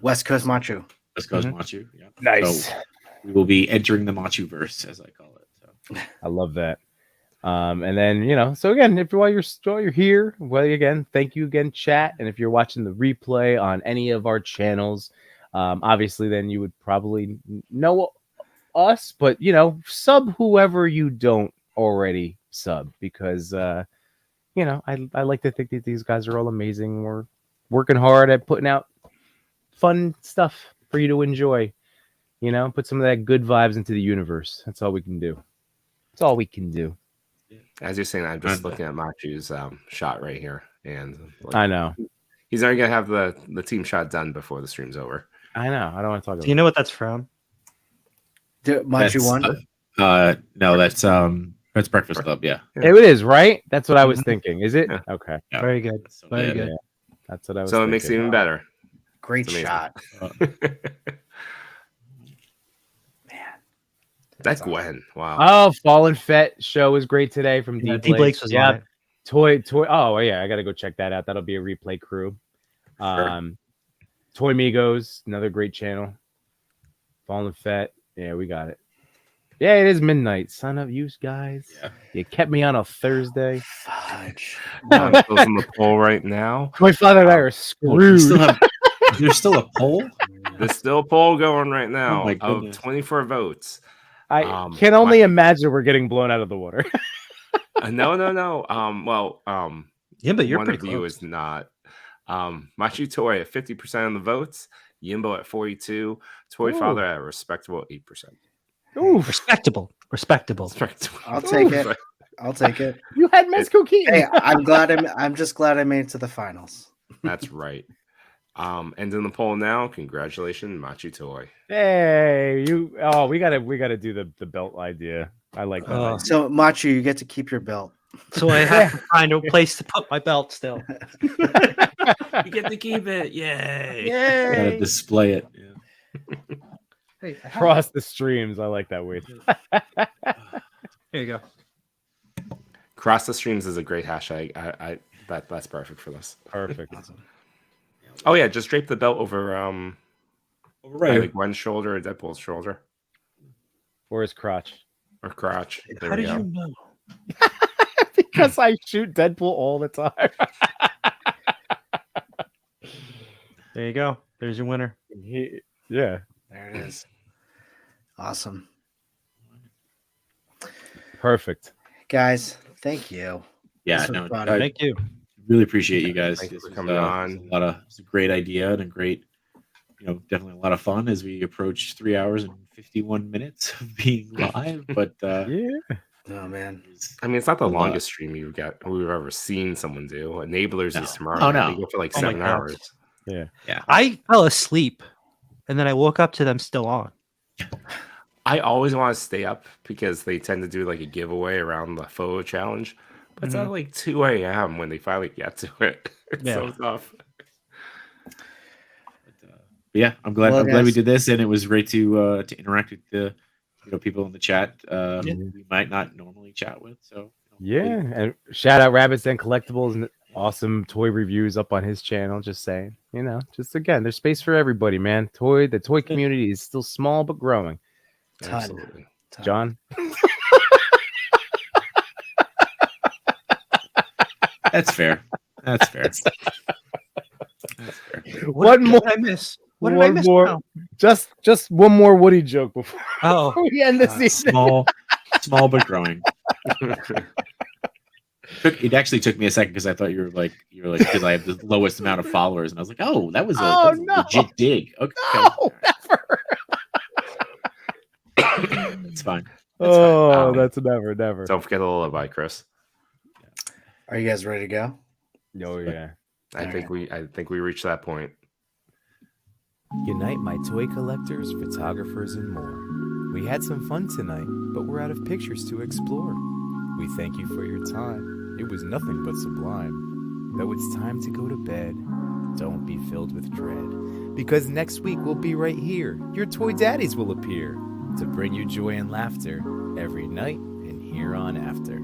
West Coast Machu. West Coast Machu. Yeah. Nice. So we will be entering the Machu verse, as I call it. So. I love that. And then, so again, while you're here, well, again, thank you again, chat. And if you're watching the replay on any of our channels, obviously then you would probably know us, but sub whoever you don't already sub, because I like to think that these guys are all amazing. We're working hard at putting out fun stuff for you to enjoy, put some of that good vibes into the universe. That's all we can do. That's all we can do. As you're saying, I'm just looking at Machu's shot right here, and I know he's already gonna have the team shot done before the stream's over. I know. I don't want to talk about Do you know what that's from? Machu one? No, that's Breakfast Club. Yeah. It is, right? That's what I was thinking. Is it? Yeah. Okay. Yeah. Very good. So, Very yeah. good. Yeah. That's what I was So thinking. it makes it even better. Great It's amazing. shot. That's Gwen. Wow. Oh, Fallen Fett show was great today from Yeah, D D Blake's was yeah. on it. Toy. Oh yeah, I gotta go check that out. That'll be a replay crew. Toy Migos, another great channel. Fallen Fett. Yeah, we got it. Yeah, it is midnight. Son of you guys. Yeah. You kept me on a Thursday. Fudge. I'm closing the poll right now. My father and I are Oh, screwed. there's still a poll? There's still a poll going right now my of goodness. 24 votes. I can only imagine we're getting blown out of the water. No. Yeah, but you're one pretty of you close. is not. Machu Toy at 50% of the votes. Yimbo at 42. Toy Ooh. Father at a respectable 8%. Ooh, Respectable. Respectable. I'll take it. I'll take it. you had Mezco King. Hey, I'm just glad I made it to the finals. That's right. Ending the poll now. Congratulations, Machu Toy. Hey, you. Oh, we gotta do the belt idea. I like that. idea. So Machu, you get to keep your belt. So I have to find a place to put my belt still. You get to keep it. Yay. Gotta display it. Yeah. Hey, Cross the streams. I like that way. Here you go. Cross the streams is a great hashtag. That's perfect for this. Perfect. Oh yeah, just drape the belt over Right. like Gwen's shoulder or Deadpool's shoulder Or his crotch. or crotch. There How we did go. you know? Because I shoot Deadpool all the time. There you go. There's your winner. Yeah. There it is. Awesome. Perfect. Guys, thank you. Yeah, This was no, fun. I Thank you. really appreciate you guys. Thank you This for was, coming on. It's a great idea and a great, definitely a lot of fun as we approach 3 hours and 51 minutes of being live. But Yeah. Oh man. I mean, it's not the A lot. longest stream we've ever seen someone do. Enablers No. is tomorrow. Oh, night. no. They go for like Oh my 7 God. hours. I fell asleep and then I woke up to them still on. I always want to stay up because they tend to do like a giveaway around the photo challenge. But it's at like 2 a.m. when they finally get to it. It's so tough. But yeah, I'm glad. Well, I'm glad we guys- did this, and it was great to interact with the people in the chat. We might not normally chat with. So Yeah. And shout out Rabbits and Collectibles and awesome toy reviews up on his channel. Just saying, just again, there's space for everybody, man. The toy community is still small but growing. Ton. Absolutely. John. That's fair. That's fair. That's fair. One more. What did I miss? What did I One miss? more. now? Just one more Woody joke before Oh, we end the season. Small but growing. It actually took me a second because I thought you were like because I have the lowest amount of followers, and I was like, oh, that was a legit dig. Okay, No, never. it's fine. Oh, that's never. Don't forget the lullaby, Chris. Are you guys ready to go? Oh yeah. I think we reached that point. Unite my toy collectors, photographers, and more. We had some fun tonight, but we're out of pictures to explore. We thank you for your time. It was nothing but sublime. Though it's time to go to bed, don't be filled with dread. Because next week we'll be right here. Your Toy Daddies will appear to bring you joy and laughter every night and here on after.